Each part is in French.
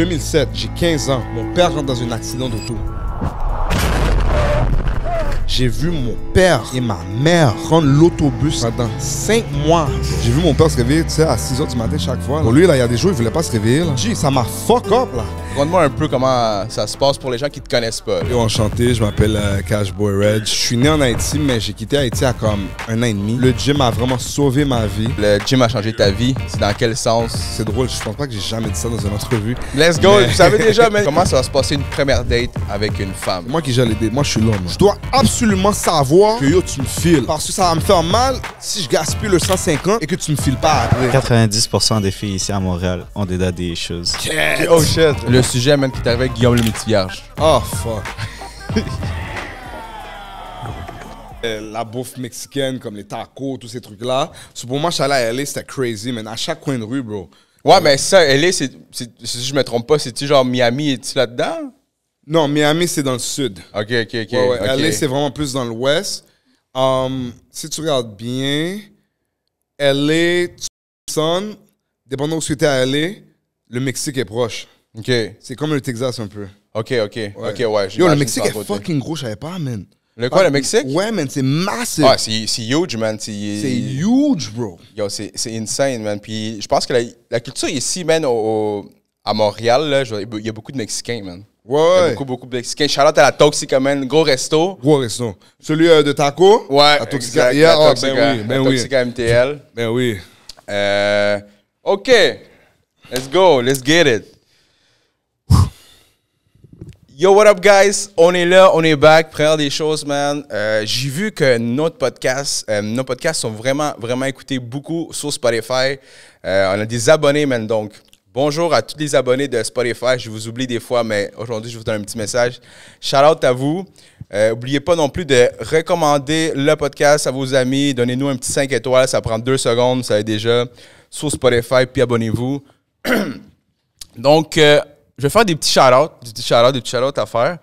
2007, j'ai 15 ans. Mon père rentre dans un accident d'auto. J'ai vu mon père et ma mère prendre l'autobus pendant 5 mois. J'ai vu mon père se réveiller, tu sais, à 6 h du matin chaque fois. Pour lui, là, il y a des jours, il voulait pas se réveiller. Là. Gee, ça m'a fuck up, là. Raconte-moi un peu comment ça se passe pour les gens qui te connaissent pas. Yo, enchanté, je m'appelle Cashboy Red. Je suis né en Haïti, mais j'ai quitté Haïti à comme 1 an et demi. Le gym a vraiment sauvé ma vie. Le gym a changé ta vie. C'est dans quel sens? C'est drôle, je pense pas que j'ai jamais dit ça dans une entrevue. Let's go! Mais... Vous savez déjà, mais comment ça va se passer une première date avec une femme? Moi qui gère les dates, moi je suis l'homme. Je dois absolument savoir que yo, tu me files. Parce que ça va me faire mal si je gaspille le 150 et que tu me files pas après. 90% des filles ici à Montréal ont déjà des choses. Oh shit! Le sujet même qui est arrivé avec Guillaume le Métis-Vierge. Oh fuck. La bouffe mexicaine, comme les tacos, tous ces trucs-là. Pour moi, je suis allé à LA, c'était crazy, man. À chaque coin de rue, bro. Ouais, mais ça, LA, si je me trompe pas, c'est-tu genre Miami, es-tu là-dedans? Non, Miami, c'est dans le sud. OK. Ouais. LA, c'est vraiment plus dans l'ouest. Si tu regardes bien, LA, Tucson, dépendant où tu étais à LA, le Mexique est proche. OK. C'est comme le Texas un peu. OK, ouais. Yo, le Mexique est fucking gros, je savais pas, man. Le quoi, le Mexique? Ouais, man, c'est massif. Ah, c'est huge, man. C'est huge, bro. Yo, c'est insane, man. Puis je pense que la culture ici, man, à Montréal, là, il y a beaucoup de Mexicains, man. Ouais. Il y a beaucoup de Mexicains. Shout-out à la Toxica, man. Gros resto. Gros resto. Celui de taco? Ouais. La Toxica. Exact, la Toxica, ben oui. Toxica MTL. Ben oui. OK. Let's go. Let's get it. Yo, what up, guys? On est là, on est back. Première des choses, man. J'ai vu que nos podcasts sont vraiment, vraiment écoutés beaucoup sur Spotify. On a des abonnés, man. Donc, bonjour à tous les abonnés de Spotify. Je vous oublie des fois, mais aujourd'hui, je vous donne un petit message. Shout out à vous. N'oubliez pas non plus de recommander le podcast à vos amis. Donnez-nous un petit 5 étoiles. Ça prend 2 secondes. Ça va déjà sur Spotify. Puis abonnez-vous. Donc, je vais faire des petits shout-outs à faire.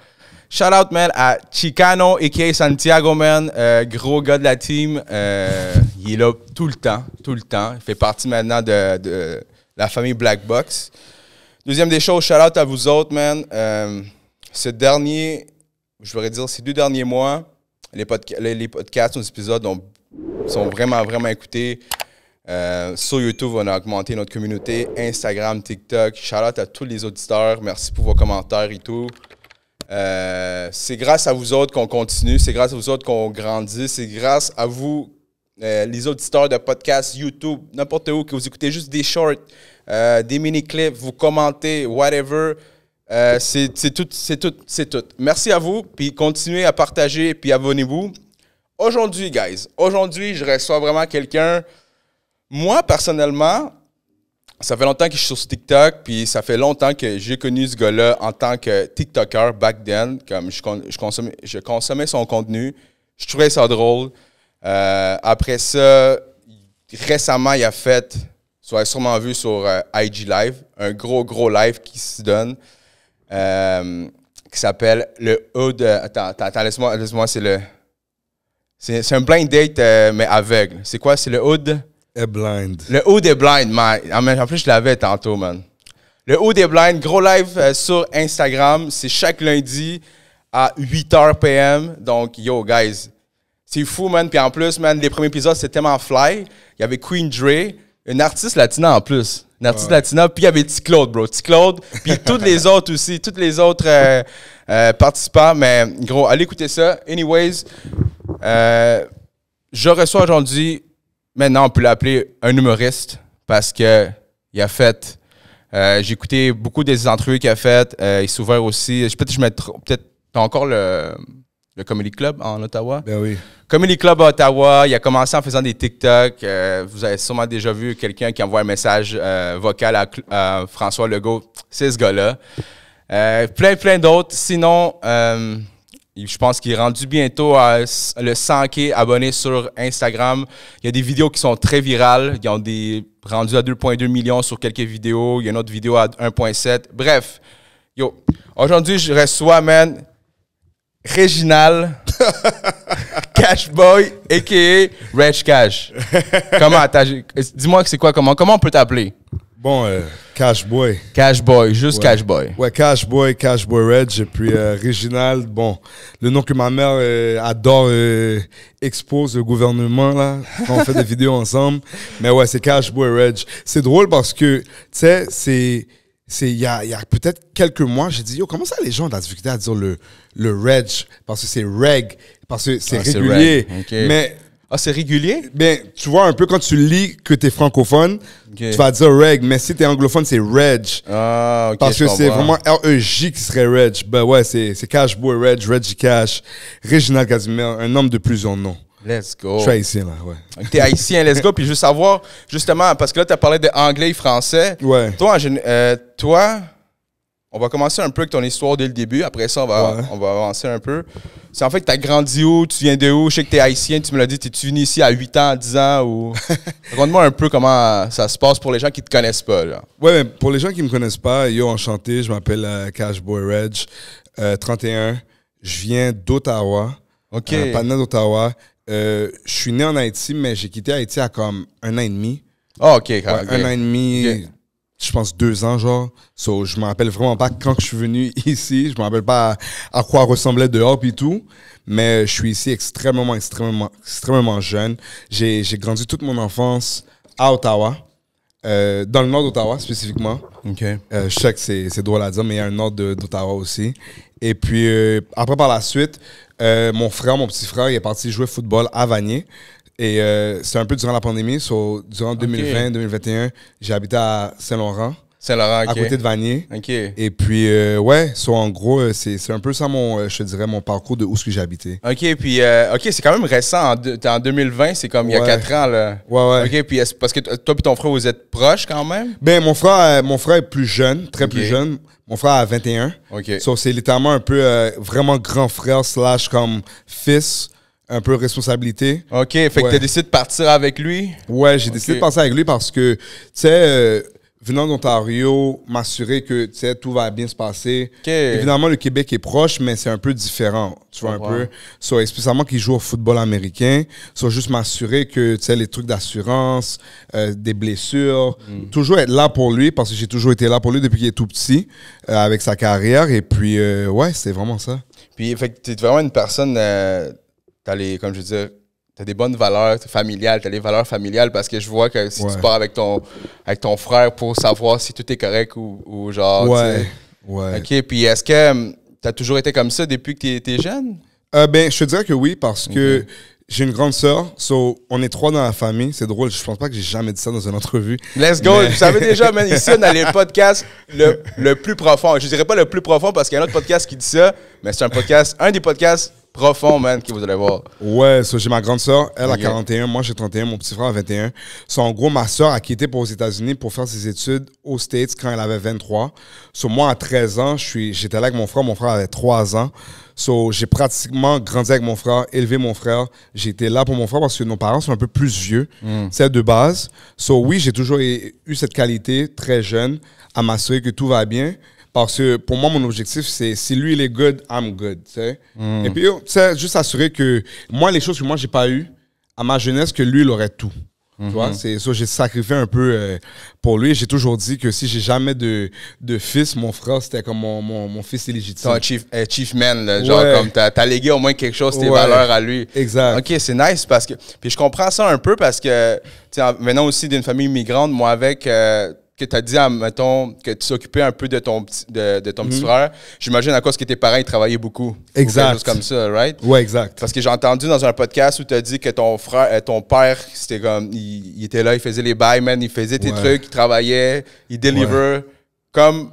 Shout-out, man, à Chicano, a.k.a. Santiago, man. Gros gars de la team. Il est là tout le temps. Il fait partie maintenant de la famille Black Box. Deuxième des choses, shout-out à vous autres, man. Ces 2 derniers mois, les podcasts, nos épisodes sont vraiment, vraiment écoutés. Sur YouTube, on a augmenté notre communauté. Instagram, TikTok. Shout-out à tous les auditeurs. Merci pour vos commentaires et tout. C'est grâce à vous autres qu'on continue. C'est grâce à vous autres qu'on grandit. C'est grâce à vous, les auditeurs de podcasts, YouTube, n'importe où, que vous écoutez juste des shorts, des mini-clips, vous commentez, whatever. C'est tout. Merci à vous. Puis continuez à partager. Puis abonnez-vous. Aujourd'hui, guys, je reçois vraiment quelqu'un... Moi, personnellement, ça fait longtemps que je suis sur TikTok, puis ça fait longtemps que j'ai connu ce gars-là en tant que TikToker back then. Comme je consommais son contenu, je trouvais ça drôle. Après ça, récemment, il a fait, tu l'as sûrement vu sur IG Live, un gros live qui se donne, qui s'appelle le Hood. Attends, laisse-moi, c'est un blind date, mais aveugle. C'est quoi? C'est le Hood? Blind. Le Hood est blind, man. En plus, je l'avais tantôt, man. Le Hood est blind. Gros live sur Instagram. C'est chaque lundi à 8h p.m. Donc, yo, guys, c'est fou, man. Puis en plus, man, les premiers épisodes, c'était tellement fly. Il y avait Queen Dre, une artiste latina en plus. Une artiste latina. Puis il y avait T-Claude, bro. T-Claude. Puis toutes les autres aussi. Toutes les autres participants. Mais, gros, allez écouter ça. Anyways, je reçois aujourd'hui... Maintenant, on peut l'appeler un humoriste parce que il a fait. J'ai écouté beaucoup des entrevues qu'il a faites. Il s'est ouvert aussi. Peut-être t'as encore le Comedy Club en Ottawa. Ben oui. Comedy Club à Ottawa. Il a commencé en faisant des TikTok. Vous avez sûrement déjà vu quelqu'un qui envoie un message vocal à François Legault. C'est ce gars-là. Plein d'autres. Sinon. Je pense qu'il est rendu bientôt à le 100K abonnés sur Instagram. Il y a des vidéos qui sont très virales. Ils ont rendus à 2,2 millions sur quelques vidéos. Il y a une autre vidéo à 1,7. Bref, yo, aujourd'hui, je reçois, man, Réginal Cashboy, a.k.a. Reg Cash. Comment? Dis-moi que c'est quoi? Comment on peut t'appeler? Bon, Cash Boy. Cash Boy, juste Ouais. Cash Boy. Ouais, Cash Boy Reg. Et puis Réginald, bon, le nom que ma mère adore expose le gouvernement, là, quand on fait des vidéos ensemble. Mais ouais, c'est Cash Boy Reg. C'est drôle parce que, tu sais, il y a peut-être quelques mois, j'ai dit, yo, comment ça les gens ont de la difficulté à dire le Reg? Parce que c'est Reg, parce que c'est régulier. Reg. Ok. Mais Ah, c'est régulier? ben, tu vois, un peu quand tu lis que t'es francophone, Ok. tu vas dire Reg, mais si t'es anglophone, c'est Reg. Ah, ok. Parce je que c'est comprends. vraiment R-E-J qui serait Reg. Ben ouais, c'est Cash Boy Reg, Reggie Cash, Réginald Casimir, un homme de plusieurs noms. Let's go. Je suis haïtien, là, ouais. T'es haïtien, let's go. Puis je veux savoir, justement, parce que là, t'as parlé de anglais et français. Ouais. Toi, on va commencer un peu avec ton histoire dès le début. Après ça, Ouais. on va avancer un peu. C'est en fait que t'as grandi où? Tu viens de où? Je sais que t'es haïtien, tu me l'as dit. T'es-tu venu ici à 8 ans, 10 ans? Ou... Raconte-moi un peu comment ça se passe pour les gens qui te connaissent pas, là. Ouais, mais pour les gens qui me connaissent pas, yo, enchanté, je m'appelle Cash Boy Reg, 31. Je viens d'Ottawa. OK. Pas d'Ottawa. Je suis né en Haïti, mais j'ai quitté Haïti à comme 1 an et demi. Ah, OK. Ouais, ok. 1 an et demi, Ok. je pense 2 ans, genre. So, je me rappelle vraiment pas quand je suis venu ici. Je me rappelle pas à quoi ressemblait dehors et tout. Mais je suis ici extrêmement jeune. J'ai grandi toute mon enfance à Ottawa, dans le nord d'Ottawa spécifiquement. OK. Je sais que c'est drôle à dire, mais il y a un nord d'Ottawa aussi. Et puis, après, par la suite, mon petit frère, il est parti jouer football à Vanier. Et c'était un peu durant la pandémie. So, durant 2020-2021, j'ai habité à Saint-Laurent, Saint-Laurent, OK. à côté de Vanier. OK. Et puis, ouais, en gros, c'est un peu ça, je te dirais, mon parcours de où est-ce que j'ai habité. OK, puis OK, c'est quand même récent. T'es en 2020, c'est comme il y a Ouais. 4 ans, là. Ouais. OK, puis parce que toi et ton frère, vous êtes proches quand même? Ben, mon frère est plus jeune, très Ok. plus jeune. Mon frère a 21. OK. So, c'est littéralement un peu vraiment grand frère / comme fils, un peu responsabilité. OK, fait que Ouais. t'as décidé de partir avec lui? Ouais, j'ai décidé de passer avec lui parce que, tu sais, venant d'Ontario, m'assurer que, tu sais, tout va bien se passer. OK. Évidemment, le Québec est proche, mais c'est un peu différent, tu vois, un comprends. peu. So, spécialement qu'il joue au football américain. So, juste m'assurer que, tu sais, les trucs d'assurance, des blessures, toujours être là pour lui parce que j'ai toujours été là pour lui depuis qu'il est tout petit, avec sa carrière. Et puis, ouais, c'est vraiment ça. Puis, fait que t'es vraiment une personne, comme je veux dire, t'as des bonnes valeurs familiales, t'as des valeurs familiales parce que je vois que si Ouais. tu pars avec ton frère pour savoir si tout est correct ou genre, Ouais, tu sais. ouais. OK, puis est-ce que t'as toujours été comme ça depuis que t'es jeune? Ben, je te dirais que oui, parce que j'ai une grande sœur. So, on est 3 dans la famille. C'est drôle, je pense pas que j'ai jamais dit ça dans une entrevue. Let's go. Mais- Vous savez déjà, man, ici, on a le podcast le plus profond. Je dirais pas le plus profond parce qu'il y a un autre podcast qui dit ça, mais c'est un des podcasts profonds, man, que vous allez voir. Ouais, so, j'ai ma grande sœur, elle a Ok. 41, moi j'ai 31, mon petit frère a 21. So, en gros, ma sœur a quitté pour aux États-Unis pour faire ses études aux States quand elle avait 23. So, moi, à 13 ans, j'étais là avec mon frère avait 3 ans. So, j'ai pratiquement grandi avec mon frère, élevé mon frère. J'ai été là pour mon frère parce que nos parents sont un peu plus vieux, c'est de base. So, oui, j'ai toujours eu cette qualité très jeune à m'assurer que tout va bien. Parce que pour moi, mon objectif, c'est si lui, il est good, I'm good. Tu sais. Et puis, tu sais, juste assurer que moi, les choses que moi, j'ai pas eues à ma jeunesse, que lui, il aurait tout. Tu vois, c'est ça, j'ai sacrifié un peu pour lui. J'ai toujours dit que si j'ai jamais de fils, mon frère, c'était comme mon fils illégitime. Ton chief man, là, genre Ouais. comme t'as légué au moins quelque chose, tes Ouais. valeurs à lui. Exact. OK, c'est nice parce que... Puis je comprends ça un peu parce que, tu sais, venant aussi d'une famille migrante, moi avec... que tu as dit, mettons, que tu s'occupais un peu de ton petit frère, j'imagine à cause que tes parents ils travaillaient beaucoup. Exact. Ou quelque chose comme ça, right? Ouais, exact. Parce que j'ai entendu dans un podcast où tu as dit que ton père, c'était comme, il était là, il faisait les bails, man, il faisait tes Ouais. trucs, il travaillait, il deliver. Comme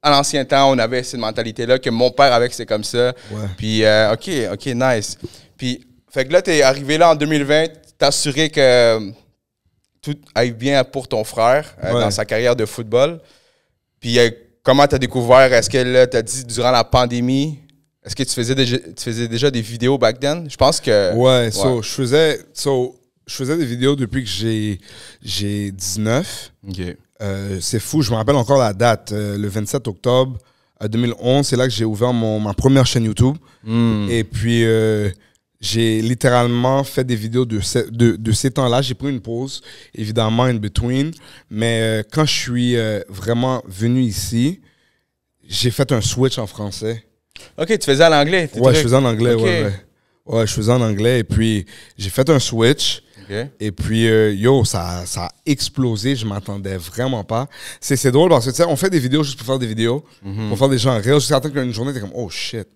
à l'ancien temps, on avait cette mentalité-là que mon père avait, que c'était comme ça. Ouais. Puis, OK, nice. Puis, fait que là, tu es arrivé là en 2020, t'as assuré que tout aille bien pour ton frère Ouais. dans sa carrière de football. Puis, comment tu as découvert? Est-ce que là, tu as dit durant la pandémie, est-ce que tu faisais déjà des vidéos back then? Je pense que. Ouais, je faisais des vidéos depuis que j'ai 19. OK. C'est fou, je me rappelle encore la date. Le 27 octobre 2011, c'est là que j'ai ouvert ma première chaîne YouTube. Et puis, j'ai littéralement fait des vidéos de ces temps-là. J'ai pris une pause, évidemment, in between. Mais quand je suis vraiment venu ici, j'ai fait un switch en français. OK, tu faisais à l'anglais? Ouais, je faisais en anglais, okay. ouais. Ouais, je faisais en anglais. Et puis, j'ai fait un switch. Okay. Et puis, ça a explosé. Je m'attendais vraiment pas. C'est drôle parce que, tu sais, on fait des vidéos juste pour faire des vidéos, pour faire des gens rire. Jusqu'à temps qu'une journée, t'es comme, oh shit.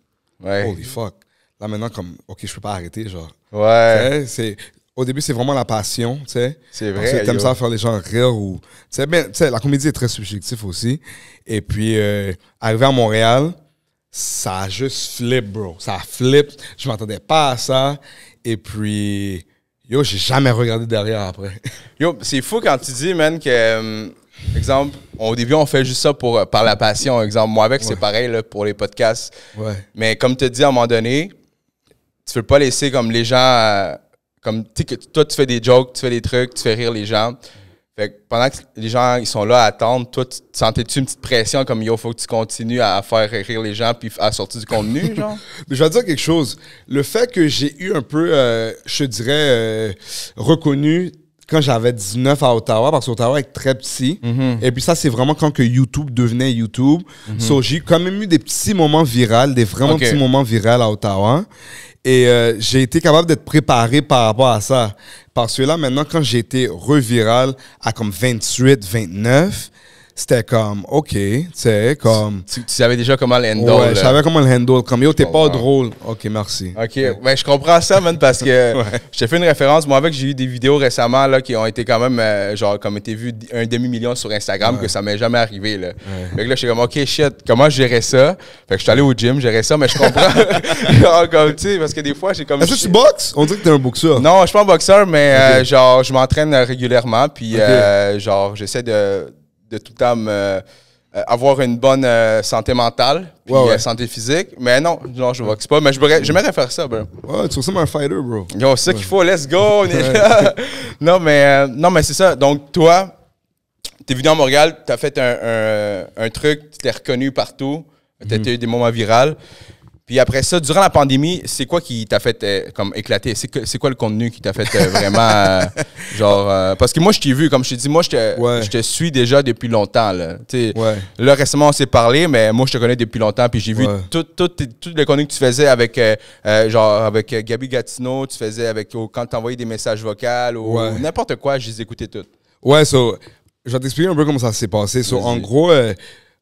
Ouais. Holy fuck. Là, maintenant, comme, OK, je peux pas arrêter, genre. Ouais. Au début, c'est vraiment la passion, tu sais. C'est vrai. Parce que t'aimes ça faire les gens rire ou... Tu sais, la comédie est très subjective aussi. Et puis, arrivé à Montréal, ça a juste flip, bro. Ça a flip. Je m'attendais pas à ça. Et puis, yo, j'ai jamais regardé derrière après. Yo, c'est fou quand tu dis, man, que... exemple, au début, on fait juste ça par la passion. Exemple, moi avec, c'est pareil là, pour les podcasts. Ouais. Mais comme tu as dit à un moment donné, tu veux pas laisser comme les gens... comme tu sais que toi, tu fais des jokes, tu fais des trucs, tu fais rire les gens. Fait que pendant que les gens ils sont là à attendre, toi, tu sentais-tu une petite pression comme yo, faut que tu continues à faire rire les gens puis à sortir du contenu, genre? Mais je vais te dire quelque chose. Le fait que j'ai eu un peu, je dirais, reconnu quand j'avais 19 à Ottawa, parce qu'Ottawa est très petit. Et puis ça, c'est vraiment quand que YouTube devenait YouTube. So, j'ai quand même eu des petits moments virals, des vraiment petits moments virals à Ottawa. Et j'ai été capable d'être préparé par rapport à ça. Parce que là, maintenant, quand j'ai été reviral à comme 28, 29, c'était comme, OK, tu sais, comme... Tu savais déjà comment le handle. Ouais, je savais comment le handle. Comme, yo, t'es pas drôle. OK, merci. OK, ben je comprends ça, man, parce que je te fais une référence. Moi, avec, j'ai eu des vidéos récemment là, qui ont été quand même, genre, comme été vues 1 demi-million sur Instagram, que ça m'est jamais arrivé, là. Fait que là, je suis comme, OK, shit, comment je gérais ça? Fait que je suis allé au gym, gérais ça, mais je comprends. Genre, comme, tu sais, parce que des fois, j'ai comme... Est-ce que tu boxes? On dirait que t'es un boxeur. Non, je suis pas un boxeur, mais genre, je m'entraîne régulièrement, puis genre, j'essaie de tout le temps avoir une bonne santé mentale puis santé physique. Mais non, je boxe pas. Mais j'aimerais faire ça, bro. Ouais, tu ressembles à un fighter, bro. Yo, c'est ça qu'il faut. Let's go, on est là. Non, mais c'est ça. Donc, toi, t'es venu à Montréal, t'as fait un truc, tu t'es reconnu partout, t'as eu des moments viraux. Puis après ça, durant la pandémie, c'est quoi qui t'a fait comme éclater? C'est quoi le contenu qui t'a fait vraiment genre... parce que moi, je t'ai vu, comme je t'ai dit, moi, je te suis déjà depuis longtemps. Là, là, récemment, on s'est parlé, mais moi, je te connais depuis longtemps. Puis j'ai vu tout le contenu que tu faisais avec avec Gabi Gatineau, tu faisais quand tu envoyais des messages vocaux ou n'importe quoi, je les écoutais toutes. Ouais, je vais t'expliquer un peu comment ça s'est passé. En gros,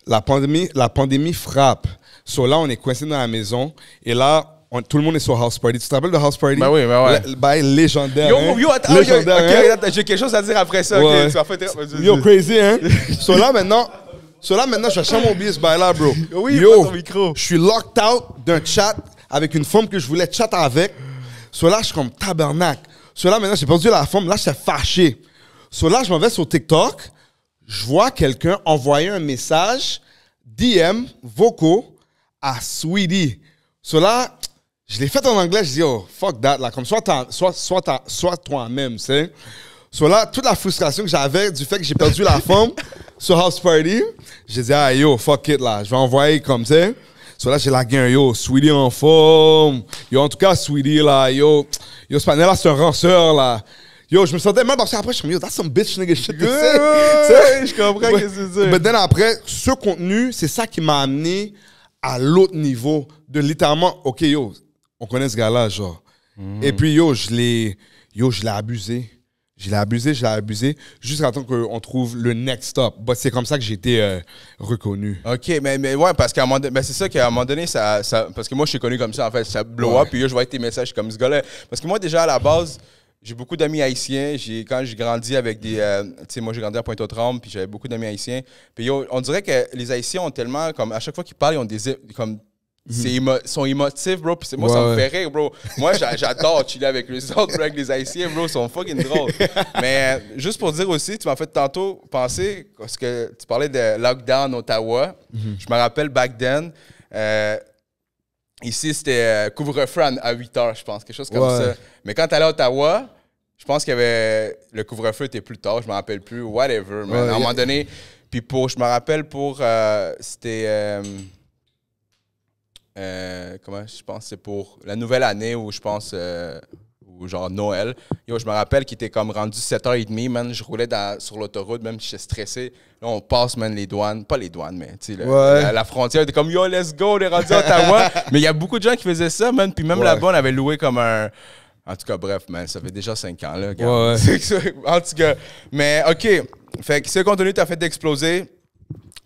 la pandémie frappe. Là, on est coincé dans la maison. Et là, tout le monde est sur House Party. Tu te rappelles de House Party? Ben oui, ben ouais. Légendaire. Yo, attends, légendaire, j'ai quelque chose à dire après ça. Ouais. Yo, crazy, hein? Là, maintenant, je vais chercher mon billet ce bail-là, bro. Oui, yo, ton micro. Je suis locked out d'un chat avec une femme que je voulais chatter avec. Là, je suis comme tabernacle. Là, maintenant, j'ai perdu la femme. Là, j'étais fâché. Là, je m'en vais sur TikTok. Je vois quelqu'un envoyer un message, DM, vocaux, à Sweetie. Là, je l'ai fait en anglais, je dis, oh, fuck that. Là, comme soit toi-même, tu sais. Là, toute la frustration que j'avais du fait que j'ai perdu la femme sur House Party, j'ai dit, ah, yo, fuck it, là. Je vais envoyer comme ça. Là, j'ai lagué un yo, Sweetie en forme. Yo, en tout cas, Sweetie, là, yo, ce panel-là, c'est un ranceur, là. Yo, je me sentais mal parce qu'après, je me suis dit, yo, that's some bitch nigga shit. Je comprends ce que tu veux dire. Mais après, ce contenu, c'est ça qui m'a amené à l'autre niveau de littéralement, OK, yo, on connaît ce gars-là, genre. Et puis, yo, je l'ai abusé. Je l'ai abusé, jusqu'à temps qu'on trouve le next stop. C'est comme ça que j'ai été reconnu. OK, mais ouais, parce qu'à un moment donné, c'est ça qu'à un moment donné, ça, parce que moi, je suis connu comme ça, en fait, ça blow up, puis là, je vois tes messages comme ce gars-là. Parce que moi, déjà, à la base, j'ai beaucoup d'amis haïtiens. Quand j'ai grandi avec des... tu sais, moi, j'ai grandi à Pointe-aux-Trembles, puis j'avais beaucoup d'amis haïtiens. Puis on dirait que les Haïtiens ont tellement... comme à chaque fois qu'ils parlent, ils ont des... comme sont émotifs, bro. Puis moi, ça me fait rire, bro. Moi, j'adore chiller avec les autres, bro, avec les Haïtiens, bro. Ils sont fucking drôles. Mais juste pour dire aussi, tu m'as fait tantôt penser, parce que tu parlais de lockdown Ottawa. Je me rappelle back then... ici, c'était couvre-feu à 8 h, je pense, quelque chose comme ça. Mais quand tu allais à Ottawa, je pense qu'il y avait... Le couvre-feu était plus tard, je me rappelle plus, whatever. Mais à un moment donné, puis je me rappelle c'était... comment je pense, c'est pour la nouvelle année ou je pense, ou genre Noël. Yo, je me rappelle qu'il était comme rendu 7h30, man. Je roulais sur l'autoroute, même si j'étais stressé. Là, on passe, man, les douanes. Pas les douanes, mais tu sais, la frontière était comme, yo, let's go, on est rendu à Ottawa. Mais il y a beaucoup de gens qui faisaient ça, man. Puis même là-bas, on avait loué comme un. En tout cas, bref, man, ça fait déjà 5 ans, là. En tout cas, mais OK. Fait que ce contenu t'a fait d'exploser.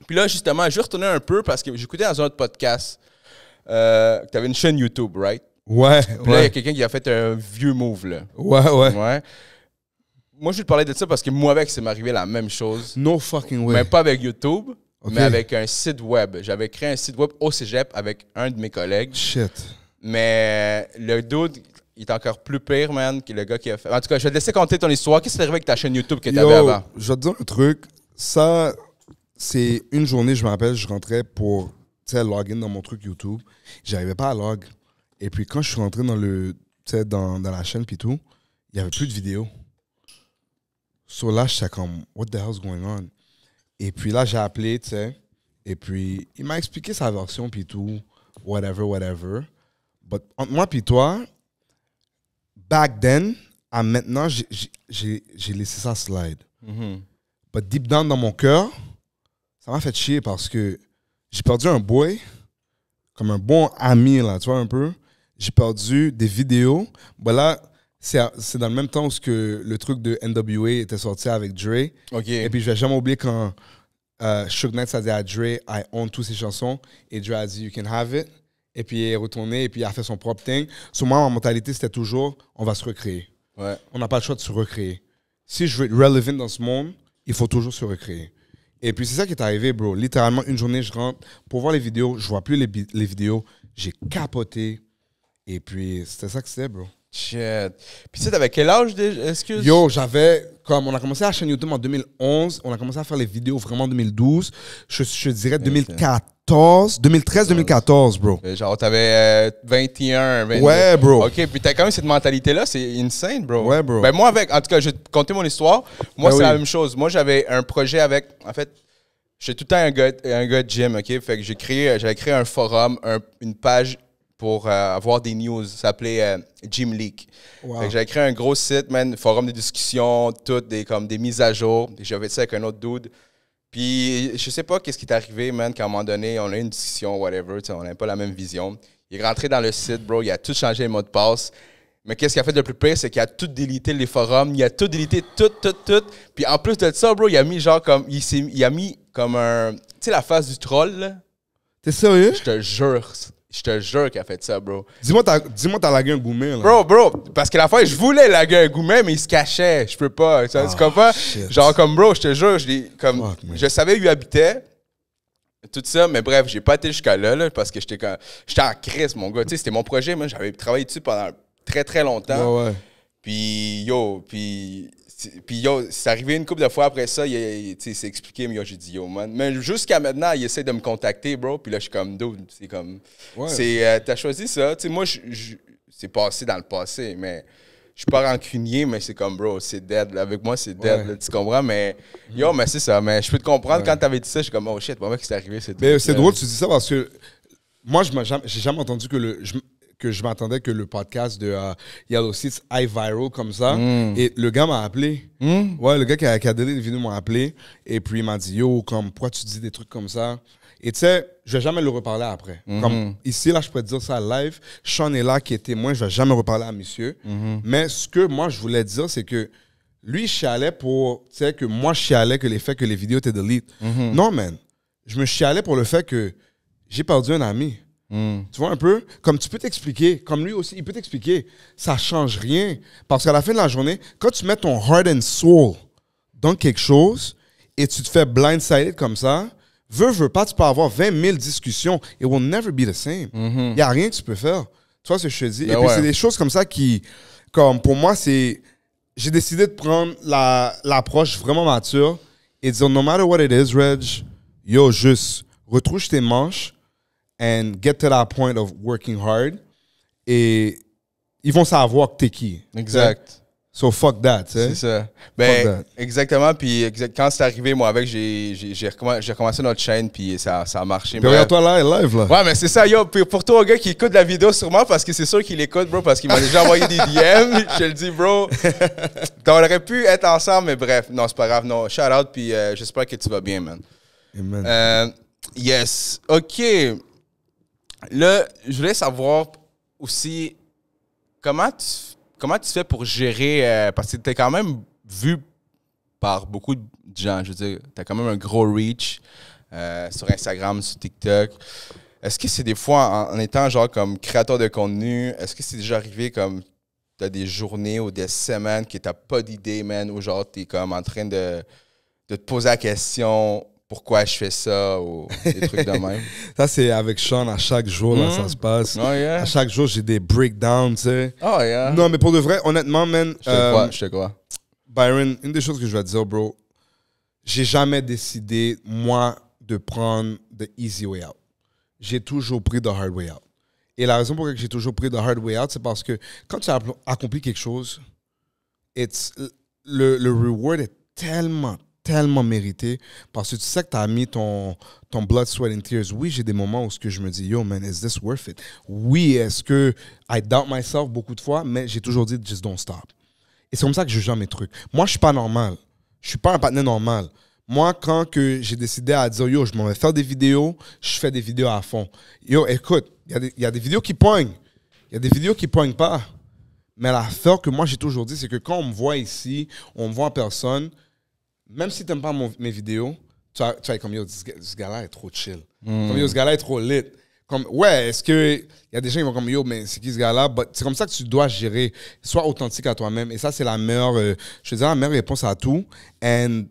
Puis là, justement, je vais retourner un peu parce que j'écoutais dans un autre podcast que t'avais une chaîne YouTube, right? Ouais. Puis là, il y a quelqu'un qui a fait un vieux move, là. Ouais. Moi, je vais te parler de ça parce que moi, avec, c'est m'arrivé la même chose. No fucking way. Mais pas avec YouTube, mais avec un site web. J'avais créé un site web au cégep avec un de mes collègues. Shit. Mais le dude, il est encore plus pire, man, que le gars qui a fait. En tout cas, je vais te laisser compter ton histoire. Qu'est-ce qui est arrivé avec ta chaîne YouTube que tu avais avant? Je vais te dire un truc. Ça, c'est une journée, je me rappelle, je rentrais pour login dans mon truc YouTube. J'arrivais pas à log. Et puis quand je suis rentré dans la chaîne puis tout, il n'y avait plus de vidéos. So là, j'étais comme, what the hell's going on? Et puis là, j'ai appelé, tu sais. Et puis, il m'a expliqué sa version puis tout. Whatever. But entre moi puis toi, back then, à maintenant, j'ai laissé ça slide. But deep down dans mon cœur, ça m'a fait chier parce que j'ai perdu un boy, comme un bon ami, là, tu vois, un peu. J'ai perdu des vidéos. Ben là, c'est dans le même temps où le truc de NWA était sorti avec Dre. Et puis, je vais jamais oublier quand Suge Knight a dit à Dre, I own toutes ses chansons. Et Dre a dit, you can have it. Et puis, il est retourné et puis il a fait son propre thing. Sur moi, ma mentalité, c'était toujours, on va se recréer. Ouais. On n'a pas le choix de se recréer. Si je veux être relevant dans ce monde, il faut toujours se recréer. Et puis, c'est ça qui est arrivé, bro. Littéralement, une journée, je rentre pour voir les vidéos. Je vois plus les vidéos. J'ai capoté. Et puis, c'était ça que c'était, bro. Shit. Puis, tu sais, t'avais quel âge déjà? Excuse. Yo, on a commencé la chaîne YouTube en 2011. On a commencé à faire les vidéos vraiment en 2012. Je dirais 2013-2014, bro. Genre, t'avais 21, 22. Ouais, bro. OK, puis t'as quand même cette mentalité-là. C'est insane, bro. Ouais, bro. Ben, moi, en tout cas, je vais te conter mon histoire. Moi, c'est la même chose. Moi, j'avais un projet avec. En fait, j'étais tout le temps un gars de gym, OK? Fait que j'avais créé un forum, une page pour avoir des news. Ça s'appelait Gym Leak. Wow. J'avais créé un gros site, man, forum de discussion, comme des mises à jour. J'avais fait ça avec un autre dude. Puis, je sais pas qu'est-ce qui est arrivé, man, qu'à un moment donné, on a eu une discussion, whatever, on n'avait pas la même vision. Il est rentré dans le site, bro, il a tout changé les mots de passe. Mais qu'est-ce qu'il a fait de plus pire, c'est qu'il a tout délité les forums, il a tout délité, tout. Puis en plus de ça, bro, il a mis genre comme, il a mis comme un, tu sais, la face du troll, là. T'es sérieux? Je te jure qu'il a fait ça, bro. Dis-moi, t'as lagué un goumet, là. Bro, parce que la fois, je voulais laguer un goumet, mais il se cachait. Je peux pas. Tu comprends? Shit. Genre, comme, bro, je te jure, je savais où il habitait. Tout ça, mais bref, j'ai pas été jusqu'à là, parce que j'étais en crise, mon gars. Tu sais, c'était mon projet, moi. J'avais travaillé dessus pendant très, très longtemps. Ouais. Puis, c'est arrivé une couple de fois après ça, il s'est expliqué, mais j'ai dit, yo, man. Mais jusqu'à maintenant, il essaie de me contacter, bro. Puis là, je suis comme, dude, c'est comme. Ouais. T'as choisi ça. Tu sais, moi, c'est passé dans le passé, mais je suis pas rancunier, mais c'est comme, bro, c'est dead. Là. Avec moi, c'est dead, là, tu comprends? Mais, mais c'est ça. Mais je peux te comprendre, quand t'avais dit ça, je suis comme, oh shit, pas mal que c'est arrivé. C'est drôle que tu dis ça parce que moi, j'ai jamais entendu que je m'attendais que le podcast de Yellow Seats aille viral comme ça. Et le gars m'a appelé. Ouais, le gars qui a donné les vidéos m'a appelé. Et puis, il m'a dit, yo, pourquoi tu dis des trucs comme ça? Et tu sais, je vais jamais le reparler après. Comme ici, là, je pourrais te dire ça live. Sean est là, qui est témoin. Je vais jamais reparler à monsieur. Mais ce que moi, je voulais dire, c'est que lui, il chialait pour, tu sais, que moi, je chialais que que les vidéos étaient delete. Non, man. Je me chialais pour le fait que j'ai perdu un ami. Tu vois un peu? Comme tu peux t'expliquer, comme lui aussi, il peut t'expliquer. Ça change rien. Parce qu'à la fin de la journée, quand tu mets ton heart and soul dans quelque chose et tu te fais blindsided comme ça, veux pas, tu peux avoir 20 000 discussions. It will never be the same. Il n'y a rien que tu peux faire. Tu vois ce que je te dis? Et puis, c'est des choses comme ça qui, comme pour moi, c'est... J'ai décidé de prendre l'approche vraiment mature et de dire, no matter what it is, Reg, yo, juste retrouche tes manches and get to that point of working hard. Et ils vont savoir que t'es qui. Exact. So fuck that, tu sais. C'est ça. Fuck Ben, that. exactement. Puis quand c'est arrivé, moi, avec, j'ai recommencé notre chaîne, puis ça a marché. Puis regarde-toi live, là. Ouais, mais c'est ça, yo. Pour toi, gars qui écoute la vidéo, sûrement, parce que c'est sûr qu'il écoute, bro, parce qu'il m'a déjà envoyé des DM. Je te le dis, bro. On aurait pu être ensemble, mais bref. Non, c'est pas grave. Non, shout out, puis j'espère que tu vas bien, man. Amen. Yes. OK. Là, je voulais savoir aussi comment tu fais pour gérer, parce que tu es quand même vu par beaucoup de gens. Je veux dire, tu as quand même un gros reach sur Instagram, sur TikTok. Est-ce que c'est des fois, en étant genre comme créateur de contenu, est-ce que c'est déjà arrivé comme tu as des journées ou des semaines que tu n'as pas d'idée, man, ou genre tu es comme en train de te poser la question pourquoi je fais ça ou des trucs de même? Ça, c'est avec Sean, à chaque jour, là, ça se passe. Oh, yeah. À chaque jour, j'ai des breakdowns, tu sais. Oh, yeah. Non, mais pour de vrai, honnêtement, man, Je te crois. Byron, une des choses que je vais te dire, bro, j'ai jamais décidé, moi, de prendre the easy way out. J'ai toujours pris the hard way out. Et la raison pour laquelle j'ai toujours pris the hard way out, c'est parce que quand tu as accompli quelque chose, le reward est tellement mérité parce que tu sais que tu as mis ton blood, sweat and tears. Oui, j'ai des moments où je me dis, yo, man, is this worth it? Oui, est-ce que I doubt myself beaucoup de fois, mais j'ai toujours dit, just don't stop. Et c'est comme ça que je gère mes trucs. Moi, je suis pas normal. Je suis pas un partenaire normal. Moi, quand que j'ai décidé à dire, yo, je m'en vais faire des vidéos, je fais des vidéos à fond. Yo, écoute, il y a des vidéos qui poignent. Il y a des vidéos qui poignent pas. Mais l'affaire que moi, j'ai toujours dit, c'est que quand on me voit ici, on me voit en personne, même si tu n'aimes pas mes vidéos, tu vas être comme, yo, ce gars-là est trop chill. Comme, yo, ce gars-là est trop lit. Comme, ouais, est-ce que il y a des gens qui vont comme, yo, mais c'est qui ce gars-là? But c'est comme ça que tu dois gérer. Sois authentique à toi-même. Et ça, c'est la meilleure, je te dis, la meilleure réponse à tout. And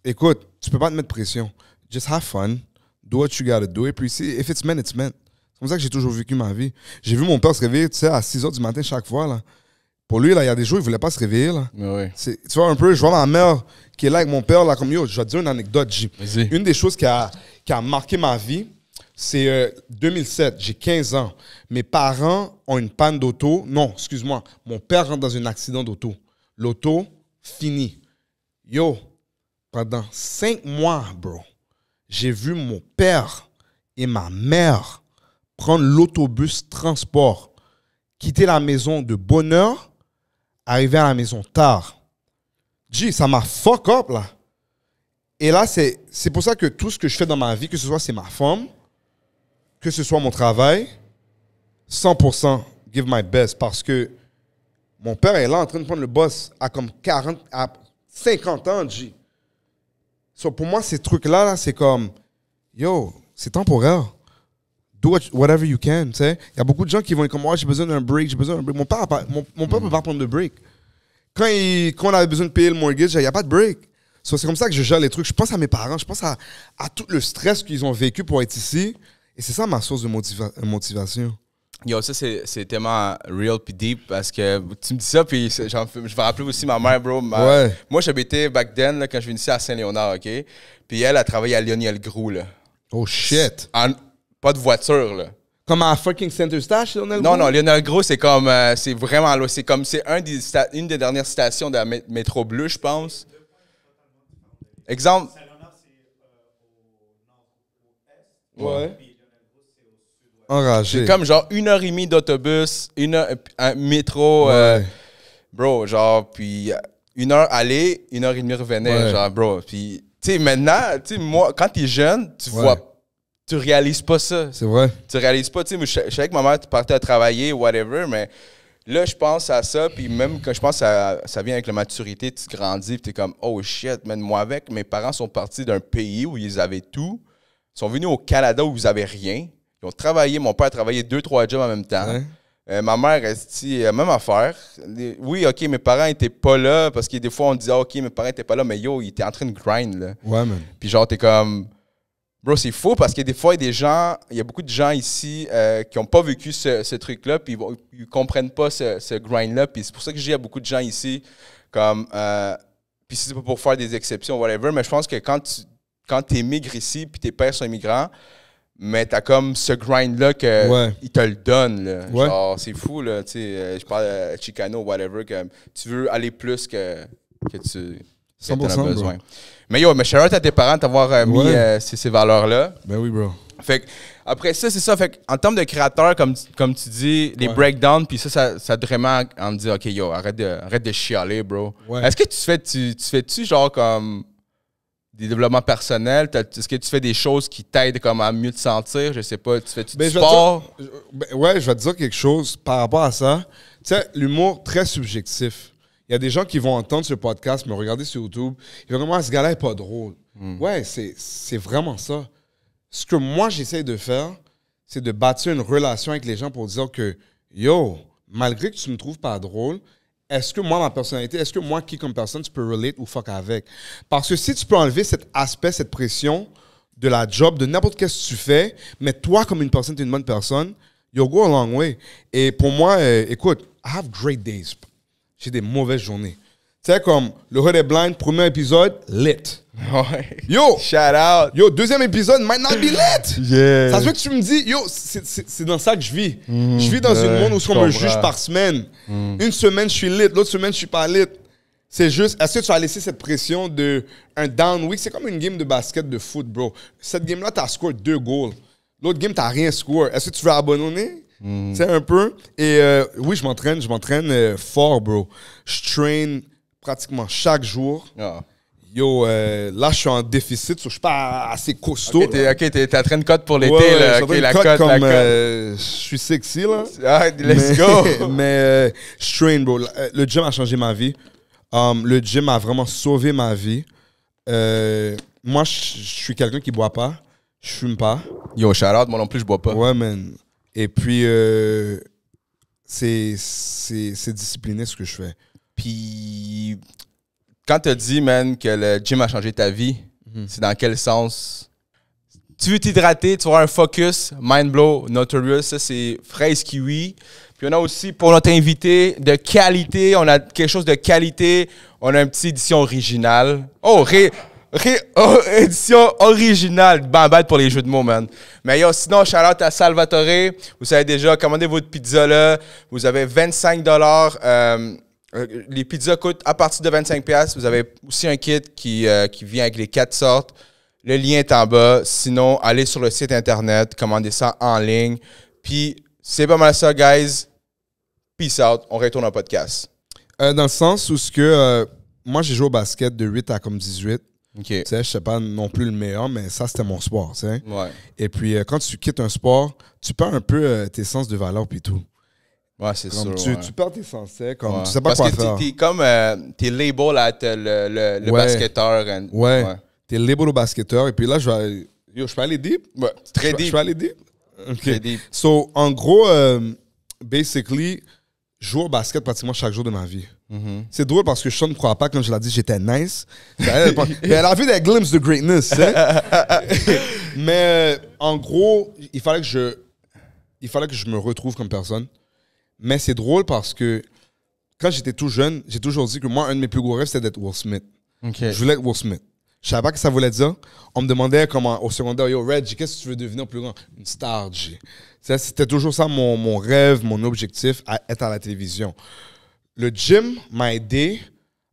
écoute, tu peux pas te mettre pression. Just have fun. Do what you gotta do. Et puis, if it's meant, it's meant. C'est comme ça que j'ai toujours vécu ma vie. J'ai vu mon père se réveiller, tu sais, à 6 h du matin chaque fois, là. Pour lui, là, il y a des jours, il voulait pas se réveiller, là. Oui. Tu vois, un peu, je vois ma mère qui est là avec mon père, là, comme, yo, je vais te dire une anecdote, J. Vas-y. Une des choses qui a marqué ma vie, c'est 2007, j'ai 15 ans. Mes parents ont une panne d'auto. Non, excuse-moi. Mon père rentre dans un accident d'auto. L'auto, fini. Yo, pendant 5 mois, bro, j'ai vu mon père et ma mère prendre l'autobus transport, quitter la maison de bonne heure, arriver à la maison tard. G, ça m'a fuck up, là. Et là, c'est pour ça que tout ce que je fais dans ma vie, que ce soit c'est ma femme, que ce soit mon travail, 100% give my best. Parce que mon père est là en train de prendre le boss à comme 50 ans, G. So pour moi, ces trucs-là, là, c'est comme, yo, c'est temporaire. Do whatever you can, tu sais. Il y a beaucoup de gens qui vont être comme, oh, j'ai besoin d'un break, j'ai besoin d'un break. Mon père ne peut pas prendre de break. Quand on avait besoin de payer le mortgage, il n'y a pas de break. So, c'est comme ça que je gère les trucs. Je pense à mes parents, je pense à tout le stress qu'ils ont vécu pour être ici. Et c'est ça ma source de motivation. Yo, ça, c'est tellement real puis deep parce que tu me dis ça, puis je vais rappeler aussi ma mère, bro. Ouais. Moi, j'habitais back then, là, quand je venais ici à Saint-Léonard, OK? Puis elle a travaillé à Lionel Groux, là. Oh shit. Pas de voiture, là. Comme à fucking Center Stash, Lionel Non, Groux? non, Lionel Groux, c'est comme, c'est vraiment là. C'est comme, c'est une des dernières stations de la métro bleu, je pense. Exemple. Ouais. Enragé. C'est comme genre 1h30 d'autobus, un métro, Ouais. bro, genre, puis 1h aller, 1h30 revenir, Ouais. genre, bro. Puis, tu sais, maintenant, tu sais, moi, quand t'es jeune, tu Ouais. vois, tu réalises pas ça. C'est vrai. Tu réalises pas, tu sais, moi, je savais que ma mère partait à travailler, whatever, mais là, je pense à ça, puis même quand je pense à ça vient avec la maturité, tu grandis, puis t'es comme, oh shit, man, moi avec, mes parents sont partis d'un pays où ils avaient tout, sont venus au Canada où ils avaient rien, ils ont travaillé, mon père a travaillé 2-3 jobs en même temps. Ouais. Ma mère, même affaire. Oui, OK, mes parents étaient pas là, parce que des fois, on disait, OK, mes parents étaient pas là, mais yo, ils étaient en train de grind, là. Ouais, man. Puis genre, t'es comme... Bro, c'est faux parce que des fois, il y a beaucoup de gens ici qui n'ont pas vécu ce truc-là, puis ils comprennent pas ce grind-là. Puis c'est pour ça que je dis à beaucoup de gens ici, comme, puis c'est pas pour faire des exceptions, whatever, mais je pense que quand tu immigres ici, puis tes pères sont immigrants, mais t'as comme ce grind-là qu'il te le donne. Là. Ouais. Genre, c'est fou, là. Tu sais, je parle de Chicano, whatever, que tu veux aller plus que tu 100%, en as besoin. bro. Mais yo, mais shout out à tes parents d'avoir mis ces valeurs-là. Ben oui, bro. Fait que, après ça, c'est ça. Fait que, en termes de créateur, comme tu dis, les breakdowns, puis ça vraiment en me dit, OK, yo, arrête de chialer, bro. Ouais. Est-ce que tu fais-tu genre comme des développements personnels? Est-ce que tu fais des choses qui t'aident comme à mieux te sentir? Je sais pas. Tu fais-tu du sport? Ouais, je vais te dire quelque chose par rapport à ça. Tu sais, l'humour, très subjectif. Il y a des gens qui vont entendre ce podcast, me regarder sur YouTube. Ils vont vraiment, ce gars-là est pas drôle. Ouais, c'est vraiment ça. Ce que moi, j'essaie de faire, c'est de bâtir une relation avec les gens pour dire que, yo, malgré que tu me trouves pas drôle, est-ce que moi, ma personnalité, est-ce que moi, qui comme personne, tu peux relate ou fuck avec? Parce que si tu peux enlever cet aspect, cette pression de la job, de n'importe qu'est-ce que tu fais, mais toi, comme une personne, tu es une bonne personne, you'll go a long way. Et pour moi, écoute, I have great days. J'ai des mauvaises journées. Tu sais, comme le Hood est Blind, premier épisode, lit. Ouais. Yo! Shout out! Yo, deuxième épisode, might not be lit! Yeah. Ça se fait que tu me dis, yo, c'est dans ça que je vis. Je vis dans un monde où on me juge par semaine. Une semaine, je suis lit, l'autre semaine, je suis pas lit. C'est juste, est-ce que tu as laissé cette pression de un down week? C'est comme une game de basket, de foot, bro. Cette game-là, tu as score 2 goals. L'autre game, tu n'as rien score. Est-ce que tu veux abandonner? C'est un peu. Et oui, je m'entraîne fort, bro. Je traîne pratiquement chaque jour. Ah. Yo, là, je suis en déficit, je suis pas assez costaud. OK, t'es en train de cote pour l'été, ouais, là. je OK, suis en la train de cote, comme, la cote. je suis sexy, là. Ah, let's go! Mais je train, bro. Le gym a changé ma vie. Le gym a vraiment sauvé ma vie. Moi, je suis quelqu'un qui boit pas. Je fume pas. Yo, shout out, moi non plus, je bois pas. Ouais, man. Et puis, c'est discipliné ce que je fais. Puis, quand t'as dit, man, que le gym a changé ta vie, c'est dans quel sens? Tu veux t'hydrater, tu vas avoir un focus, Mind Blow, Notorious, ça c'est fraise kiwi. Puis on a aussi, pour notre invité de qualité, on a quelque chose de qualité, on a une petite édition originale. Oh, édition originale, bad pour les jeux de mots, man. Mais yo, sinon, shout-out à Salvatore. Vous savez déjà, commandez votre pizza là. Vous avez 25$. Les pizzas coûtent à partir de 25$. Vous avez aussi un kit qui vient avec les 4 sortes. Le lien est en bas. Sinon, allez sur le site internet, commandez ça en ligne. Puis, c'est pas mal ça, guys. Peace out. On retourne au podcast. Dans le sens où moi, j'ai joué au basket de 8 à comme 18. OK. Tu sais, je sais pas non plus le meilleur, mais ça, c'était mon sport, tu sais. Ouais. Et puis, quand tu quittes un sport, tu perds un peu tes sens de valeur puis tout. Ouais, c'est Comme sûr. tu perds tes sens, tu sais, comme Ouais. tu sais pas Parce quoi que faire. t'es comme t'es label à être le basketteur. Ouais. T'es label au basketteur. Et puis là, je peux aller deep? Ouais, très Je deep. peux aller deep? OK. Très deep. So, en gros, basically, je joue au basket pratiquement chaque jour de ma vie. C'est drôle parce que Sean ne croit pas quand je l'ai dit j'étais nice. Mais elle a vu des glimpses de greatness. Hein? Mais en gros, il fallait que je me retrouve comme personne. Mais c'est drôle parce que quand j'étais tout jeune, j'ai toujours dit que moi, un de mes plus gros rêves, c'était d'être Will Smith. OK. Je voulais être Will Smith. Je savais pas ce que ça voulait dire. On me demandait comment, au secondaire, yo, Reg, qu'est-ce que tu veux devenir plus grand? Une star, G. C'était toujours ça mon rêve, mon objectif, à être à la télévision. Le gym m'a aidé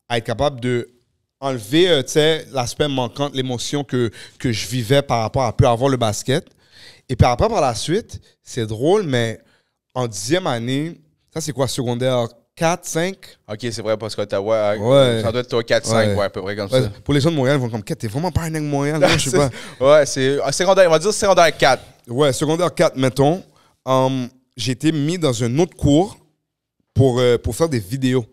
à être capable de enlever l'aspect manquant, l'émotion que je vivais par rapport à peu avoir le basket. Et puis après, par la suite, c'est drôle, mais en 10e année, ça c'est quoi, secondaire 4, 5? OK, c'est vrai, parce que Ouais. ça doit être toi 4, 5, ouais, à peu près comme ça. Pour les gens de Montréal, ils vont comme, t'es vraiment pas un mec de Montréal, non, je sais pas. Ouais, c'est secondaire, on va dire secondaire 4. Ouais, secondaire 4, mettons. J'ai été mis dans un autre cours pour faire des vidéos.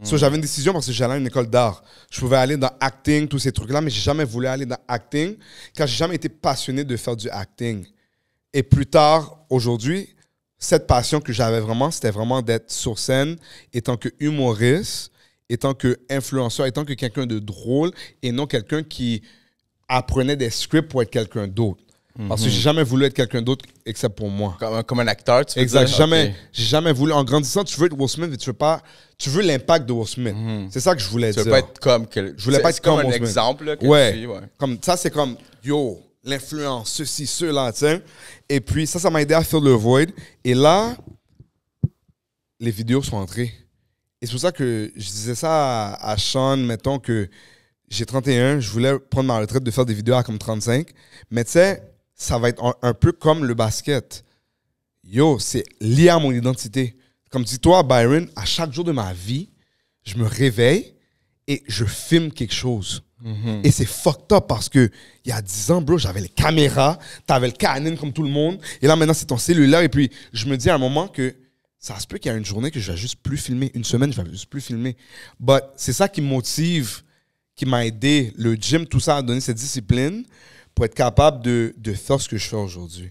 So, j'avais une décision parce que j'allais à une école d'art. Je pouvais aller dans acting, tous ces trucs-là, mais j'ai jamais voulu aller dans acting car j'ai jamais été passionné de faire du acting. Et plus tard, aujourd'hui, cette passion que j'avais vraiment, c'était vraiment d'être sur scène, étant que humoriste, étant que influenceur, étant que quelqu'un de drôle et non quelqu'un qui apprenait des scripts pour être quelqu'un d'autre. Parce que j'ai jamais voulu être quelqu'un d'autre except pour moi. Comme un acteur, tu veux Exact. dire? J'ai jamais voulu. En grandissant, tu veux être Will Smith, mais tu veux l'impact de Will Smith. C'est ça que je voulais Tu dire. veux pas être comme... Je voulais pas être comme un Will Smith. exemple là, que Ouais. tu suis, ouais. Comme ça, c'est comme, yo, l'influence, ceci, cela, tu sais. Et puis, ça m'a aidé à faire le void. Et là, les vidéos sont entrées. Et c'est pour ça que je disais ça à Sean, mettons que j'ai 31, je voulais prendre ma retraite de faire des vidéos à comme 35. Mais tu sais, ça va être un peu comme le basket. Yo, c'est lié à mon identité. Comme dis-toi, Byron, à chaque jour de ma vie, je me réveille et je filme quelque chose. Et c'est fucked up parce que il y a 10 ans, bro, j'avais les caméras, t'avais le Canon comme tout le monde. Et là, maintenant, c'est ton cellulaire. Et puis, je me dis à un moment que ça se peut qu'il y a une journée que je vais juste plus filmer. Une semaine, je vais juste plus filmer. But c'est ça qui me motive, qui m'a aidé. Le gym, tout ça, a donné cette discipline pour être capable de faire ce que je fais aujourd'hui.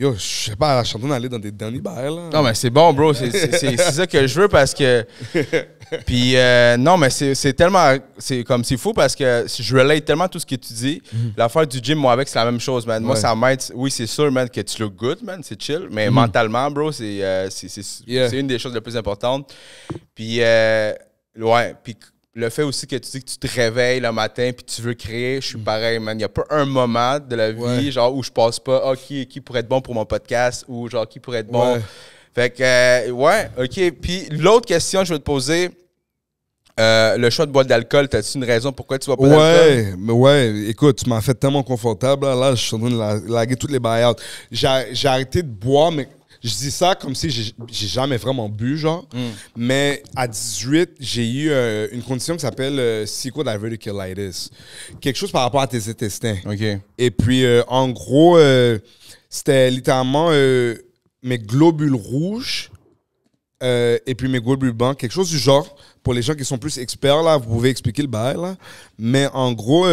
Yo, je sais pas, je suis en train d'aller dans des derniers bails, là. Non, mais c'est bon, bro. C'est ça que je veux parce que... Puis, non, mais c'est tellement... C'est fou parce que je relate tellement tout ce que tu dis. L'affaire du gym, moi, avec, c'est la même chose, man. Moi, ça m'aide. Oui, c'est sûr, man, que tu look good, man. C'est chill. Mais mentalement, bro, c'est une des choses les plus importantes. Puis, ouais. Puis, le fait aussi que tu dis que tu te réveilles le matin puis tu veux créer, je suis pareil, man. Il n'y a pas un moment de la vie genre où je passe pas, qui pourrait être bon pour mon podcast ou genre qui pourrait être bon. Ouais. Fait que, ouais, OK. Puis l'autre question que je vais te poser, le choix de boire de l'alcool, t'as-tu une raison pourquoi tu bois pas d'alcool? Ouais, écoute, tu m'as fait tellement confortable. Là, je suis en train de laguer toutes les buyouts. J'ai arrêté de boire, mais je dis ça comme si j'ai jamais vraiment bu, genre. Mais à 18, j'ai eu une condition qui s'appelle psychodiverticulitis. Quelque chose par rapport à tes intestins. OK. Et puis, en gros, c'était littéralement mes globules rouges et puis mes globules blancs. Quelque chose du genre. Pour les gens qui sont plus experts, là, vous pouvez expliquer le bail, là. Mais en gros,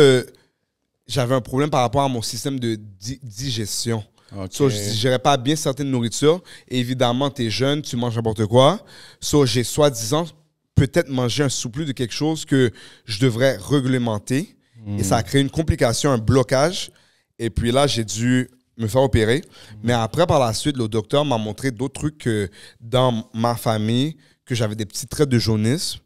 j'avais un problème par rapport à mon système de digestion. Okay. So, je digérais pas bien certaines nourritures. Et évidemment, tu es jeune, tu manges n'importe quoi. So, j'ai soi-disant peut-être mangé un surplus de quelque chose que je devrais réglementer. Et ça a créé une complication, un blocage. Et puis là, j'ai dû me faire opérer. Mais après, par la suite, le docteur m'a montré d'autres trucs que dans ma famille, que j'avais des petits traits de jaunisse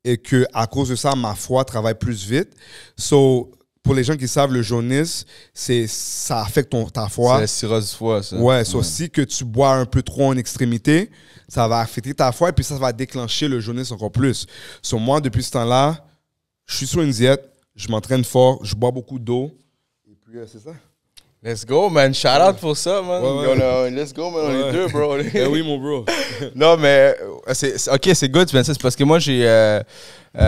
et que à cause de ça, ma foie travaille plus vite. So, pour les gens qui savent, le jaunisse, ça affecte ta foie. C'est la cirrhose du foie, ça. Ouais, so si que tu bois un peu trop en extrémité, ça va affecter ta foie et puis ça va déclencher le jaunisse encore plus. So, moi, depuis ce temps-là, je suis sur une diète, je m'entraîne fort, je bois beaucoup d'eau. Et puis, c'est ça. Let's go, man. Shout out pour ça, man. Ouais. Let's go, man. On est deux, bro. Oui, mon bro. Non, mais OK, c'est good, Spencer. C'est parce que moi, j'ai... tu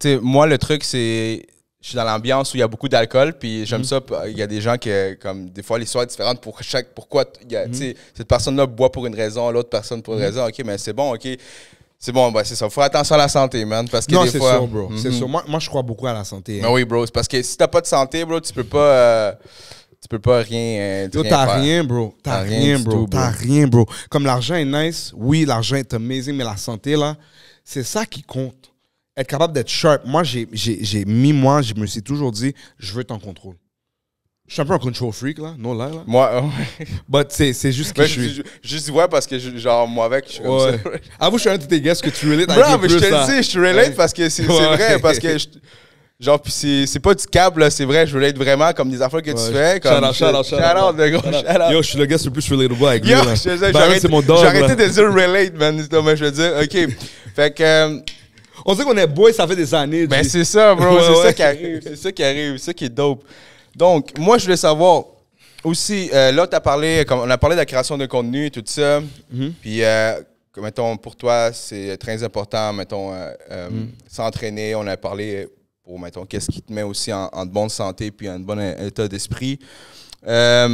sais, moi, le truc, c'est... Je suis dans l'ambiance où il y a beaucoup d'alcool, puis j'aime ça. Il y a des gens qui, comme, des fois, l'histoire est différente pour chaque... Pourquoi, tu sais, cette personne-là boit pour une raison, l'autre personne pour une raison. OK, mais c'est bon, OK. C'est bon, ben c'est ça. Faut faire attention à la santé, man. Parce que Non, des c'est fois... sûr, bro. C'est sûr. Moi, je crois beaucoup à la santé. Mais oui, bro. C'est parce que si t'as pas de santé, bro, tu peux pas rien... T'as rien, bro. T'as rien, du bro. tout, T'as rien, bro. Comme l'argent est nice, oui, l'argent est amazing, mais la santé, là, c'est ça qui compte. Être capable d'être sharp. Moi, je me suis toujours dit, je veux être en contrôle. Je suis un peu un control freak, là. No lie, là. Moi, ouais. But c'est juste que je suis. Je dis ouais parce que, genre, moi avec, je suis comme ça. Avoue, je suis un de tes guests que tu relates Bro, avec mais le je plus, te là. le dis, je te relate parce que c'est vrai. Parce que, genre, puis c'est pas du cap, là. C'est vrai, je relate vraiment comme des affaires que tu fais. Comme, shout out, de gros, shout out. Yo, je suis le gars le plus relatable avec lui, Yo, là. c'est mon dog, j'ai arrêté de dire relate, man. Mais je veux dire, OK. Fait que... On sait qu'on est boys, ça fait des années. Ben, c'est ça, bro. Ouais, c'est ouais. ça qui arrive. C'est ça qui arrive. C'est ça qui est dope. Donc, moi, je voulais savoir aussi, là, on a parlé de la création de contenu et tout ça. Puis, mettons, pour toi, c'est très important, mettons, s'entraîner. On a parlé pour, mettons, qu'est-ce qui te met aussi en bonne santé puis en bon état d'esprit. Là,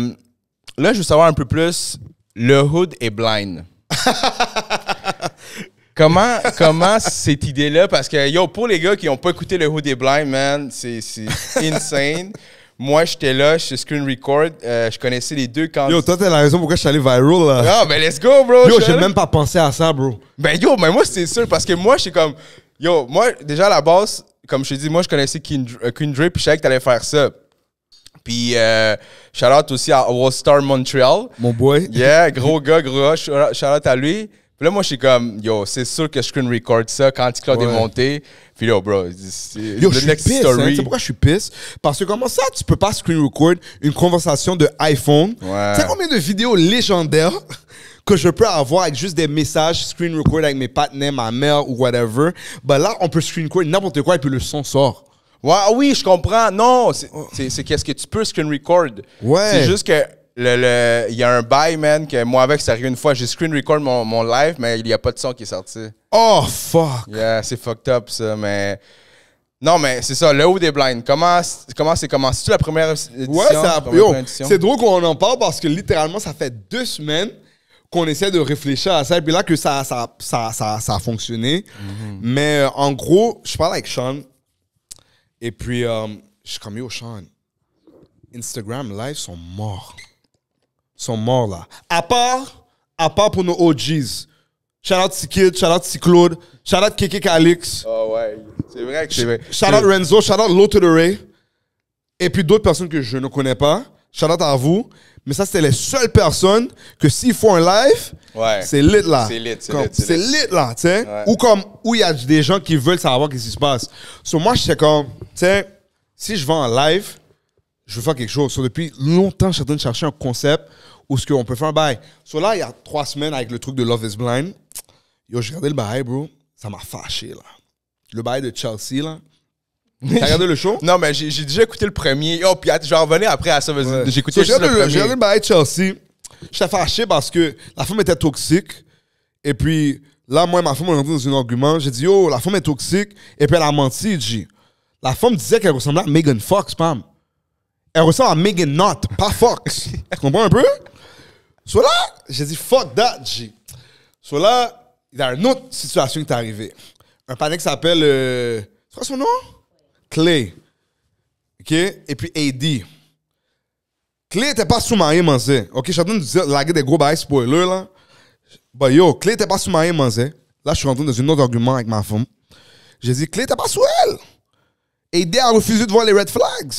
je veux savoir un peu plus, le hood est blind. Comment cette idée-là, parce que, yo, pour les gars qui n'ont pas écouté le Hood est Blind, man, c'est insane. Moi, j'étais là, je screen record, je connaissais les deux candidats. Yo, toi, t'as la raison pourquoi je suis allé viral, là. Ah, ben let's go, bro. Yo, j'ai même pas pensé à ça, bro. Ben yo, mais moi, c'est sûr, parce que moi, j'étais comme... Yo, moi, déjà, à la base, comme je t'ai dit, moi, je connaissais Kendra, puis je savais que t'allais faire ça. Puis, shout-out aussi à All Star Montreal. Mon boy. Yeah, gros gars, shout-out à lui. Puis là, moi, je suis comme, yo, c'est sûr que je screen record ça quand T-Claude est monté. Puis yo, bro, c'est Yo, je suis pisse, hein. Tu sais pourquoi je suis pisse? Parce que comment ça, tu peux pas screen record une conversation de iPhone? Ouais. Tu sais combien de vidéos légendaires que je peux avoir avec juste des messages screen record avec mes partenaires, ma mère ou whatever? Ben là, on peut screen record n'importe quoi et puis le son sort. Ouais, oui, je comprends. Non, c'est qu'est-ce que tu peux screen record. Ouais. C'est juste que il y a un bail, man, que moi avec, c'est arrivé une fois. J'ai screen record mon live, mais il n'y a pas de son qui est sorti. Oh, fuck! Yeah, c'est fucked up, ça, mais... Non, mais c'est ça, le haut des blinds. Comment c'est commencé? C'est-tu la première édition? Ouais, c'est drôle qu'on en parle parce que littéralement, ça fait 2 semaines qu'on essaie de réfléchir à ça. Et puis là, que ça a fonctionné. Mais en gros, je parle avec Sean. Et puis, je suis comme, yo, Sean, Instagram Live sont morts. Sont morts, là. À part pour nos OGs. Shout out T-Kid, shout out T-Claude, shout out Keke Calix. Oh ouais, c'est vrai que c'est vrai. Shout out Renzo, shout out Low to the Ray. Et puis d'autres personnes que je ne connais pas. Shout out à vous. Mais ça, c'était les seules personnes que s'ils font un live, c'est lit là. C'est lit, c'est lit là, tu sais. Ouais. Ou il y a des gens qui veulent savoir ce qui se passe. So, moi, j'étais comme, tu sais, si je vais en live, je veux faire quelque chose. So, depuis longtemps, je suis en train de chercher un concept où ce qu'on peut faire un bail. So là, il y a 3 semaines avec le truc de Love is Blind. Yo, j'ai regardé le bail, bro. Ça m'a fâché, là. Le bail de Chelsea, là. T'as regardé le show? Non, mais j'ai déjà écouté le premier. Oh, puis je vais revenir après à ça. Ouais. J'ai écouté juste le premier. J'ai regardé le bail de Chelsea. J'étais fâché parce que la femme était toxique. Et puis, là, moi et ma femme, on est rentré dans un argument. J'ai dit, yo, la femme est toxique. Et puis, elle a menti, G. La femme disait qu'elle ressemblait à Megan Fox, Pam. Elle ressemble à Megan Knott, pas Fox. Tu comprends un peu? Soit là, j'ai dit, fuck that, G. Soit là, il y a une autre situation qui est arrivée. Un panneau qui s'appelle... c'est quoi son nom? Clay. OK? Et puis AD. Clay était pas sous-marié, manzé. OK? Je suis en train de dire, laguer des gros bails spoilers, là. Bah yo, Clay était pas sous-marié, manzé. Là, je suis rentré dans un autre argument avec ma femme. J'ai dit, Clay était pas sous elle. AD a refusé de voir les red flags.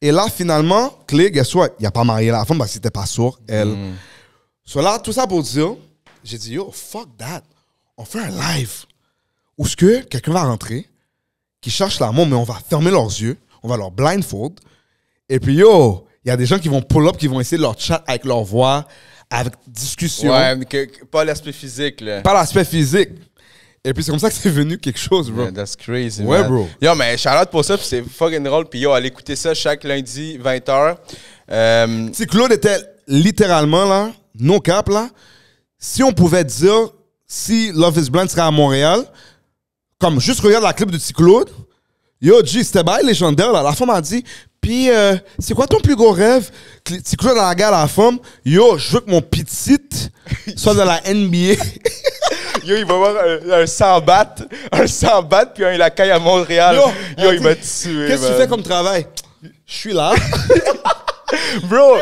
Et là, finalement, Clay, guess what? Il a pas marié la femme parce qu'il était pas sourd, elle. So là, tout ça pour dire, j'ai dit, yo, fuck that. On fait un live où ce que quelqu'un va rentrer, qui cherche l'amour, mais on va fermer leurs yeux, on va leur blindfold. Et puis, yo, il y a des gens qui vont pull up, qui vont essayer de leur chat avec leur voix, avec discussion. Ouais, mais pas l'aspect physique, là. Pas l'aspect physique. Et puis, c'est comme ça que c'est venu quelque chose, bro. Yeah, that's crazy, ouais, man. bro. Yo, mais shout-out pour ça, puis c'est fucking drôle. Puis yo, allez écouter ça chaque lundi, 20h. Si Claude était littéralement, là, no cap, là, si on pouvait dire, si Love is Blind serait à Montréal, comme juste regarde la clip de T-Claude, yo, G, c'était bail légendaire, là. La femme a dit, puis, c'est quoi ton plus gros rêve? T-Claude a regardé la femme, yo, je veux que mon petit soit dans la NBA. Yo, il va avoir un 100 bat, puis un lacaille à Montréal. Yo, il va te tuer. Qu'est-ce que tu fais comme travail? Je suis là. Bro,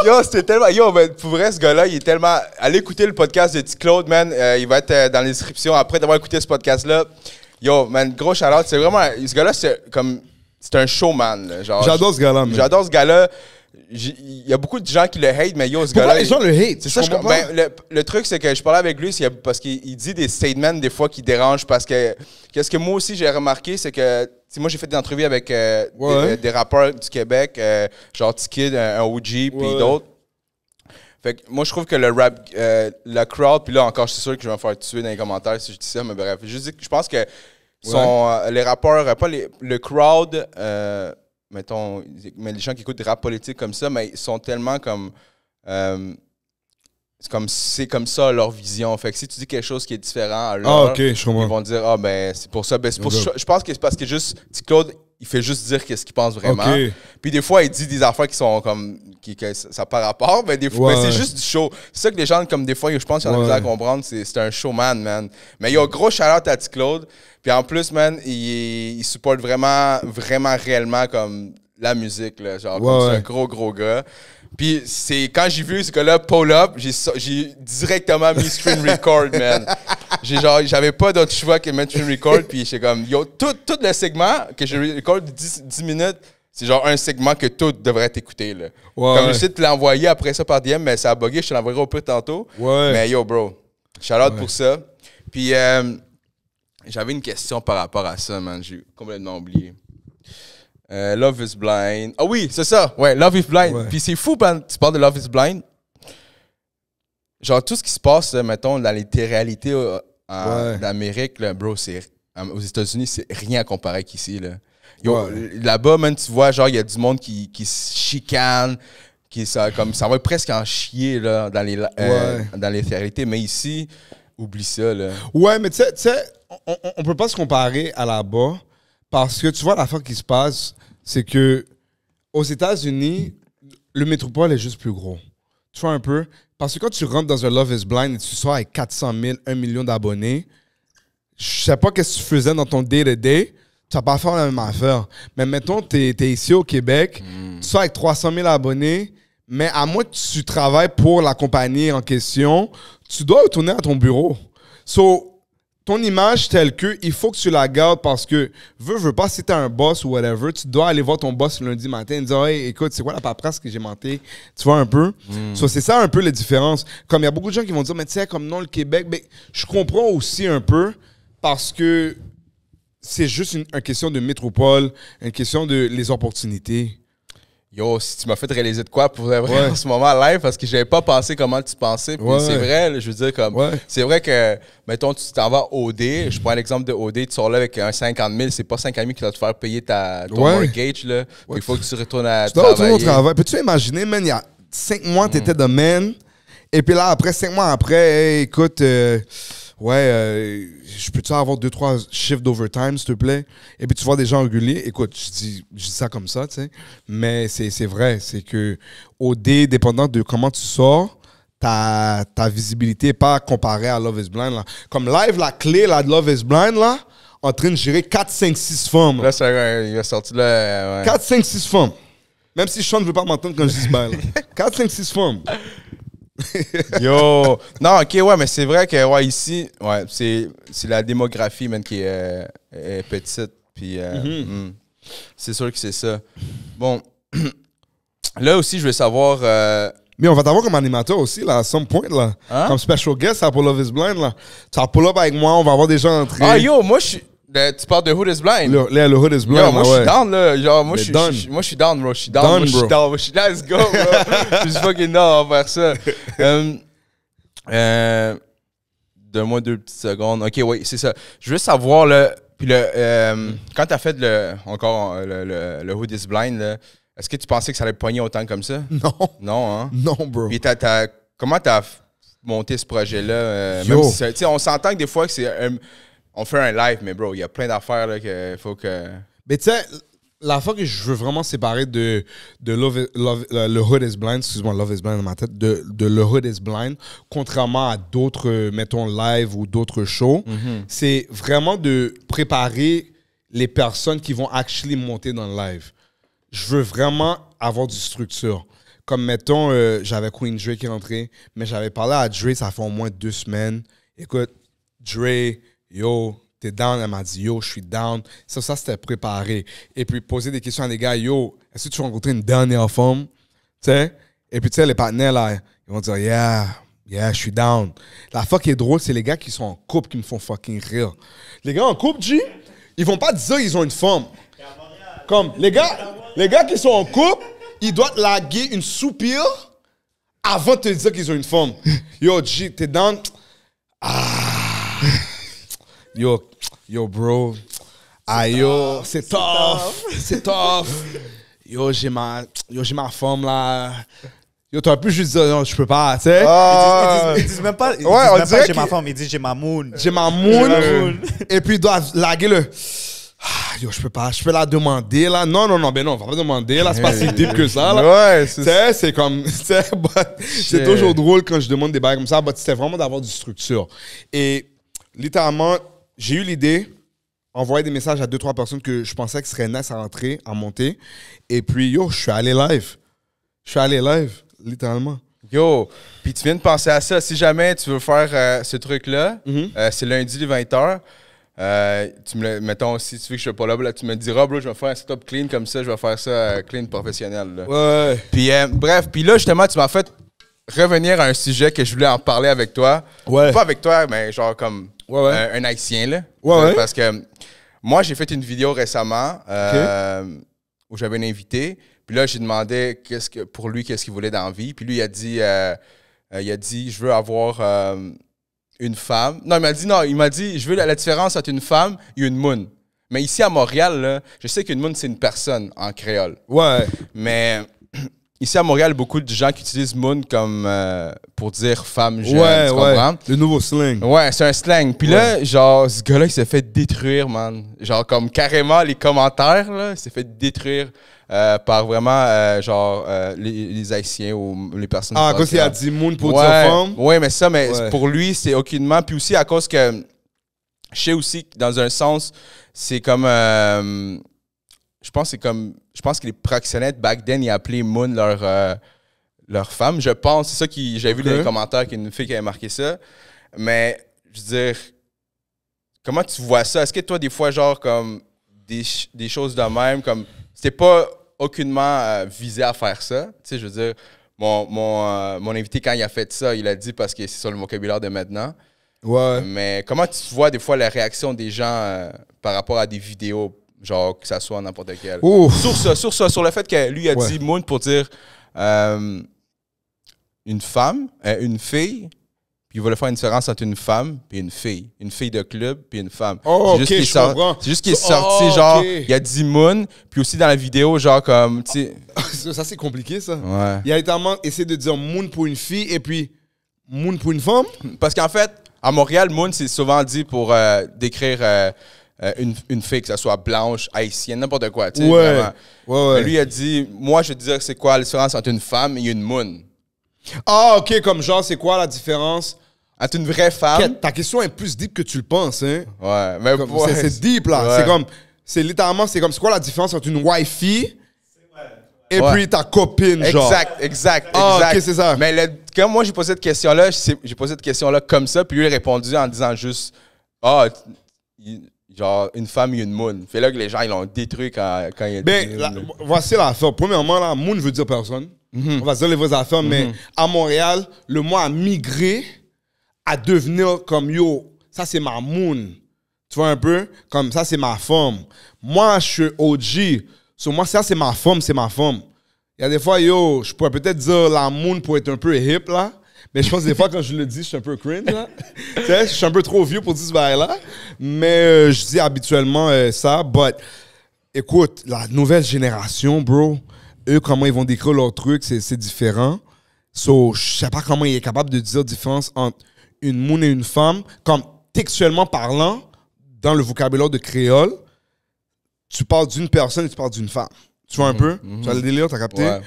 yo, c'était tellement... Yo, mais pour vrai, ce gars-là, il est tellement... Allez écouter le podcast de T-Claude, man. Il va être dans la description après d'avoir écouté ce podcast-là. Yo, man, gros shout-out. C'est vraiment... Ce gars-là, c'est comme... C'est un showman, là, genre... J'adore ce gars-là, man. J'adore ce gars-là. Il y a beaucoup de gens qui le hate, mais yo, ce Pourquoi gars-là... les gens le hate? C'est ça, le truc, c'est que je parlais avec lui, parce qu'il dit des statements, des fois, qui dérangent, parce que... Qu'est-ce que moi aussi, j'ai remarqué, c'est que... Moi, j'ai fait des entrevues avec des rappeurs du Québec, genre T-Kid, un OG, puis d'autres. Fait que moi, je trouve que le rap, la crowd, puis là encore, je suis sûr que je vais me faire tuer dans les commentaires si je dis ça, mais bref. Je pense que les rappeurs, pas le crowd, mettons, mais les gens qui écoutent des rap politiques comme ça, mais ils sont tellement comme... c'est comme ça leur vision. Fait que si tu dis quelque chose qui est différent à leur, ils vont dire c'est pour ça. Je pense que c'est parce que juste T-Claude, il fait juste dire qu'est-ce qu'il pense vraiment. Puis des fois, il dit des affaires qui sont comme que ça n'a pas rapport, mais des fois, c'est juste du show. C'est ça que les gens, comme des fois, je pense qu'ils ont besoin à comprendre, c'est un showman, man. Mais il y a un gros shout-out à T-Claude. Puis en plus, man, il supporte vraiment, vraiment réellement comme la musique, là. Genre, c'est un gros gars. Puis c'est quand j'ai vu ce gars-là pull up, j'ai directement mis screen record, man. J'avais pas d'autre choix que mettre screen record, puis j'étais comme, yo, tout le segment que j'ai record de 10 minutes, c'est genre un segment que tout devrait être écouté, là. Comme j'essaie de te l'envoyer après ça par DM, mais ça a bugué, je te l'enverrai au peu tantôt. Mais yo, bro, Shout-out pour ça. Puis, j'avais une question par rapport à ça, man. J'ai complètement oublié. Love is Blind. Ah oui, c'est ça. Ouais, Love is Blind. Ouais. Puis c'est fou, man. Tu parles de Love is Blind. Genre, tout ce qui se passe, mettons, dans les réalités d'Amérique, là, bro, aux États-Unis, c'est rien à comparer qu'ici, là. Là-bas, man, tu vois, genre, il y a du monde qui se chicane, ça va presque en chier, là, dans les réalités. Mais ici, oublie ça, là. Ouais, mais tu sais, on peut pas se comparer à là-bas parce que tu vois, l'affaire qui se passe, c'est que aux États-Unis, le métropole est juste plus gros. Tu vois un peu? Parce que quand tu rentres dans un Love is Blind et tu sors avec 400 000, 1 million d'abonnés, je sais pas qu'est-ce que tu faisais dans ton day-to-day, tu vas pas faire la même affaire. Mais mettons, t'es ici au Québec, tu sors avec 300 000 abonnés, mais à moins que tu travailles pour la compagnie en question, tu dois retourner à ton bureau. So, ton image telle que, il faut que tu la gardes parce que, veux pas, si t'es un boss ou whatever, tu dois aller voir ton boss le lundi matin et dire, hey, écoute, c'est quoi la paperasse que j'ai montée? Tu vois un peu? So, c'est ça un peu la différence. Comme il y a beaucoup de gens qui vont dire, mais tu sais, comme non, le Québec, ben, je comprends aussi un peu parce que c'est juste une question de métropole, une question de les opportunités. Yo, si tu m'as fait réaliser de quoi pour vrai en ce moment live, parce que j'avais pas pensé comment tu pensais. Puis c'est vrai, là, je veux dire, comme. C'est vrai que, mettons, tu t'en vas au OD. Je prends l'exemple de OD, tu sors là avec un 50 000. C'est pas 50 000 qui va te faire payer ton mortgage, là. Puis il faut que tu retournes à travailler. Tu dois retourner au travail. Peux-tu imaginer, man, il y a 5 mois, t'étais de man. Et puis là, après, 5 mois après, hey, écoute, je peux-tu avoir 2-3 shifts d'overtime, s'il te plaît? Et puis tu vois des gens réguliers. Écoute, je dis ça comme ça, tu sais. Mais c'est vrai, c'est que dépendant de comment tu sors, ta visibilité n'est pas comparée à Love is Blind. Là. Comme live, la clé là, de Love is Blind, là, en train de gérer 4, 5, 6 femmes. Là, il a sorti là. 4, 5, 6 femmes. Même si Sean ne veut pas m'entendre quand je dis ce bail. 4, 5, 6 femmes. Yo! Non, ok, ouais, mais c'est vrai que ici, c'est la démographie, man, qui est petite. Puis, c'est sûr que c'est ça. Bon, là aussi, je veux savoir. Mais on va t'avoir comme animateur aussi, là, à some point, là. Hein? Comme special guest à pour Love is Blind, là. Tu vas pull up avec moi, on va avoir des gens entrés. Ah, yo, moi, je suis. Tu parles de Hood is Blind? Le Hood is Blind, yo, moi, je suis down, là. Genre, moi, je suis down, bro. Je suis down, bro. Let's go, bro. Je suis fucking down, on va faire ça. Donne-moi 2 petites secondes. OK, oui, c'est ça. Je veux savoir, là, puis quand t'as fait le Hood is Blind, là, est-ce que tu pensais que ça allait pogner autant comme ça? Non. Non, hein? Non, bro. Puis comment t'as monté ce projet-là? Yo. Même si, on s'entend que des fois que c'est... on fait un live, mais bro, il y a plein d'affaires là qu'il faut que... Mais tu sais, la fois que je veux vraiment séparer de le Hood is Blind, excuse-moi, Love is Blind dans ma tête, de le Hood is Blind, contrairement à d'autres, mettons, live ou d'autres shows, c'est vraiment de préparer les personnes qui vont actually monter dans le live. Je veux vraiment avoir du structure. Comme, mettons, j'avais Queen Dre qui est rentrée, mais j'avais parlé à Dre, ça fait au moins 2 semaines. Écoute, Dre, yo, t'es down? Elle m'a dit, yo, je suis down. Ça c'était préparé. Et puis, poser des questions à des gars, yo, est-ce que tu vas rencontrer une dernière femme? Tu sais? Et puis, tu sais, les partenaires, là, ils vont dire, yeah, je suis down. La fois qui est drôle, c'est les gars qui sont en couple qui me font fucking rire. Les gars en couple, G, ils vont pas dire qu'ils ont une femme. Comme, les gars qui sont en couple, ils doivent laguer une soupir avant de te dire qu'ils ont une femme. Yo, G, t'es down? Yo, bro. Yo, c'est tough. C'est tough. Yo, j'ai ma femme, là. Yo, t'aurais pu juste dire, non, je peux pas, tu sais. Ils disent même pas, j'ai ma femme, ils disent j'ai ma moon. J'ai ma moon. Et puis, ils doivent laguer le... yo, je peux pas, je peux la demander, là. Non, ben non, on va pas demander, là. C'est pas si deep que ça, là. Ouais, c'est comme... c'est toujours drôle quand je demande des bails comme ça, mais c'était vraiment d'avoir du structure. Et littéralement, j'ai eu l'idée, envoyer des messages à 2-3 personnes que je pensais que seraient nice à rentrer, à monter. Et puis, yo, je suis allé live. Littéralement. Yo, puis tu viens de penser à ça. Si jamais tu veux faire ce truc-là, c'est lundi les 20h. Mettons, si tu veux que je sois pas là, tu me diras, bro, je vais faire un setup clean comme ça, je vais faire ça clean professionnel. Là. Ouais. Puis bref, puis là, justement, tu m'as fait revenir à un sujet que je voulais en parler avec toi. Ouais. Pas avec toi, mais genre comme un Haïtien, là. Ouais. Parce que moi, j'ai fait une vidéo récemment où j'avais un invité. Puis là, j'ai demandé pour lui, qu'est-ce qu'il voulait dans la vie. Puis lui, il a dit, je veux avoir une femme. Non, il m'a dit, je veux la différence entre une femme et une moune. Mais ici, à Montréal, là, je sais qu'une moune, c'est une personne en créole. Ouais. Mais ici, à Montréal, beaucoup de gens qui utilisent moune comme pour dire femme jeune, tu comprends? Le nouveau slang. Ouais, c'est un slang. Puis là, genre, ce gars-là, il s'est fait détruire, man. Genre, comme carrément, les commentaires, là, il s'est fait détruire par vraiment, les Haïtiens ou les personnes. Ah, à cause qu'il a dit moon pour dire femme? Ouais, mais pour lui, c'est aucunement. Puis aussi, à cause que, je sais aussi que dans un sens, c'est comme, je pense que les proxénètes, back then, ils appelaient moon leur femme. Je pense, c'est ça j'avais vu dans les commentaires qu'il y a une fille qui avait marqué ça. Mais, je veux dire, comment tu vois ça? Est-ce que toi, des fois, genre, comme des choses de même, comme, c'était pas aucunement visé à faire ça? Tu sais, je veux dire, mon invité, quand il a fait ça, il a dit parce que c'est sur le vocabulaire de maintenant. Ouais. Mais comment tu vois, des fois, la réaction des gens par rapport à des vidéos, genre, que ça soit n'importe quel? Sur le fait que lui a dit moon pour dire une femme, une fille, puis il voulait faire une différence entre une femme et une fille de club puis une femme. Oh, ok, je comprends. C'est juste qu'il est sorti, genre, il a dit moon, puis aussi dans la vidéo, genre, comme, tu sais... Ça, c'est compliqué, ça. Ouais. Il a littéralement essayé de dire moon pour une fille et puis moon pour une femme. Parce qu'en fait, à Montréal, moon, c'est souvent dit pour décrire une fille, que ce soit blanche, haïtienne, n'importe quoi, tu sais, vraiment. Ouais. Mais lui, il a dit, moi, je veux dire, c'est quoi la différence entre une femme et une moon? Ah, ok, comme genre, c'est quoi la différence? Entre une vraie femme... Ta question est plus deep que tu le penses, hein? Ouais, mais... C'est deep, là. Ouais. C'est littéralement, c'est quoi la différence entre une wifey et puis ta copine, genre? Exact. Ah, ok, c'est ça. Mais comme moi, j'ai posé cette question-là, comme ça, puis lui, il a répondu en disant juste, genre, une femme et une moon. Fait là que les gens, ils l'ont détruit quand il a dit... Voici l'affaire. Premièrement, là, moon veut dire personne. On va se dire les vraies affaires, mais à Montréal, le mot a migré à devenir comme yo, ça c'est ma moon. Tu vois un peu? Comme ça c'est ma femme. Moi, je suis OG. Sur moi, ça c'est ma femme, c'est ma femme. Il y a des fois, yo, je pourrais peut-être dire la moon pour être un peu hip là. Mais je pense que des fois, quand je le dis, je suis un peu cringe, là. Tu sais, je suis un peu trop vieux pour dire ce bail-là. Mais je dis habituellement ça. But, écoute, la nouvelle génération, bro, eux, comment ils vont décrire leur truc, c'est différent. So, je sais pas comment il est capable de dire différence entre une moune et une femme. Comme textuellement parlant, dans le vocabulaire de créole, tu parles d'une personne et tu parles d'une femme. Tu vois un peu? Tu vois le délire, t'as capté? Ouais.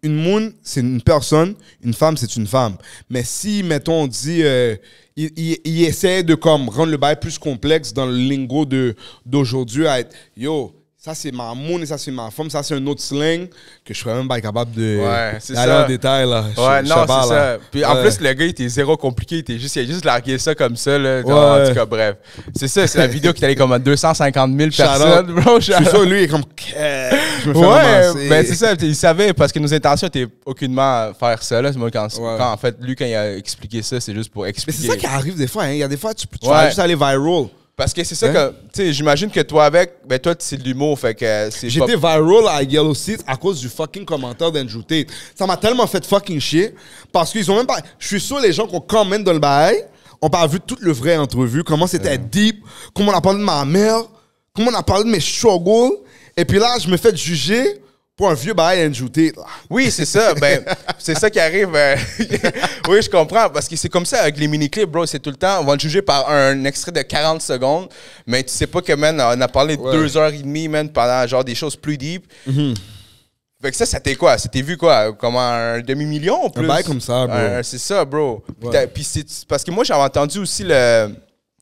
Une moune, c'est une personne. Une femme, c'est une femme. Mais si, mettons, on dit... il essaie de comme, rendre le bail plus complexe dans le lingo d'aujourd'hui à être... Yo, ça, c'est ma moune et ça, c'est ma femme. Ça, c'est un autre slang que je serais même pas capable de d'aller en détail, là. Non, c'est ça. Puis en plus, le gars, il était zéro compliqué. Il a juste largué ça comme ça, là. En tout cas, bref. C'est ça, c'est la vidéo qui allait comme à 250 000 personnes, bro. Je suis sûr, lui, il est comme... Je me fais ramasser. Ben c'est ça. Il savait, parce que nos intentions étaient aucunement faire ça, là. Moi, quand en fait, lui, quand il a expliqué ça, c'est juste pour expliquer. Mais c'est ça qui arrive des fois, hein. Il y a des fois, tu vas juste aller viral. Parce que c'est ça que, tu sais, j'imagine que toi toi, c'est de l'humour, fait que c'est J'étais viral à Yellow Seats à cause du fucking commentaire d'Andrew Tate. Ça m'a tellement fait fucking chier, parce qu'ils ont même pas... Je suis sûr, les gens qui ont comment dans le bail, ont pas vu toute le vrai entrevue, comment c'était deep, comment on a parlé de ma mère, comment on a parlé de mes struggles, et puis là, je me fais juger pour un vieux bail Andrew Tate. Là. Oui, c'est ça. Ben, c'est ça qui arrive. Oui, je comprends. Parce que c'est comme ça avec les mini-clips, bro. C'est tout le temps, on va le juger par un extrait de 40 secondes, mais tu sais pas que, man, on a parlé de 2h30, man, pendant genre des choses plus deep. Fait que ça t'est quoi? C'était vu quoi? Comme un demi-million ou plus? Un bail comme ça, bro. C'est ça, bro. Puis c'est parce que moi, j'avais entendu aussi le...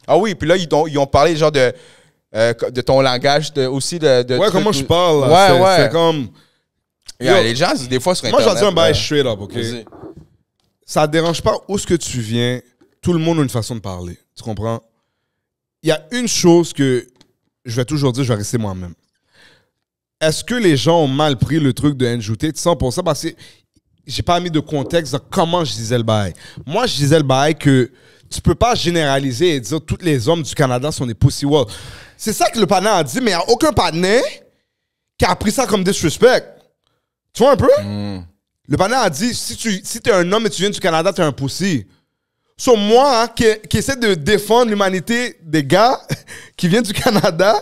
Ah oui, puis là, ils ont parlé genre de ton langage, aussi de ouais, comment je parle, là. C'est comme... les gens, des fois, sur Internet... Moi, j'en dis un bail straight up, OK? Ça ne dérange pas où est-ce que tu viens. Tout le monde a une façon de parler. Tu comprends? Il y a une chose que je vais toujours dire, je vais rester moi-même. Est-ce que les gens ont mal pris le truc de Andrew Tate 100%? Parce que j'ai pas mis de contexte dans comment je disais le bail. Moi, je disais le bail que tu peux pas généraliser et dire tous les hommes du Canada sont des pussy walls. C'est ça que le partenaire a dit, mais il n'y a aucun partenaire qui a pris ça comme disrespect. Tu vois un peu? Le partenaire a dit, si t'es un homme et tu viens du Canada, t'es un pussy. So, moi, qui essaie de défendre l'humanité des gars qui viennent du Canada,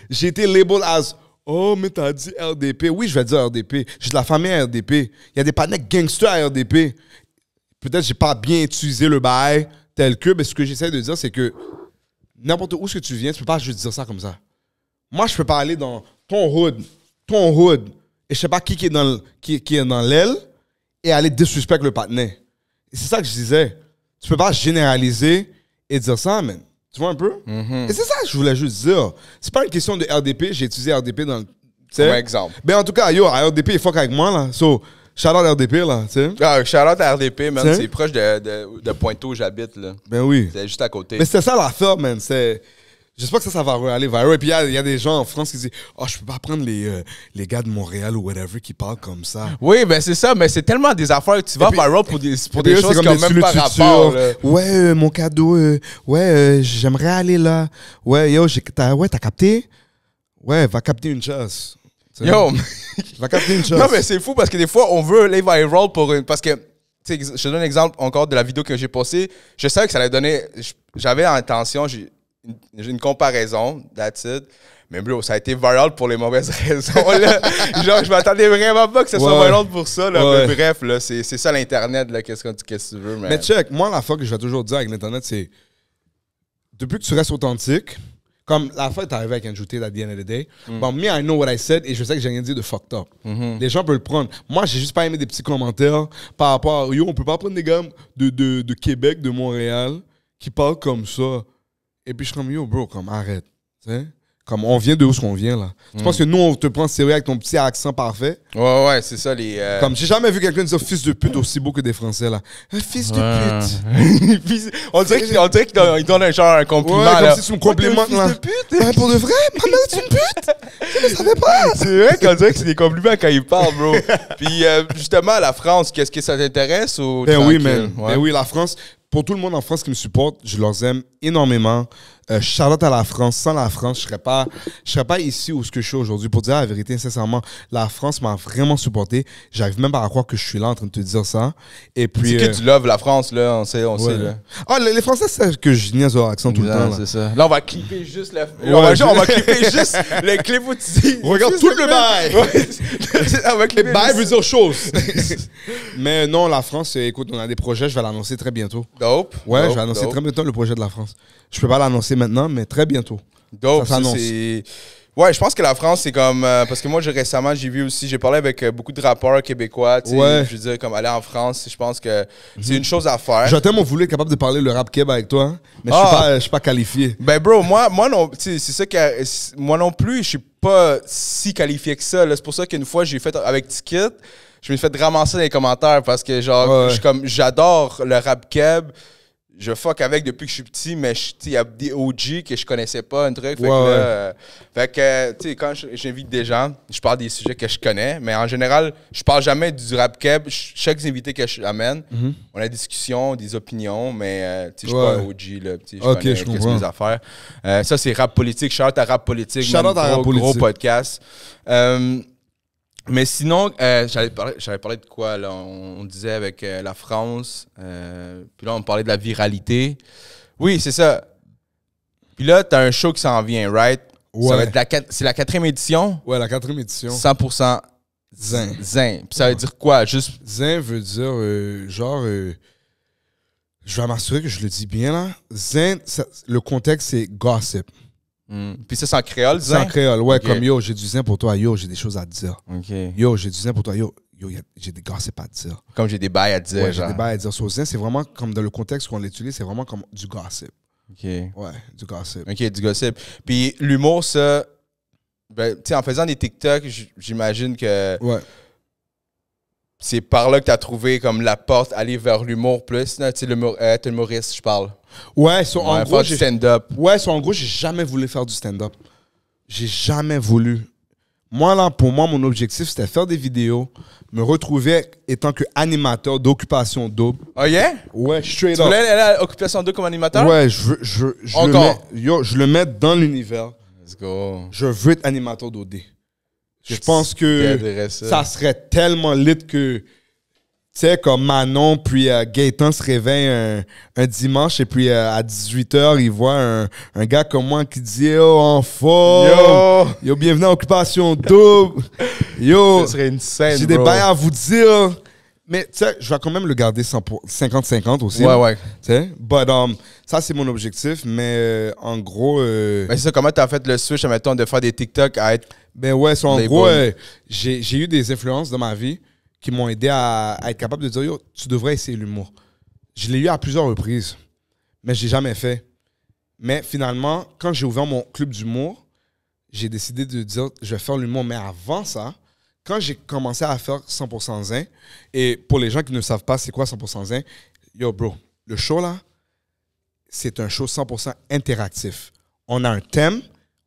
j'ai été labeled as « Oh, mais t'as dit RDP. » Oui, je vais dire RDP. J'ai de la famille à RDP. Il y a des partenaires gangsters à RDP. Peut-être que j'ai pas bien utilisé le bail tel que, mais ce que j'essaie de dire, c'est que n'importe où que tu viens, tu peux pas juste dire ça comme ça. Moi, je peux pas aller dans ton hood, et je sais pas qui est dans l'aile, et aller disrespect le partenaire. Et c'est ça que je disais. Tu peux pas généraliser et dire ça, man. Tu vois un peu? Et c'est ça que je voulais juste dire. C'est pas une question de RDP. J'ai utilisé RDP dans le... Comme exemple. Ben en tout cas, yo, à RDP, il fuck avec moi, là. So, shout out RDP, là, tu sais. Ah, shout out à RDP, man. C'est proche de Pointeau où j'habite, là. Ben oui. C'est juste à côté. Mais c'était ça l'affaire, man. J'espère que ça va aller viral. Et puis, il y a des gens en France qui disent « Oh, je peux pas prendre les gars de Montréal ou whatever qui parlent comme ça. » Oui, ben c'est ça. Mais c'est tellement des affaires que tu vas viral pour des choses qui n'ont même pas rapport. Là. Ouais, mon cadeau. J'aimerais aller là. Ouais, yo, t'as capté? Ouais, va capter une chasse. Yo! Va capter une chasse. Non, mais c'est fou parce que des fois, on veut aller viral parce que... Je te donne un exemple encore de la vidéo que j'ai postée. Je savais que ça allait donner... J'avais l'intention... J'ai une comparaison, that's it. Mais bro, ça a été viral pour les mauvaises raisons. Là. Genre, je m'attendais vraiment pas que ça soit viral pour ça. Là. Ouais. Mais bref, là, c'est ça l'Internet. Qu'est-ce que tu veux. Mais check, moi, la fois que je vais toujours dire avec l'Internet, c'est depuis que tu restes authentique, comme la fois t'es arrivé avec un jouté at the end of the day, bon, me, I know what I said et je sais que j'ai rien dit de fucked up. Les gens peuvent le prendre. Moi, j'ai juste pas aimé des petits commentaires par rapport à yo, on peut pas prendre des gars de Québec, de Montréal, qui parlent comme ça. Et puis je suis comme, yo, bro, comme arrête. T'sais? Comme on vient de où ce qu'on vient, là. Tu penses que nous, on te prend sérieux avec ton petit accent parfait? Ouais, c'est ça, les... Comme j'ai jamais vu quelqu'un dire fils de pute aussi beau que des Français, là. Un fils de pute. on dirait qu'il donne un compliment, ouais, là. comme si tu me complimentes, là. Fils de pute? Ouais, pour de vrai? Ma mère est une pute? Je ne savais pas. C'est vrai qu'on dirait que c'est des compliments quand il parle, bro. Puis justement, la France, qu'est-ce que ça t'intéresse ou Ben oui, man. Ouais. Ben oui, la France... Pour tout le monde en France qui me supporte, je leur aime énormément. Shout-out à la France. Sans la France, je serais pas ici où ce que je suis aujourd'hui. Pour dire la vérité, sincèrement, la France m'a vraiment supporté. J'arrive même pas à croire que je suis là en train de te dire ça. Et puis, c'est que tu loves la France, là. On sait, là. Ah, les Français, c'est que je niaise leur accent tout le temps. C'est ça. Là, on va clipper juste on va clipper juste le clip où tu dis... Regarde tout le bail! Le bail veut dire chose. Mais non, la France, écoute, on a des projets. Je vais l'annoncer très bientôt. Dope. Ouais, je vais annoncer très bientôt le projet de la France. Je peux pas l'annoncer maintenant, mais très bientôt. Dope. Ça s'annonce. Ouais, je pense que la France, c'est comme... parce que moi, récemment, j'ai parlé avec beaucoup de rappeurs québécois. Ouais. Je veux dire, comme aller en France, je pense que c'est une chose à faire. J'aurais tellement voulu être capable de parler le rap keb avec toi, mais je suis pas qualifié. Ben bro, moi non, c'est ça que... Moi non plus, je suis pas si qualifié que ça. C'est pour ça qu'une fois, j'ai fait avec Ticket, je me suis fait ramasser dans les commentaires parce que genre, j'adore le rap keb. Je fuck avec depuis que je suis petit, mais il y a des OG que je connaissais pas, un truc. Fait que, tu sais, quand j'invite des gens, je parle des sujets que je connais, mais en général, je parle jamais du rap keb. Chaque invité que j'amène, on a des discussions, des opinions, mais tu sais, je suis pas un OG, là. Je connais mes affaires. Ça, c'est Rap Politique. Shout-out à Rap Politique. Shout-out à Rap Politique. Gros podcast. Mais sinon, j'allais parler de quoi, là? On disait avec la France, puis là, on parlait de la viralité. Oui, c'est ça. Puis là, t'as un show qui s'en vient, right? Ouais. Ça va être c'est la 4e édition? Ouais, la 4e édition. 100% Zin. Puis ça veut dire quoi? Juste... Zin veut dire, je vais m'assurer que je le dis bien, là. Zin, le contexte, c'est gossip. Puis ça, c'est en créole, Zin? C'est en créole, ouais, okay. Comme yo, j'ai du zin pour toi, yo, j'ai des choses à te dire. Okay. Yo, j'ai du zin pour toi, yo, j'ai des gossip à te dire. Comme j'ai des bails à te dire. Ouais, j'ai des bails à te dire. So, zin, c'est vraiment comme dans le contexte qu'on l'utilise, c'est vraiment comme du gossip. OK. Ouais, du gossip. OK, du gossip. Puis l'humour, ça, ben, tu sais, en faisant des TikTok, j'imagine que. Ouais. C'est par là que tu as trouvé comme la porte, aller vers l'humour plus. Tu sais, t'es humoriste, je parle. Ouais, en gros, du stand-up. Ouais, en gros, j'ai jamais voulu faire du stand-up. J'ai jamais voulu. Moi, là, pour moi, mon objectif, c'était faire des vidéos, me retrouver étant que animateur d'Occupation Double. Oh yeah? Ouais, straight Tu up. voulais aller à Occupation 2 comme animateur? Ouais, je le mets dans l'univers. Let's go. Je veux être animateur d'OD. Je pense que ça serait tellement lit que, tu sais, comme Manon, puis Gaëtan se réveille un dimanche et puis à 18h, il voit un gars comme moi qui dit « Yo, en forme! Yo, bienvenue à Occupation Double! Yo, ça serait une scène, j'ai des bails à vous dire! » Mais tu sais, je vais quand même le garder 50-50 aussi. Ouais. Tu sais, but ça, c'est mon objectif. Mais en gros... Mais c'est ça, comment t'as fait le switch, admettons, de faire des TikTok à être... Ben ouais, en gros, j'ai eu des influences dans ma vie qui m'ont aidé à être capable de dire « Yo, tu devrais essayer l'humour. » Je l'ai eu à plusieurs reprises, mais je l'ai jamais fait. Mais finalement, quand j'ai ouvert mon club d'humour, j'ai décidé de dire « Je vais faire l'humour. » Mais avant ça, quand j'ai commencé à faire 100% Zen, et pour les gens qui ne savent pas c'est quoi 100% Zen, yo bro, le show là, c'est un show 100% interactif. On a un thème,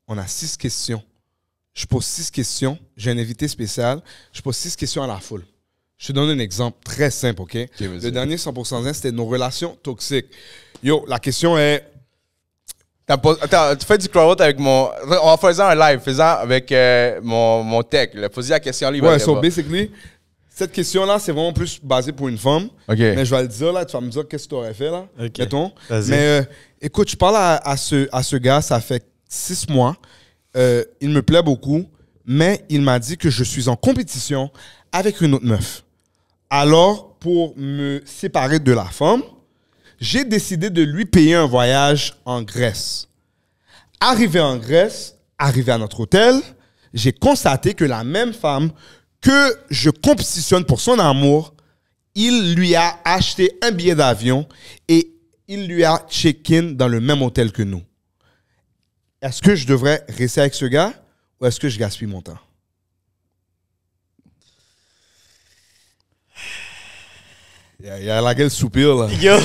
on a 6 questions. Je pose 6 questions, j'ai un invité spécial, je pose 6 questions à la foule. Je te donne un exemple très simple, OK? Le dernier 100% Zen, c'était nos relations toxiques. Yo, la question est... Attends, tu fais du crowd avec mon... On va faire un live, faisant avec mon tech. Poser la question libre. Ouais, so basically, cette question-là, c'est vraiment plus basé pour une femme. OK. Mais je vais le dire, là, tu vas me dire qu'est-ce que tu aurais fait, là. OK. Mettons. Vas-y. Mais écoute, je parle à ce gars, ça fait 6 mois. Il me plaît beaucoup, mais il m'a dit que je suis en compétition avec une autre meuf. Alors, pour me séparer de la femme, j'ai décidé de lui payer un voyage en Grèce. Arrivé en Grèce, arrivé à notre hôtel, j'ai constaté que la même femme que je compétitionne pour son amour, il lui a acheté un billet d'avion et il lui a check-in dans le même hôtel que nous. Est-ce que je devrais rester avec ce gars ou est-ce que je gaspille mon temps? Il y a la gueule soupir, là. Yo!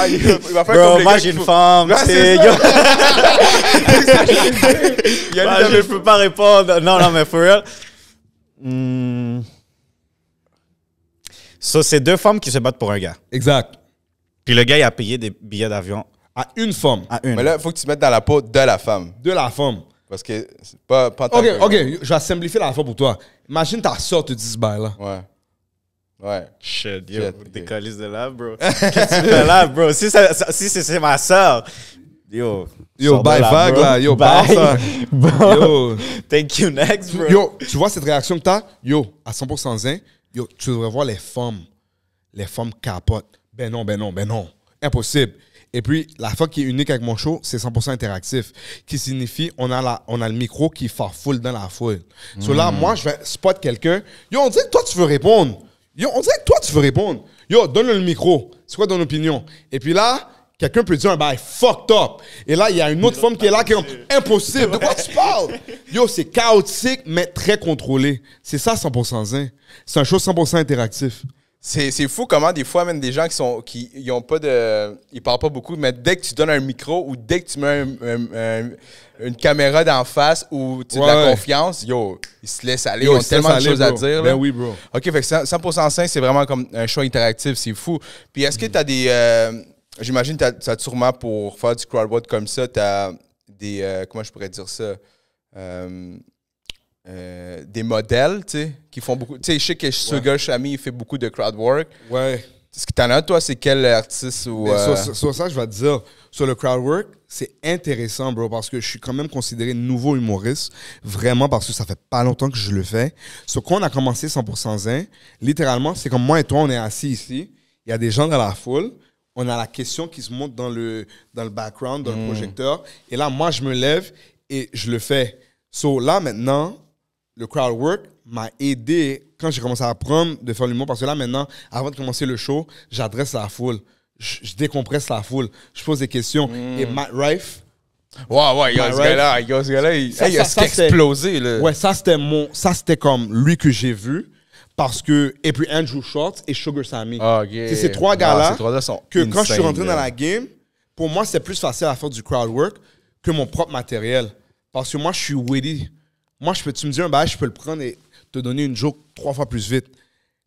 Il va faire Bro, comme les moi gars j'ai qui une font- femme. Ouais, C'est c'est yo. Yannick Je peux pas répondre. Non, mais for real. So, c'est 2 femmes qui se battent pour un gars. Exact. Puis le gars, il a payé des billets d'avion À une femme. à une. Mais là, il faut que tu te mettes dans la peau de la femme. De la femme. Parce que c'est pas tant OK, que- OK. Je vais simplifier la fois pour toi. Imagine ta soeur te dit ce bail-là. Ouais. Shit, yo, décalisse de là, bro. Qu'est-ce que tu fais là, bro? Si c'est ma soeur, yo. Yo, sors de bye vague, bro. là. Yo, Bye. bye ça. Bro. Yo. Thank you, next, bro. Yo, tu vois cette réaction que t'as? Yo, à 100% zen, yo, tu devrais voir les femmes. Les femmes capotent. Ben non. Impossible. Et puis, la fois qui est unique avec mon show, c'est 100% interactif. Qui signifie, on a le micro qui farfoule dans la foule. So là, moi, je vais spot quelqu'un. Yo, on dirait que toi, tu veux répondre. Yo, donne-le le micro. C'est quoi ton opinion? Et puis là, quelqu'un peut dire un bail fucked up. Et là, il y a une autre femme qui est là qui est comme impossible. De quoi tu parles? Yo, c'est chaotique, mais très contrôlé. C'est ça 100% zen. C'est un show 100% interactif. C'est fou comment des fois, même des gens qui ont pas de... Ils parlent pas beaucoup, mais dès que tu donnes un micro ou dès que tu mets une caméra d'en face ou tu as de la confiance, yo, ils se laissent aller. Ils ont tellement de choses à dire. Ben là. oui, bro. OK, fait que 100% sain, c'est vraiment comme un show interactif. C'est fou. Puis est-ce que tu as des... J'imagine que tu as sûrement pour faire du crowdwork comme ça, tu as des... comment je pourrais dire ça? Des modèles, tu sais, qui font beaucoup... Tu sais, je sais que Sugar Shami, il fait beaucoup de crowdwork. Ouais. Est-ce que t'en as, toi, c'est quel artiste ou... Sur ça, je vais te dire, sur le crowdwork, c'est intéressant, bro, parce que je suis quand même considéré nouveau humoriste, vraiment parce que ça fait pas longtemps que je le fais. Sur quand on a commencé 100% zen, littéralement, c'est comme moi et toi, on est assis ici, il y a des gens dans la foule, on a la question qui se montre dans le background, dans le projecteur, et là, moi, je me lève et je le fais. So là, maintenant, le crowdwork m'a aidé quand j'ai commencé à apprendre de faire l'humour. Parce que là, maintenant, avant de commencer le show, j'adresse la foule. Je décompresse la foule. Je pose des questions. Et Matt Rife... Ouais, ce gars-là, il a explosé. Là. Ouais, ça, c'était comme lui que j'ai vu. Parce que... Et puis Andrew Schultz et Sugar Sammy. Okay. C'est ces 3 gars-là que insane, quand je suis rentré dans la game, pour moi, c'était plus facile à faire du crowdwork que mon propre matériel. Parce que moi, je suis witty. moi, tu me dis un bail, je peux le prendre et te donner une joke 3 fois plus vite.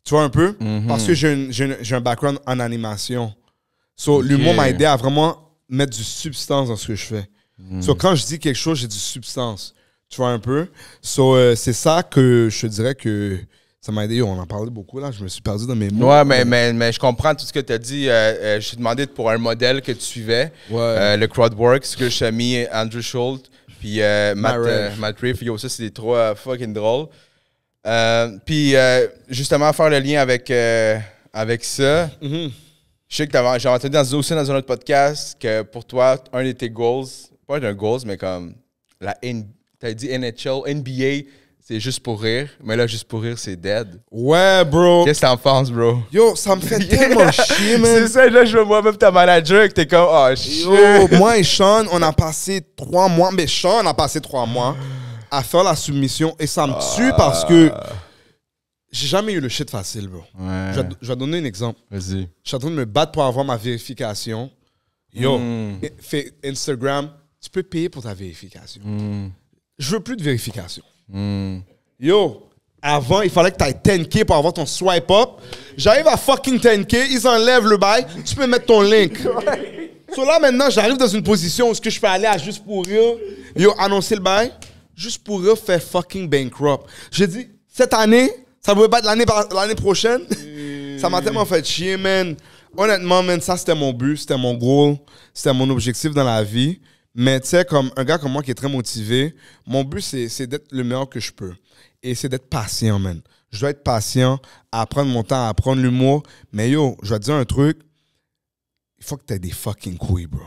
Tu vois un peu? Parce que j'ai un background en animation. So, l'humour m'a aidé à vraiment mettre du substance dans ce que je fais. So, quand je dis quelque chose, j'ai du substance. Tu vois un peu? So, c'est ça que je te dirais que ça m'a aidé. On en parlait beaucoup, là. Je me suis perdu dans mes mots. Ouais, mais je comprends tout ce que tu as dit. Je t'ai demandé pour un modèle que tu suivais, le Crowdworks, ce que je t'ai mis Andrew Schultz, puis Matt Riff. Yo, ça, c'est des 3 fucking drôles. Puis, justement, faire le lien avec ça. Je sais que j'ai entendu aussi dans un autre podcast que pour toi, un de tes goals, pas un goals, mais comme t'as dit NHL, NBA, c'est juste pour rire. Mais là, juste pour rire, c'est dead. Ouais, bro. Qu'est-ce que t'en penses, bro? Yo, ça me fait tellement chier, man. C'est ça, là, je vois moi-même ta manager que t'es comme, oh, shit. Yo, moi et Sean, on a passé 3 mois, mais Sean a passé 3 mois à faire la submission et ça me tue parce que j'ai jamais eu le shit facile, bro. Ouais. Je vais donner un exemple. Vas-y. Je suis en train de me battre pour avoir ma vérification. Yo, fait Instagram, tu peux payer pour ta vérification. Je veux plus de vérification. Yo, avant, il fallait que tu aies 10K pour avoir ton swipe up. J'arrive à fucking 10K, ils enlèvent le bail, tu peux mettre ton link. So là, maintenant, j'arrive dans une position où je peux aller à Juste pour rire. Yo, annoncer le bail. Juste pour rire, fait fucking bankrupt. J'ai dit, cette année, ça ne pouvait pas être l'année prochaine. Ça m'a tellement fait chier, man. Honnêtement, man, ça, c'était mon but, c'était mon goal, c'était mon objectif dans la vie. Mais tu sais, comme un gars comme moi qui est très motivé, mon but, c'est d'être le meilleur que je peux. Et c'est d'être patient, man. Je dois être patient, apprendre mon temps, apprendre l'humour. Mais yo, je vais te dire un truc. Il faut que tu aies des fucking couilles, bro.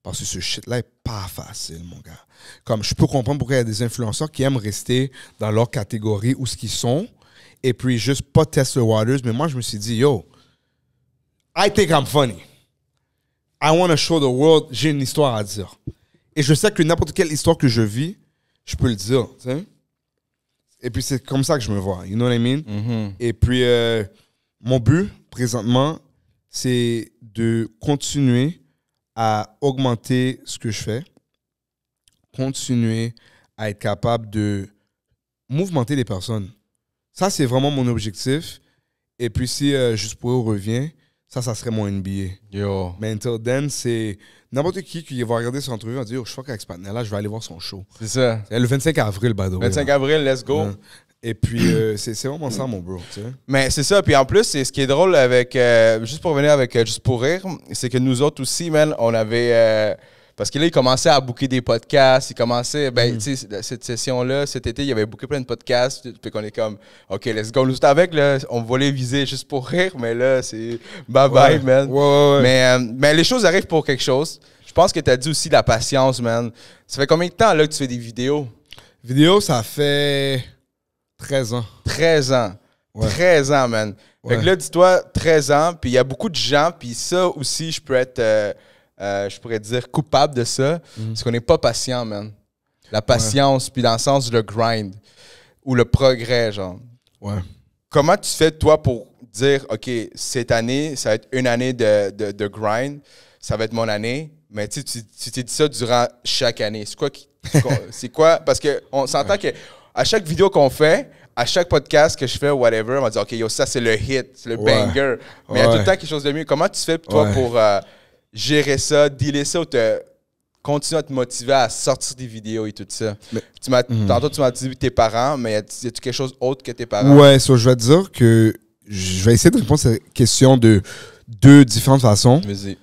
Parce que ce shit-là est pas facile, mon gars. Comme, je peux comprendre pourquoi il y a des influenceurs qui aiment rester dans leur catégorie où ce qu'ils sont et puis juste pas test the waters. Mais moi, je me suis dit, yo, I think I'm funny. I want to show the world, j'ai une histoire à dire. Et je sais que n'importe quelle histoire que je vis, je peux le dire, tu sais. Et puis, c'est comme ça que je me vois, you know what I mean? Et puis, mon but, présentement, c'est de continuer à augmenter ce que je fais, continuer à être capable de mouvementer les personnes. Ça, c'est vraiment mon objectif. Et puis, si Juste pour eux revient, ça serait mon NBA. Yo. Mais until then, c'est n'importe qui va regarder son entrevue va dire, je crois qu'avec Spatnella, je vais aller voir son show. C'est ça. C'est le 25 avril, by the way. 25 avril, let's go. Ouais. Et puis, c'est vraiment ça, mon bro. Tu sais? Mais c'est ça. Puis en plus, c'est ce qui est drôle avec. Juste pour revenir avec Juste pour rire, c'est que nous autres aussi, man, on avait. Parce que là, il commençait à booker des podcasts. Il commençait. Ben, tu sais, cette session-là, cet été, il avait booké plein de podcasts. Puis qu'on est comme, OK, let's go. Nous autres avec, là, on voulait viser Juste pour rire. Mais là, c'est bye bye, man. Ouais. Mais les choses arrivent pour quelque chose. Je pense que tu as dit aussi la patience, man. Ça fait combien de temps, là, que tu fais des vidéos? Vidéo, ça fait 13 ans. 13 ans. Ouais. 13 ans, man. Ouais. Fait que là, dis-toi, 13 ans, puis il y a beaucoup de gens, puis ça aussi, je peux être, je pourrais dire, coupable de ça, parce qu'on n'est pas patient, man. La patience, puis dans le sens le grind, ou le progrès, genre. Ouais. Comment tu fais, toi, pour dire, OK, cette année, ça va être une année de grind, ça va être mon année, mais tu t'es dit ça durant chaque année. C'est quoi? Parce qu'on s'entend que à chaque vidéo qu'on fait, à chaque podcast que je fais, whatever, on va dire, OK, yo, ça, c'est le hit, c'est le banger. Mais il y a tout le temps quelque chose de mieux. Comment tu fais, toi, pour gérer ça, dealer ça, ou continuer à te motiver à sortir des vidéos et tout ça? Tantôt, tu m'as dit tes parents, mais y a-tu quelque chose autre que tes parents? Ouais, je vais te dire que je vais essayer de répondre à cette question de 2 différentes façons. Vas-y.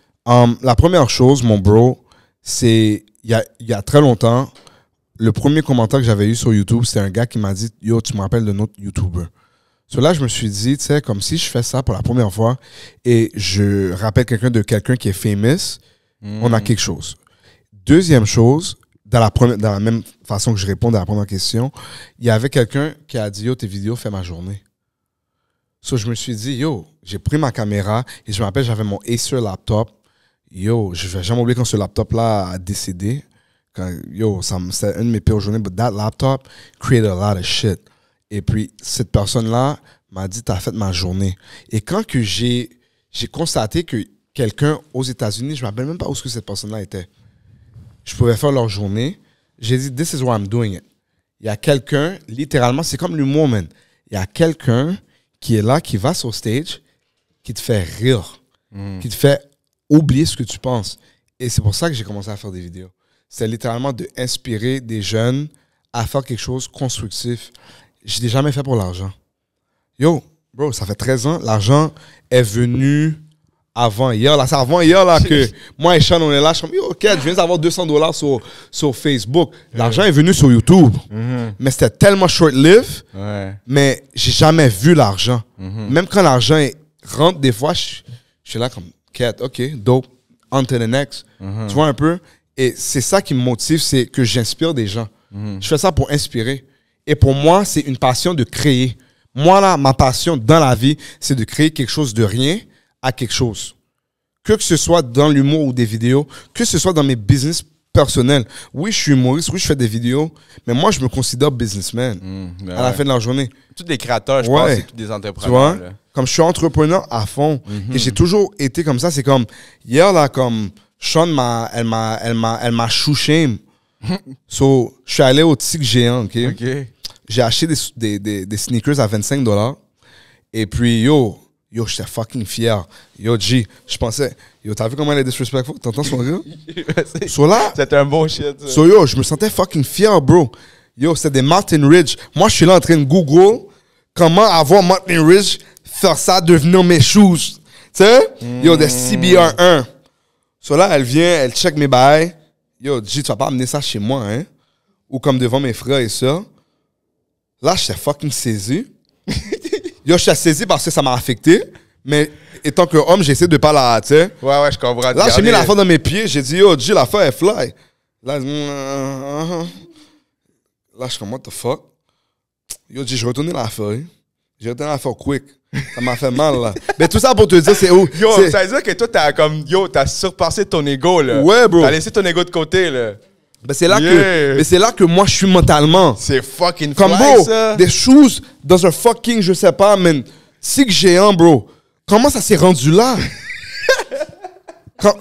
La première chose, mon bro, c'est, il y a très longtemps, le premier commentaire que j'avais eu sur YouTube, c'était un gars qui m'a dit « Yo, tu me rappelles de notre YouTuber ». So là, je me suis dit, tu sais, comme si je fais ça pour la première fois et je rappelle quelqu'un qui est famous, on a quelque chose. Deuxième chose, dans la même façon que je réponds à la première question, il y avait quelqu'un qui a dit « Yo, tes vidéos font ma journée ». So je me suis dit « Yo, j'ai pris ma caméra et je me rappelle, j'avais mon Acer laptop. Yo, je vais jamais oublier quand ce laptop-là a décédé. C'était une de mes pires journées, but that laptop created a lot of shit. Et puis, cette personne-là m'a dit, t'as fait ma journée. Et quand que j'ai constaté que quelqu'un aux États-Unis, je ne me rappelle même pas où cette personne-là était, je pouvais faire leur journée, j'ai dit, this is why I'm doing it. il y a quelqu'un, littéralement, c'est comme l'humour, man. Il y a quelqu'un qui est là, qui va sur stage, qui te fait rire, qui te fait oublier ce que tu penses. Et c'est pour ça que j'ai commencé à faire des vidéos. C'est littéralement d'inspirer des jeunes à faire quelque chose de constructif. Je l'ai jamais fait pour l'argent. Yo, bro, ça fait 13 ans, l'argent est venu avant hier. Là, c'est avant hier là, que moi et Sean, on est là. Je suis comme, yo, ok, je viens d'avoir $200 sur Facebook. L'argent est venu sur YouTube. Mais c'était tellement short-lived, mais j'ai jamais vu l'argent. Même quand l'argent rentre, des fois, je suis là comme, ok, dope, on to the next. Tu vois un peu? Et c'est ça qui me motive, c'est que j'inspire des gens. Je fais ça pour inspirer. Et pour moi, c'est une passion de créer. Moi, là, ma passion dans la vie, c'est de créer quelque chose de rien à quelque chose. Que ce soit dans l'humour ou des vidéos, que ce soit dans mes business personnels. Oui, je suis humoriste, oui, je fais des vidéos, mais moi, je me considère businessman à la fin de la journée. Tous les créateurs, je pense, c'est tous des entrepreneurs. Tu vois? Là. Comme je suis entrepreneur à fond, et j'ai toujours été comme ça. C'est comme, hier, là, comme Sean elle m'a chou-shame. So, je suis allé au Tigre Géant, OK? J'ai acheté des sneakers à $25. Et puis, yo, j'étais fucking fier. Yo, G, je pensais, yo, t'as vu comment elle est disrespectful? T'entends son rire? So là, c'était un bon shit. Ça. So, yo, je me sentais fucking fier, bro. Yo, c'était des Martin Ridge. Moi, je suis là en train de Google comment avoir Martin Ridge, faire ça, devenir mes shoes. Tu sais? Yo, des CBR1. So là, elle vient, elle check mes bails. Yo, G, tu vas pas amener ça chez moi, hein? Ou comme devant mes frères et sœurs. Là, j'étais fucking saisi. Yo, j'étais saisi parce que ça m'a affecté. Mais étant qu'homme, j'essaie de pas la, tu sais. Ouais, je comprends. Là, j'ai mis l'affaire dans mes pieds. J'ai dit, yo, G, l'affaire, elle fly. Là, je suis comme, what the fuck? Yo, G, je retourné l'affaire. Hein? J'ai retourné l'affaire quick. Ça m'a fait mal, là. Mais tout ça pour te dire, c'est où? Yo, ça veut dire que toi, t'as surpassé ton ego, là. Ouais, bro. T'as laissé ton ego de côté, là. Ben c'est là que moi, je suis mentalement. C'est fucking comme, fly, bro, ça. des shoes dans un fucking, je sais pas, man. Sig géant, bro. Comment ça s'est rendu là?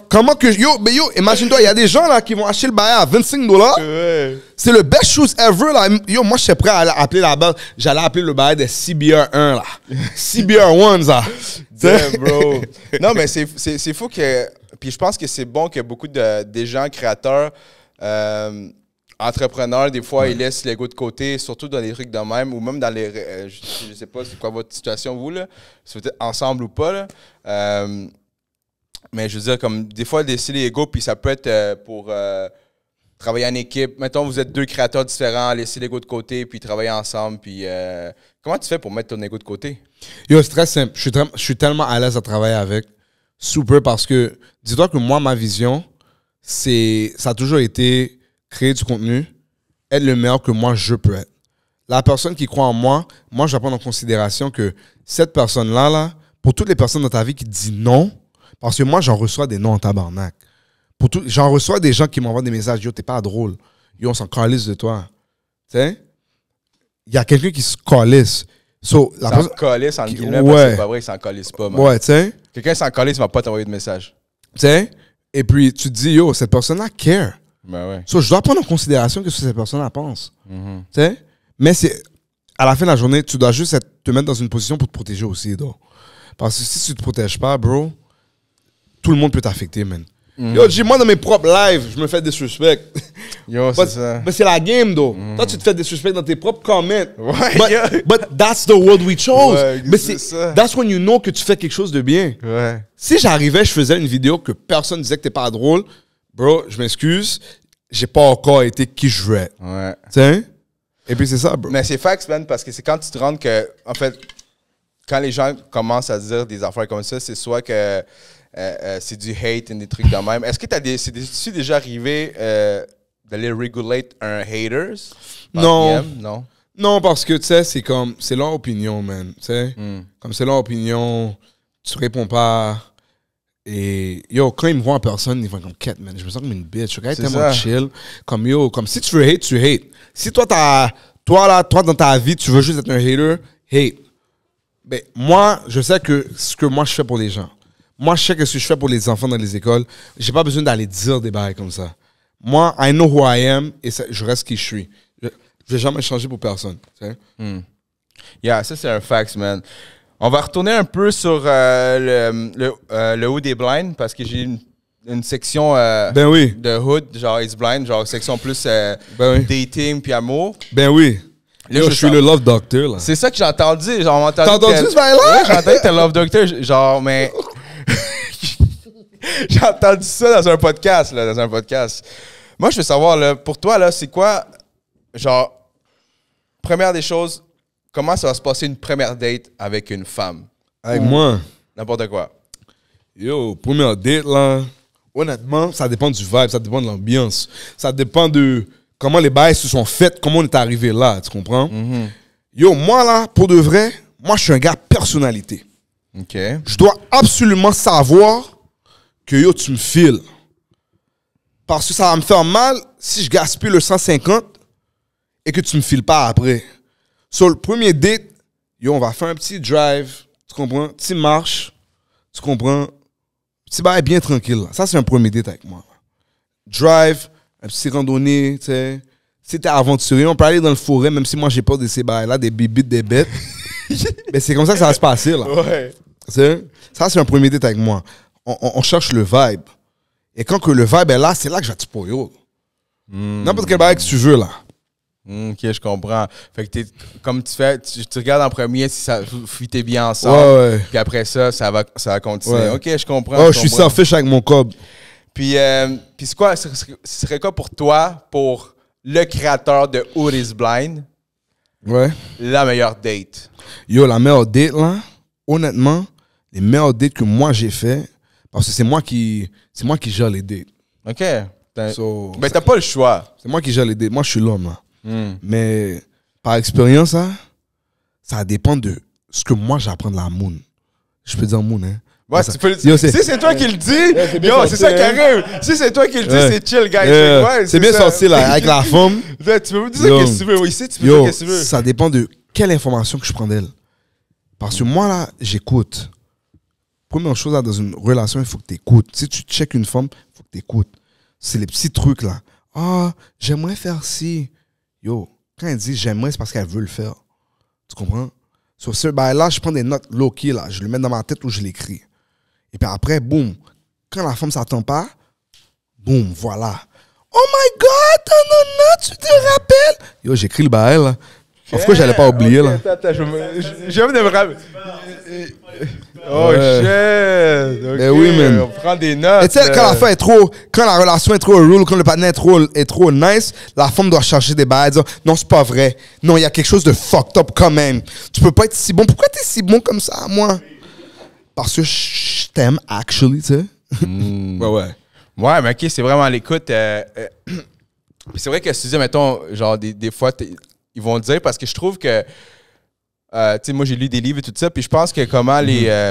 Comment que... Yo, imagine-toi, il y a des gens là qui vont acheter le bail à $25. Ouais. C'est le best shoes ever, là. Yo, moi, je suis prêt à appeler la base. J'allais appeler le bail des CBR1, là. CBR1s, là. Damn, bro. Non, mais c'est fou que... Puis je pense que c'est bon que beaucoup des gens créateurs... entrepreneurs, des fois, ils laissent l'ego de côté, surtout dans les trucs de même, ou même dans les... je sais pas c'est quoi votre situation, vous, là. Si vous êtes ensemble ou pas, là. Mais je veux dire, comme des fois, laisser l'ego, puis ça peut être pour travailler en équipe. Mettons, vous êtes deux créateurs différents, laisser l'ego de côté, puis travailler ensemble. Puis comment tu fais pour mettre ton ego de côté? Yo, c'est très simple. Je suis tellement à l'aise à travailler avec. Super, parce que dis-toi que moi, ma vision, ça a toujours été créer du contenu, être le meilleur que moi, je peux être. La personne qui croit en moi, moi, je vais prendre en considération que cette personne-là, là, pour toutes les personnes dans ta vie qui te disent non, parce que moi, j'en reçois des noms en tabarnak. J'en reçois des gens qui m'envoient des messages. Yo, t'es pas drôle. Yo, on s'en calisse de toi. Tu sais? Il y a quelqu'un qui se calisse. So, s'en calisse, en guillemets, ouais. parce que c'est pas vrai qu'il s'en calisse pas. Man. Ouais, tu sais? Quelqu'un s'en calisse, il va pas t'envoyer de message. Tu sais? Et puis, tu te dis, yo, cette personne-là care. Ben ouais. So, je dois prendre en considération ce que cette personne-là pense. Tu sais? Mais à la fin de la journée, tu dois juste te mettre dans une position pour te protéger aussi, donc. Parce que si tu te protèges pas, bro, tout le monde peut t'affecter, man. Yo, moi, dans mes propres lives, je me fais disrespect. Yo, c'est ça. Mais c'est la game, though. Toi, tu te fais disrespect dans tes propres comments. Ouais, but that's the world we chose. Ouais, mais c'est ça. That's when you know que tu fais quelque chose de bien. Ouais. Si j'arrivais, je faisais une vidéo que personne disait que t'es pas drôle, bro, je m'excuse, j'ai pas encore été qui je veux être. Ouais. Tu sais? Et puis c'est ça, bro. Mais c'est facts, man, parce que c'est quand tu te rends que, en fait, quand les gens commencent à dire des affaires comme ça, c'est soit que c'est du hate et des trucs de même. Est-ce que c'est déjà arrivé d'aller regulate un haters? Non. DM? Non. Non, parce que, tu sais, c'est leur opinion, man. Tu sais? Comme c'est leur opinion, tu réponds pas. Et, yo, quand ils me voient en personne, ils vont comme, quête, man, je me sens comme une bitch. Je suis tellement chill. Comme, yo, comme si tu veux hate, tu hate. Si toi, dans ta vie, tu veux juste être un hater, hate. Ben, moi, je sais que ce que moi, je fais pour les gens. Moi, je sais que ce que je fais pour les enfants dans les écoles, j'ai pas besoin d'aller dire des bails comme ça. Moi, I know who I am et je reste qui je suis. Je vais jamais changer pour personne. Tu sais. Yeah, ça, c'est un fact, man. On va retourner un peu sur le Hood est blind parce que j'ai une section Ben oui. de Hood, genre It's blind, genre section plus Ben oui. dating puis amour. Ben oui. Là, Yo, je suis le love doctor, là. C'est ça que j'ai entendu. Genre, T'as entendu ce bail-là? Ouais, j'ai entendu que t'es love doctor. Genre, mais. J'ai entendu ça dans un podcast, là, dans un podcast. Moi, je veux savoir, là, pour toi, là, c'est quoi, genre, première des choses, comment ça va se passer une première date avec une femme? Avec moi. N'importe quoi. Yo, première date, là, honnêtement, ça dépend du vibe, ça dépend de l'ambiance. Ça dépend de comment les bails se sont faits, comment on est arrivé là, tu comprends? Yo, moi, là, pour de vrai, moi, je suis un gars personnalité. OK. Je dois absolument savoir que, yo, tu me files. Parce que ça va me faire mal si je gaspille le 150 et que tu me files pas après. Sur le premier date, yo, on va faire un petit drive, tu comprends? Petit marche, tu comprends? Petit bail bien tranquille, là. Ça, c'est un premier date avec moi. Drive, un petit randonnée, tu sais. Si t'es aventurier, on peut aller dans le forêt, même si moi, j'ai peur de ces bails-là, des bibites, des bêtes. Mais c'est comme ça que ça va se passer, là. Ouais. T'sais? Ça, c'est un premier date avec moi. On cherche le vibe. Et quand que le vibe est là, c'est là que je vais te spoiler. N'importe quel bail que tu veux, là. OK, je comprends. Fait que comme tu fais, tu regardes en premier si ça fitait bien ensemble. Ouais. Puis après ça va continuer. Ouais. OK, je comprends. Oh, je suis selfish avec mon cob. Puis c'est quoi, ce serait quoi pour toi, pour le créateur de Hood is blind, Ouais. la meilleure date? Yo, la meilleure date, là, honnêtement, les meilleures dates que moi j'ai fait, parce que c'est moi qui gère les dates. OK. So, Ben, t'as pas le choix. c'est moi qui gère les dates. Moi, je suis l'homme, là. Mais par expérience, hein, ça dépend de ce que moi j'apprends de la moon. Je peux dire moon, hein. Ouais, Ça- tu peux le Yo, dire. Si c'est toi qui le dis, bien yo, c'est sorti, ça qui hein. arrive. Si c'est toi qui le dis, Ouais. c'est chill, guys. Ouais, c'est bien ça. sorti, là, avec la femme. Là, tu peux me dire Yo. qu'est-ce que tu veux. Oui, ici, tu peux Yo, dire qu'est-ce que tu veux. ça dépend de quelle information que je prends d'elle. Parce que moi, là, j'écoute. Première chose, là, dans une relation, il faut que tu écoutes. Si tu checkes une femme, il faut que tu écoutes. C'est les petits trucs, là. Ah, j'aimerais faire ci. Yo, quand elle dit j'aimerais, c'est parce qu'elle veut le faire. Tu comprends? Sur ce bail-là, je prends des notes low-key, là. Je le mets dans ma tête ou je l'écris. Et puis après, boum. Quand la femme ne s'attend pas, boum, voilà. Oh my God, non, tu te rappelles? Yo, j'écris le bail, là. Of course, j'allais pas oublier, Ok, là. Attends, j'aime de me rappeler. Oh Ouais. shit. Ok, Ben oui, man. On prend des notes. Et tu sais, quand la relation est trop rule, quand le partenaire est trop nice, la femme doit chercher des bails, dire non, c'est pas vrai. Non, il y a quelque chose de fucked up quand même. Tu peux pas être si bon. Pourquoi t'es si bon comme ça, moi? Parce que je t'aime, actually, tu sais. Ouais. Ouais, mais ok, c'est vraiment à l'écoute. Puis c'est vrai que si tu dis, mettons, genre, des fois, ils vont dire, parce que je trouve que, tu sais, moi, j'ai lu des livres et tout ça, puis je pense que comment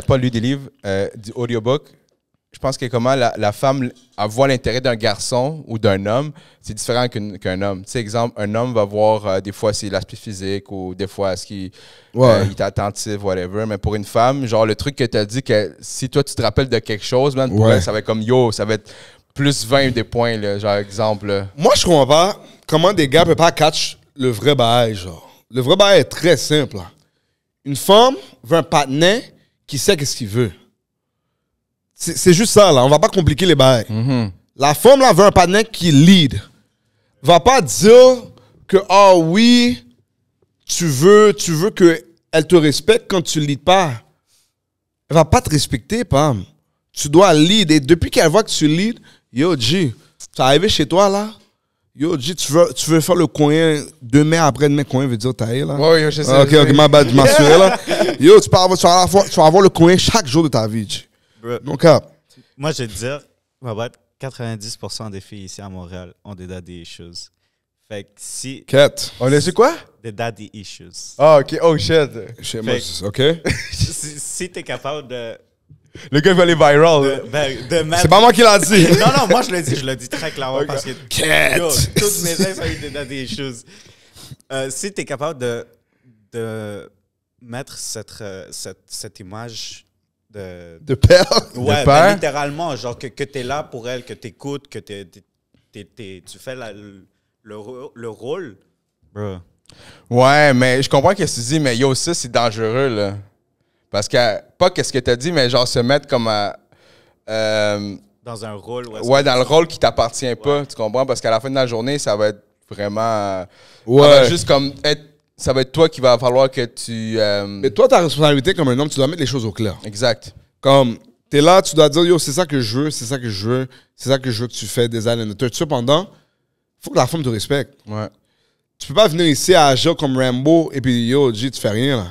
pas lu des livres, du audiobook, je pense que comment la femme voit l'intérêt d'un garçon ou d'un homme, c'est différent qu'un homme. Tu sais, exemple, un homme va voir, des fois, c'est l'aspect physique, ou des fois, est-ce qu'il il est attentif, whatever. Mais pour une femme, genre, le truc que tu as dit, que si toi, tu te rappelles de quelque chose, man, pour elle, ça va être comme, yo, ça va être plus 20 des points, là, genre, exemple. Là. Moi, je comprends pas comment des gars peuvent pas catch le vrai bail, genre. Le vrai bail est très simple, là. Une femme veut un partenaire qui sait qu'est-ce qu'il veut. C'est juste ça, là. On va pas compliquer les bails. La femme, là, veut un partenaire qui lead. Va pas dire que, ah oui, tu veux qu'elle te respecte quand tu leads pas. Elle va pas te respecter, Pam. Tu dois lead. Et depuis qu'elle voit que tu lead, yo, G, tu es arrivé chez toi, là. Yo, G, tu veux faire le coin demain, après-demain, coin veut dire tailler, là. Ouais, je sais. Ok, ma bad, je m'assurais, là. Yo, tu vas avoir le coin chaque jour de ta vie, G. Donc, Moi, je vais te dire, Robert, 90% des filles ici à Montréal ont des daddy issues. Fait que si... Quête. On est sur quoi? Des daddy issues. Ah, ok. Oh, shit. Chez moi, ok? si t'es capable de... Le gars va aller viral. de mettre... C'est pas moi qui l'a dit. Non, moi, je le dis très clairement parce que... Quête. Yo, toutes mes ex ont eu des daddy issues. Si t'es capable de mettre cette image De père. Ouais, père? ben, littéralement, genre que t'es là pour elle, que t'écoutes, que tu fais le rôle, Bro. Ouais, mais je comprends ce que tu dis, mais yo, ça, c'est dangereux, là. Parce que, pas qu'est-ce que tu as dit, mais genre se mettre comme à... Dans un rôle. ouais, dans le rôle qui t'appartient pas, tu comprends? Parce qu'à la fin de la journée, ça va être vraiment... Ouais. Ça va juste comme être... Ça va être toi qui va falloir que tu... Mais toi, ta responsabilité comme un homme, tu dois mettre les choses au clair. Exact. Comme, t'es là, tu dois dire, yo, c'est ça que je veux, c'est ça que je veux, c'est ça que je veux que tu fais des années. Cependant, faut que la femme te respecte. Ouais. Tu peux pas venir ici à agir comme Rambo et puis, yo, G, tu fais rien, là.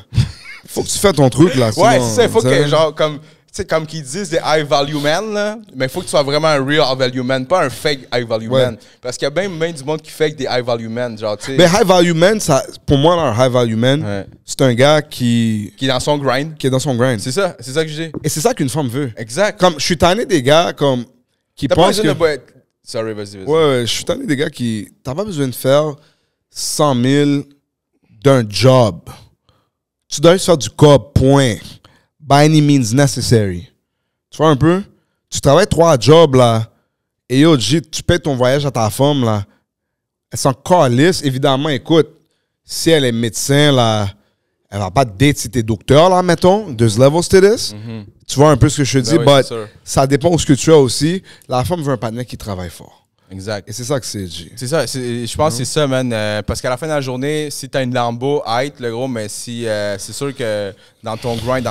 Faut que tu fasses ton truc, là. Ouais, sinon, c'est ça. Il faut tu que, sais. genre, comme... Tu sais, comme qu'ils disent des high value men, là, mais il faut que tu sois vraiment un real high value man, pas un fake high value Ouais. man. Parce qu'il y a bien du monde qui fake des high value men, genre, tu sais. Mais high value man, ça, pour moi, là, un high value man, Ouais. c'est un gars qui Qui est dans son grind. est dans son grind. C'est ça que je dis. Et c'est ça qu'une femme veut. Exact. Comme, je suis tanné des gars comme, qui T'as pas pensent besoin que... de... Sorry, vas-y. Ouais, je suis tanné des gars qui... T'as pas besoin de faire 100 000 d'un job. Tu dois juste faire du cob, point. By any means necessary. Tu vois un peu? Tu travailles 3 jobs, là, et yo, G, tu payes ton voyage à ta femme, là. Elle s'en calisse. Évidemment, écoute, si elle est médecin, là, elle va pas te date si t'es docteur, là, mettons. There's levels to this. Tu vois un peu ce que je te dis, oui, but c'est sûr. ça dépend de ce que tu as aussi. La femme veut un partenaire qui travaille fort. Exact. Et c'est ça que c'est, G. C'est ça, je pense que c'est ça, man. Parce qu'à la fin de la journée, si t'as une Lambo, hype, le gros, mais si c'est sûr que dans ton grind,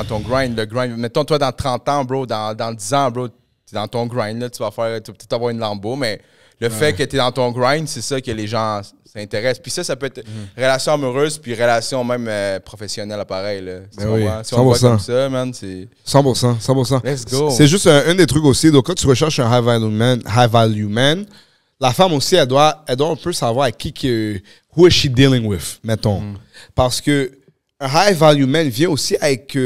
le grind, mettons toi dans 30 ans, bro, dans 10 ans, bro, t'es dans ton grind, là, tu vas peut-être avoir une Lambo, mais le fait que t'es dans ton grind, c'est ça que les gens s'intéressent. Puis ça peut être relation amoureuse, puis relation même professionnelle, pareil, là. Tu Ben oui, comprends? Si on le voit 100%. comme ça, man, c'est... 100%, 100%. Let's go. C'est juste un des trucs aussi. Donc, quand tu recherches un high value man, la femme aussi, elle doit un peu savoir avec who is she dealing with, mettons. Parce que un high value man vient aussi avec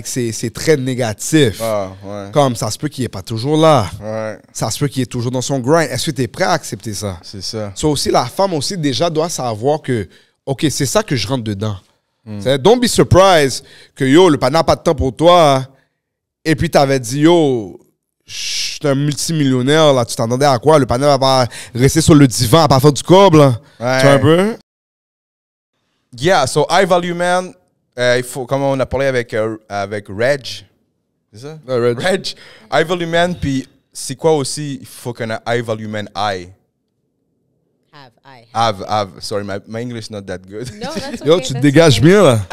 ses traits négatifs. Ah, ouais. Comme ça se peut qu'il n'est pas toujours là. Ouais, Ça se peut qu'il est toujours dans son grind. Est-ce que tu es prêt à accepter ça? c'est ça. So aussi, la femme aussi déjà doit savoir que, OK, c'est ça que je rentre dedans. C'est, don't be surprised que, yo, le panneau n'a pas de temps pour toi. Et puis, tu avais dit, yo, je suis un multimillionnaire, là, tu t'entendais à quoi? Le panneau va pas rester sur le divan à pas faire du cob, là. Ouais. Tu vois un peu? Yeah, so high value man, il faut, comme on a parlé avec Reg, c'est ça? Ouais, Reg, high value man, puis c'est quoi aussi, il faut qu'on a high value man have, sorry, my English is not that good. No, that's okay. Yo, tu te that's dégages okay. bien, là.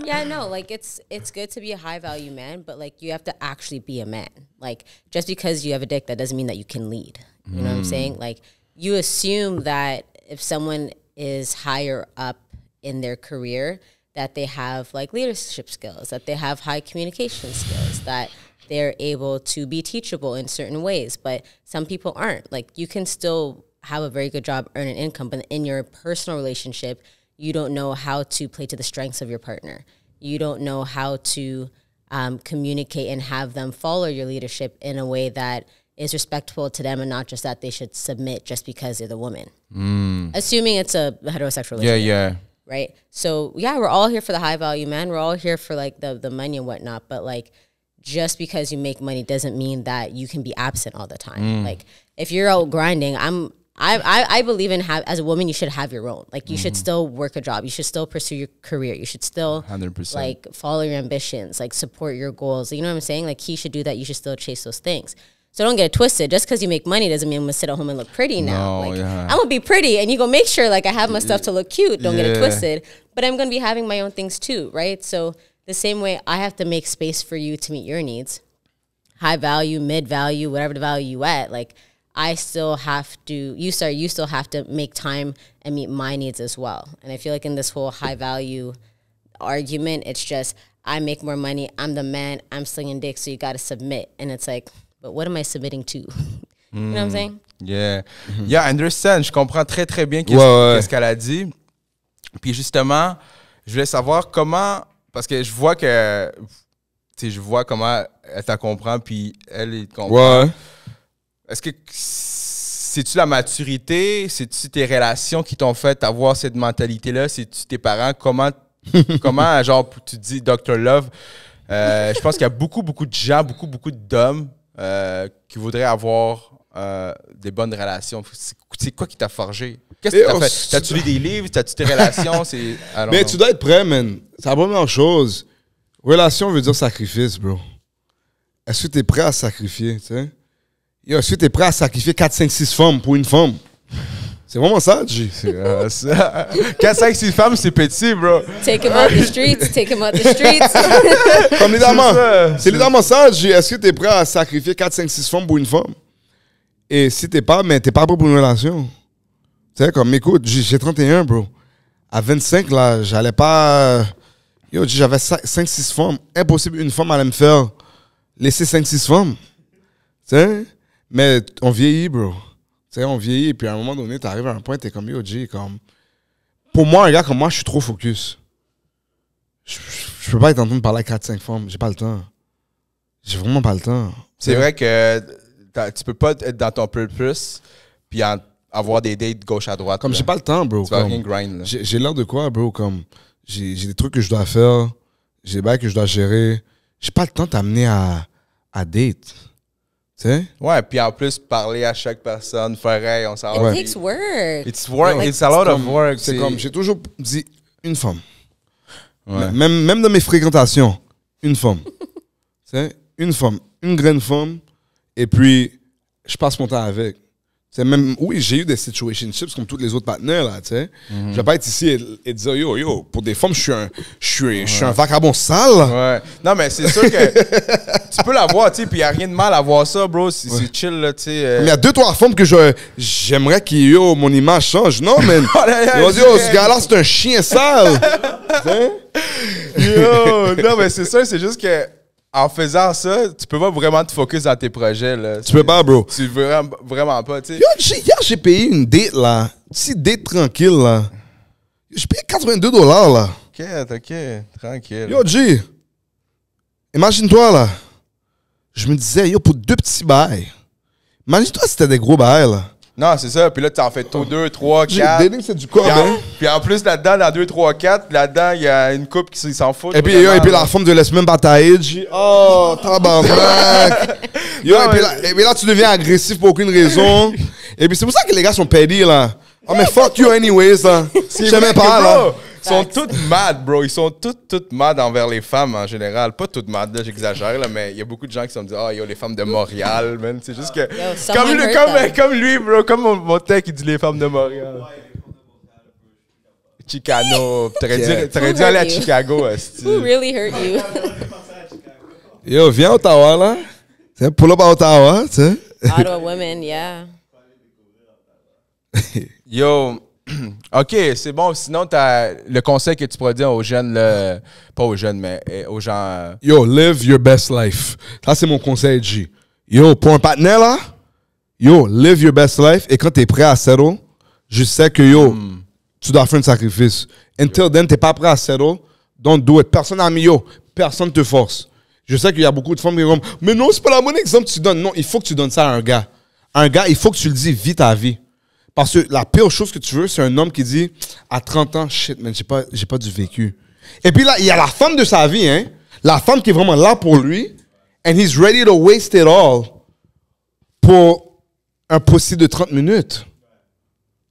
Yeah, no, like it's good to be a high value man, but like you have to actually be a man. Like just because you have a dick, that doesn't mean that you can lead. You know what I'm saying? Like you assume that if someone is higher up in their career, that they have like leadership skills, that they have high communication skills, that they're able to be teachable in certain ways. But some people aren't. Like you can still have a very good job, earn an income, but in your personal relationship, you don't know how to play to the strengths of your partner. You don't know how to communicate and have them follow your leadership in a way that is respectful to them and not just that they should submit just because they're the woman. Assuming it's a heterosexual relationship. Yeah. Right? So, yeah, we're all here for the high value man. We're all here for, like, the money and whatnot. But, like, just because you make money doesn't mean that you can be absent all the time. Like, if you're out grinding, I believe in as a woman, you should have your own. Like, you should still work a job. You should still pursue your career. You should still 100%. like follow your ambitions, like support your goals. You know what I'm saying? Like he should do that. You should still chase those things. So don't get it twisted. Just because you make money doesn't mean I'm gonna sit at home and look pretty now. No, like yeah. I'm gonna be pretty, and you go make sure like I have my stuff to look cute. Don't get it Yeah. twisted. But I'm gonna be having my own things too, right? So the same way I have to make space for you to meet your needs, high value, mid value, whatever the value you at, like I still have to. You still have to make time and meet my needs as well. And I feel like in this whole high value argument, it's just I make more money. I'm the man. I'm slinging dick, so you got to submit. And it's like, but what am I submitting to? You know what I'm saying? Yeah. Yeah, understand. Je comprends très, très bien Ouais. qu'est-ce qu'elle a dit. Puis justement, je voulais savoir comment... Parce que je vois que... Tu sais, je vois comment elle t'en comprend, puis elle comprend. Ouais. Est-ce que c'est-tu la maturité? C'est-tu tes relations qui t'ont fait avoir cette mentalité-là? C'est-tu tes parents? Comment genre, tu dis Dr. Love? Je pense qu'il y a beaucoup de gens, beaucoup d'hommes qui voudraient avoir des bonnes relations. c'est quoi qui t'a forgé? Qu'est-ce que t'as oh, fait? T'as-tu lu des livres? T'as-tu tes relations? Mais tu dois être prêt, man. C'est la première chose. Relation veut dire sacrifice, bro. Est-ce que tu es prêt à sacrifier, tu sais? Yo, est-ce que tu es prêt à sacrifier 4, 5, 6 femmes pour une femme? C'est vraiment ça, G. 4, 5, 6 femmes, c'est petit, bro. Take him out the streets. Take him out the streets. Comme littéralement. C'est littéralement ça, G. Est-ce que tu es prêt à sacrifier 4, 5, 6 femmes pour une femme? Et si t'es pas, mais t'es pas prêt pour une relation. Tu sais, comme, écoute, j'ai 31, bro. À 25, là, j'allais pas... Yo, j'avais 5, 6 femmes. Impossible, une femme allait me faire laisser 5, 6 femmes. Tu sais? Mais on vieillit, bro. Tu sais, on vieillit, puis à un moment donné, t'arrives à un point, t'es comme, yo, G, comme... Pour moi, un gars comme moi, je suis trop focus. Je peux pas être en train de parler à 4, 5 femmes. J'ai pas le temps. J'ai vraiment pas le temps. C'est vrai que tu peux pas être dans ton purpose puis avoir des dates gauche à droite. Comme là. j'ai pas le temps, bro. Tu vas rien grind, là. J'ai l'air de quoi, bro? Comme j'ai des trucs que je dois faire, j'ai des bails que je dois gérer. J'ai pas le temps de t'amener à date. Tu sais? Ouais, puis en plus, parler à chaque personne, faire hey, on s'en It va. takes work. It's work, Ouais. it's a lot of work. C'est comme, j'ai toujours dit une femme. Ouais. Même dans mes fréquentations, une femme. Tu sais? Une femme. Une grande femme. Et puis, je passe mon temps avec. C'est même, oui, j'ai eu des situationships comme tous les autres partenaires, là, tu sais. Je vais pas être ici et dire, yo, pour des femmes, je suis un vagabond sale. Ouais. Non, mais c'est sûr que tu peux l'avoir, tu sais, puis il n'y a rien de mal à voir ça, bro. C'est chill, là, tu sais. Mais il y a 2-3 femmes que j'aimerais que mon image change. Non, man. Ils vont dire, ce gars-là, c'est un chien sale. Yo, non, mais c'est ça, c'est juste que en faisant ça, tu peux pas vraiment te focus dans tes projets, là. Tu peux pas, bro. Tu veux vraiment pas, tu sais. Yo, hier, j'ai payé une date, là. Une petite date tranquille, là. J'ai payé $82, là. Ok, tranquille. Yo, G, imagine-toi, là. Je me disais, yo, pour 2 petits bails. Imagine-toi si c'était des gros bails, là. Non, c'est ça. Puis là, tu en fais tout 2, 3, 4. Dating, c'est du corps, hein. Puis en plus, là-dedans, dans 2, 3, 4, là-dedans, il y a une couple qui s'en fout. Et puis, la femme de laisse même batailler. J'ai oh, tabarnak. Yo, et puis là, tu deviens agressif pour aucune raison. Et puis, c'est pour ça que les gars sont pédis, là. Oh, mais fuck you anyways, là. Je t'aimais pas, là. Ils sont toutes mad, bro. Ils sont toutes mad envers les femmes en général. Pas toutes mad, là, j'exagère, là, mais il y a beaucoup de gens qui se sont dit, ah, yo, les femmes de Montréal, man. C'est juste que. Comme lui, bro. Comme mon tech, il dit les femmes de Montréal. Chicano. T'aurais dû aller à Chicago, esti. Who really hurt you? Yo, viens à Ottawa, là. C'est pull up à Ottawa, tu sais. Ottawa women, yeah. Yo, OK, c'est bon. Sinon, t'as le conseil que tu pourrais dire aux jeunes, là, pas aux jeunes, mais aux gens... Yo, live your best life. Ça, c'est mon conseil, G. Yo, pour un partenaire, là, yo, live your best life. Et quand t'es prêt à settle, je sais que, yo, tu dois faire un sacrifice. Until then, t'es pas prêt à settle, don't do it. Personne n'a mis, yo, personne te force. Je sais qu'il y a beaucoup de femmes qui disent, mais non, c'est pas la bonne exemple que tu donnes. Non, il faut que tu donnes ça à un gars. Un gars, il faut que tu le dis, vis ta vie. Parce que la pire chose que tu veux, c'est un homme qui dit, à 30 ans, shit, man, j'ai pas du vécu. Et puis là, il y a la femme de sa vie, hein. La femme qui est vraiment là pour lui. And he's ready to waste it all pour un possible de 30 minutes.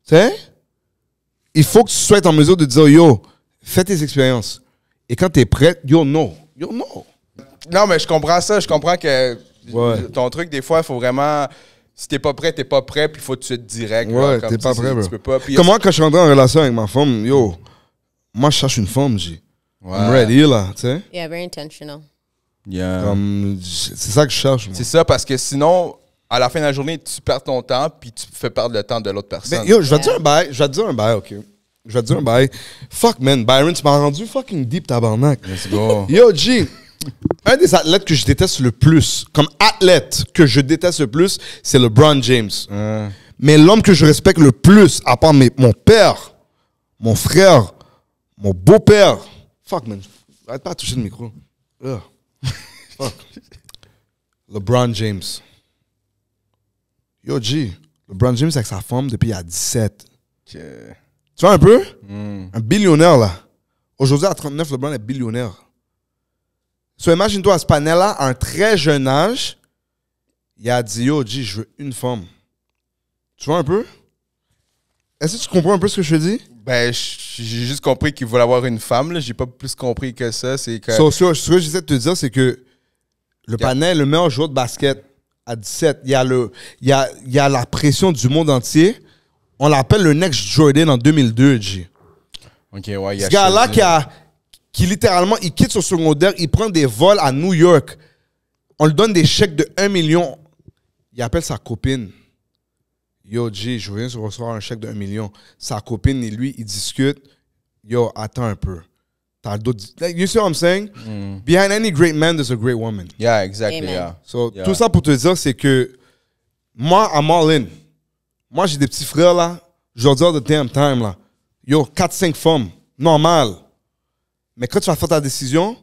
Tu sais? Il faut que tu sois en mesure de dire, yo, fais tes expériences. Et quand tu es prêt, yo, no. Yo, no. Non, mais je comprends ça. Je comprends que Ouais. ton truc, des fois, il faut vraiment... Si t'es pas prêt, puis il faut que tu sois direct. Ouais, là, t'es pas prêt, bro. Tu peux pas. Puis Comment, quand je suis rentré en relation avec ma femme, yo, moi, je cherche une femme, G. I'm ready, là, tu sais? Yeah, very intentional. Yeah. C'est ça que je cherche, moi. C'est ça, parce que sinon, à la fin de la journée, tu perds ton temps, puis tu fais perdre le temps de l'autre personne. Mais yo, je vais te dire un bail, ok? Je vais te dire un bail. Fuck, man, Byron, tu m'as rendu fucking deep, tabarnak. Let's go. Yo, G, un des athlètes que je déteste le plus, comme athlète que je déteste le plus, c'est LeBron James. Mais l'homme que je respecte le plus, à part mon père, mon frère, mon beau-père. Fuck, man. Arrête pas de toucher le micro. Ugh. Fuck. LeBron James. Yo, G, LeBron James avec sa femme depuis il y a 17. Tu vois un peu? Un billionnaire, là. Aujourd'hui, à 39, LeBron est billionnaire. So, imagine-toi, ce panel-là, à un très jeune âge, il a dit, yo, G, je veux une femme. Tu vois un peu? Est-ce que tu comprends un peu ce que je te dis? Ben, j'ai juste compris qu'il voulait avoir une femme, là. J'ai pas plus compris que ça. C'est que. Ce que j'essaie de te dire, c'est que le panel, le meilleur joueur de basket à 17, il y a la pression du monde entier. On l'appelle le next Jordan en 2002, G. Ok, ouais, il y a Ce gars-là qui littéralement, il quitte son secondaire, il prend des vols à New York. On lui donne des chèques de 1 million. Il appelle sa copine. Yo, G, je viens de recevoir un chèque de 1 million. Sa copine et lui, ils discutent. Yo, attends un peu. T'as d'autres. Like, you see what I'm saying? Behind any great man, there's a great woman. Yeah, exactly, Amen. yeah. So, Yeah. tout ça pour te dire, c'est que moi, I'm all in. Moi, j'ai des petits frères, là. Je leur dis all the damn time, là. Yo, 4-5 femmes. Normal. Mais quand tu vas faire ta décision,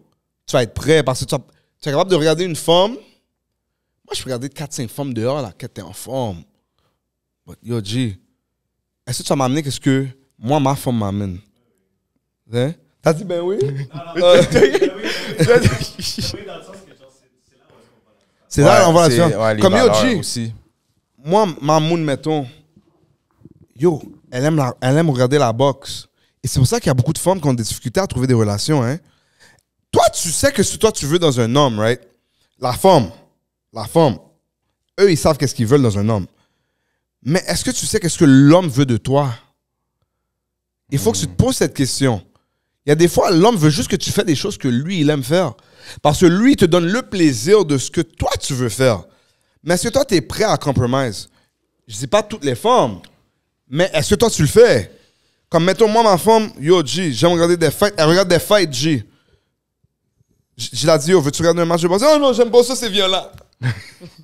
tu vas être prêt parce que tu es capable de regarder une femme. Moi, je peux regarder 4-5 femmes dehors, là, quand t'es en forme. But yo, G, est-ce que tu vas m'amener qu'est-ce que moi, ma femme m'amène? Hein? T'as dit ben oui? C'est là, on va la faire. Ouais, les Comme yo, valeurs G, aussi. moi, ma moune, mettons, yo, elle aime regarder la boxe. Et c'est pour ça qu'il y a beaucoup de femmes qui ont des difficultés à trouver des relations, hein. Toi, tu sais que si toi, tu veux dans un homme, right? La femme, eux, ils savent qu'est-ce qu'ils veulent dans un homme. Mais est-ce que tu sais qu'est-ce que l'homme veut de toi? Il faut que tu te poses cette question. Il y a des fois, l'homme veut juste que tu fasses des choses que lui, il aime faire. Parce que lui, il te donne le plaisir de ce que toi, tu veux faire. Mais est-ce que toi, tu es prêt à compromise? Je ne dis pas toutes les femmes, mais est-ce que toi, tu le fais? Comme, mettons, moi, ma femme, yo, G, j'aime regarder des fights. Elle regarde des fights, G. Je l'ai dit, yo, veux-tu regarder un match de boxe? Oh non, j'aime pas ça, c'est violent.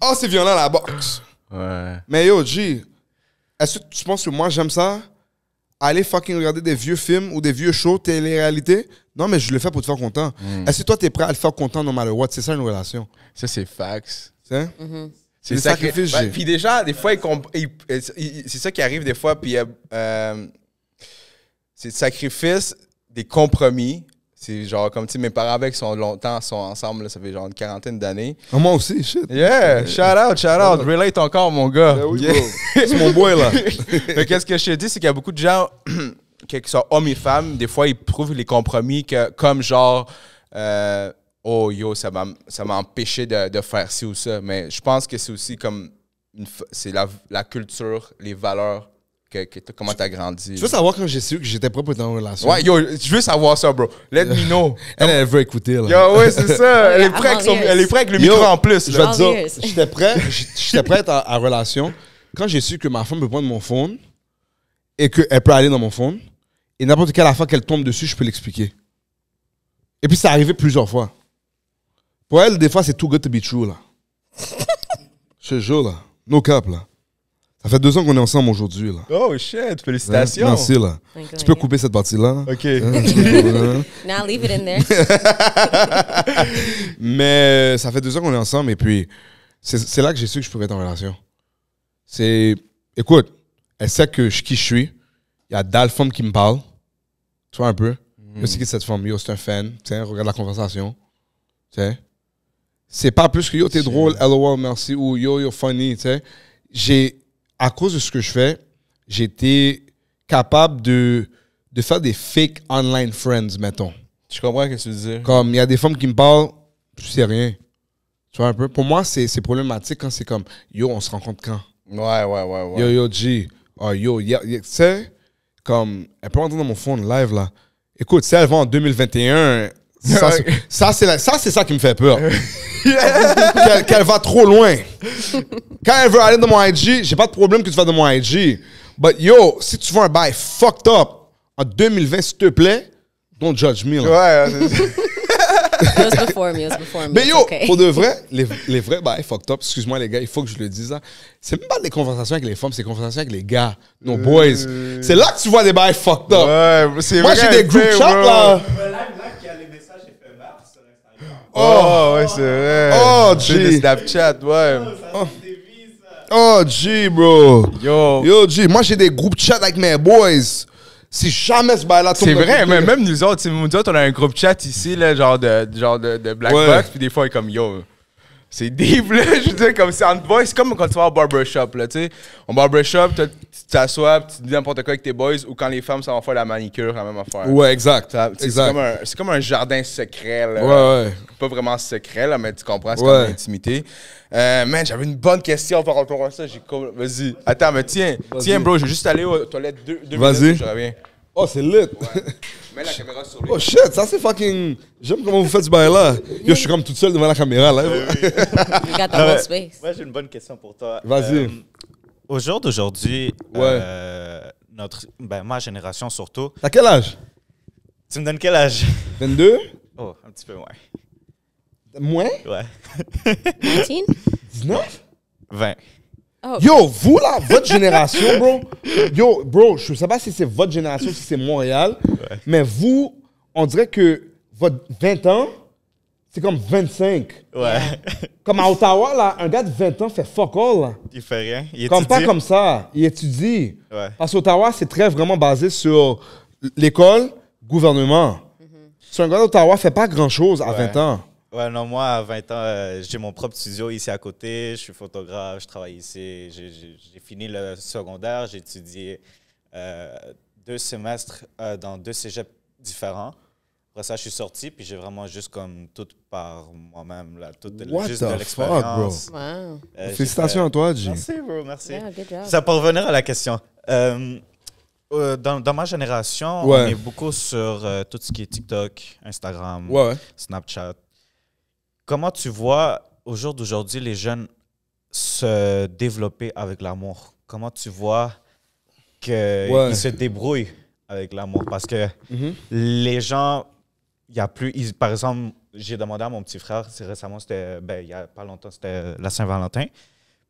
Oh, c'est violent, la boxe. Ouais. Mais yo, G, est-ce que tu penses que moi, j'aime ça? Aller fucking regarder des vieux films ou des vieux shows, télé-réalité? Non, mais je le fais pour te faire content. Est-ce que toi, t'es prêt à le faire content no matter what? C'est ça, une relation. Ça, c'est facts. Tu sais? C'est le sacrifice, G. Puis déjà, des fois, c'est ça qui arrive des fois. Puis c'est le sacrifice, des compromis. C'est genre, comme tu sais, mes parents avec sont ensemble, là, ça fait genre une quarantaine d'années. Ah, moi aussi, shit. Yeah, shout out. Relate encore, mon gars. Ben oui, Yeah. bro. C'est mon boy, là. Mais qu'est-ce que je te dis, c'est qu'il y a beaucoup de gens, que ce soit hommes et femmes, des fois, ils trouvent les compromis comme genre, oh yo, ça m'a empêché de faire ci ou ça. Mais je pense que c'est aussi comme, c'est la culture, les valeurs, comment t'as grandi. Tu veux savoir quand j'ai su que j'étais prêt pour être en relation? Ouais, yo, je veux savoir ça, bro. Let me know. Elle veut écouter, là. Yo, ouais, c'est ça. Elle est I'm prête all ears. avec le micro en plus. Je Là. vais te All dire, ears. j'étais prêt à être en relation quand j'ai su que ma femme peut prendre mon phone et qu'elle peut aller dans mon phone et n'importe quelle affaire qu'elle tombe dessus, je peux l'expliquer. Et puis, ça arrivé plusieurs fois. Pour elle, des fois, c'est too good to be true, là. Je te jure, là. No cap, là. Ça fait 2 ans qu'on est ensemble aujourd'hui, là. Oh shit, félicitations. Merci, là. Thank Tu you. peux couper cette partie-là. OK. Now leave it in there. Mais ça fait 2 ans qu'on est ensemble et puis c'est là que j'ai su que je pouvais être en relation. Écoute, elle sait qui je suis. Il y a dalle femmes qui me parlent. Tu vois un peu. Yo, c'est qui cette femme? Yo, c'est un fan. Tiens, regarde la conversation. Tu sais. C'est pas plus que yo, t'es drôle, LOL, merci, ou yo, funny. Tu sais. À cause de ce que je fais, j'ai été capable de faire des fake online friends, mettons. Je comprends ce que tu veux dire. Comme, il y a des femmes qui me parlent, je sais rien. Tu vois un peu? Pour moi, c'est problématique quand c'est comme, yo, on se rencontre quand? Ouais. Yo, G. Oh, yo, tu sais, comme, elle peut rentrer dans mon phone live, là. Écoute, si elle va en 2021, ça, c'est ça qui me fait peur. Qu'elle va trop loin. Quand elle veut aller dans mon IG, j'ai pas de problème que tu vas dans mon IG. But yo, si tu veux un bail fucked up en 2020, s'il te plaît, don't judge me, là. Ouais. It was before me. Mais It's yo, okay. pour de vrai, les vrais bails fucked up, excuse-moi les gars, il faut que je le dise là. C'est même pas des conversations avec les femmes, c'est des conversations avec les gars, nos boys. C'est là que tu vois des bails fucked up. Ouais, c'est Moi, vrai, j'ai des group bro. chats là. qui a les messages éphémères sur Instagram. Oh, ouais, c'est vrai. Oh, C'est des G. Snapchat, ouais. Oh, G, bro. Yo. Yo, G, moi, j'ai des groupes chat avec mes boys. Si jamais ce bail-là tombe C'est dans vrai, le mais côté, même nous autres, on a un groupe chat ici, là, genre de Black Ouais. Box, puis des fois, il est comme yo. C'est deep, là. Je veux dire, comme c'est en boys, c'est comme quand tu vas au barbershop, là, tu sais. Au barbershop, tu t'assois, tu dis n'importe quoi avec tes boys, ou quand les femmes s'en vont faire la manicure, la même affaire. Ouais, exact. C'est comme un jardin secret, là. Ouais. Pas vraiment secret, là, mais tu comprends, c'est comme l'intimité. Man, j'avais une bonne question par rapport à ça. Vas-y. Attends, mais tiens, bro, je vais juste aller aux toilettes 2 minutes, je reviens. Oh, c'est lit. Ouais. Mets la caméra sur lui. Oh shit, ça c'est fucking. J'aime comment vous faites ce bail là. Yo, je suis comme toute seule devant la caméra là. You got the whole space. Moi, j'ai une bonne question pour toi. Vas-y. Au jour d'aujourd'hui, ma génération surtout. T'as quel âge? Tu me donnes quel âge? 22? Oh, un petit peu moins. Moins? Ouais. 19? 19? 20. Oh, Yo, vous là, votre génération, bro. Yo, bro, je sais pas si c'est votre génération, si c'est Montréal, mais vous, on dirait que votre 20 ans, c'est comme 25. Ouais. Comme à Ottawa, là, un gars de 20 ans fait fuck all. Là. Il fait rien. Il Comme pas étudie. comme ça. Il étudie. Ouais. Parce qu'Ottawa, c'est très vraiment basé sur l'école, gouvernement. Sur un gars d'Ottawa fait pas grand-chose à 20 ans. Ouais, non, moi, à 20 ans, j'ai mon propre studio ici à côté. Je suis photographe, je travaille ici. J'ai fini le secondaire. J'ai étudié 2 semestres dans 2 cégeps différents. Après ça, je suis sorti, puis j'ai vraiment juste comme tout par moi-même, là, tout What juste the de l'expérience. wow. Félicitations à toi, G. Merci, bro, merci. Yeah, good job. Ça pour revenir à la question. Dans ma génération, Ouais. on est beaucoup sur tout ce qui est TikTok, Instagram, Ouais. Snapchat. Comment tu vois, au jour d'aujourd'hui, les jeunes se développer avec l'amour? Comment tu vois qu'ils se débrouillent avec l'amour? Parce que les gens, il y a plus... par exemple, j'ai demandé à mon petit frère, récemment, il y a pas longtemps, c'était la Saint-Valentin.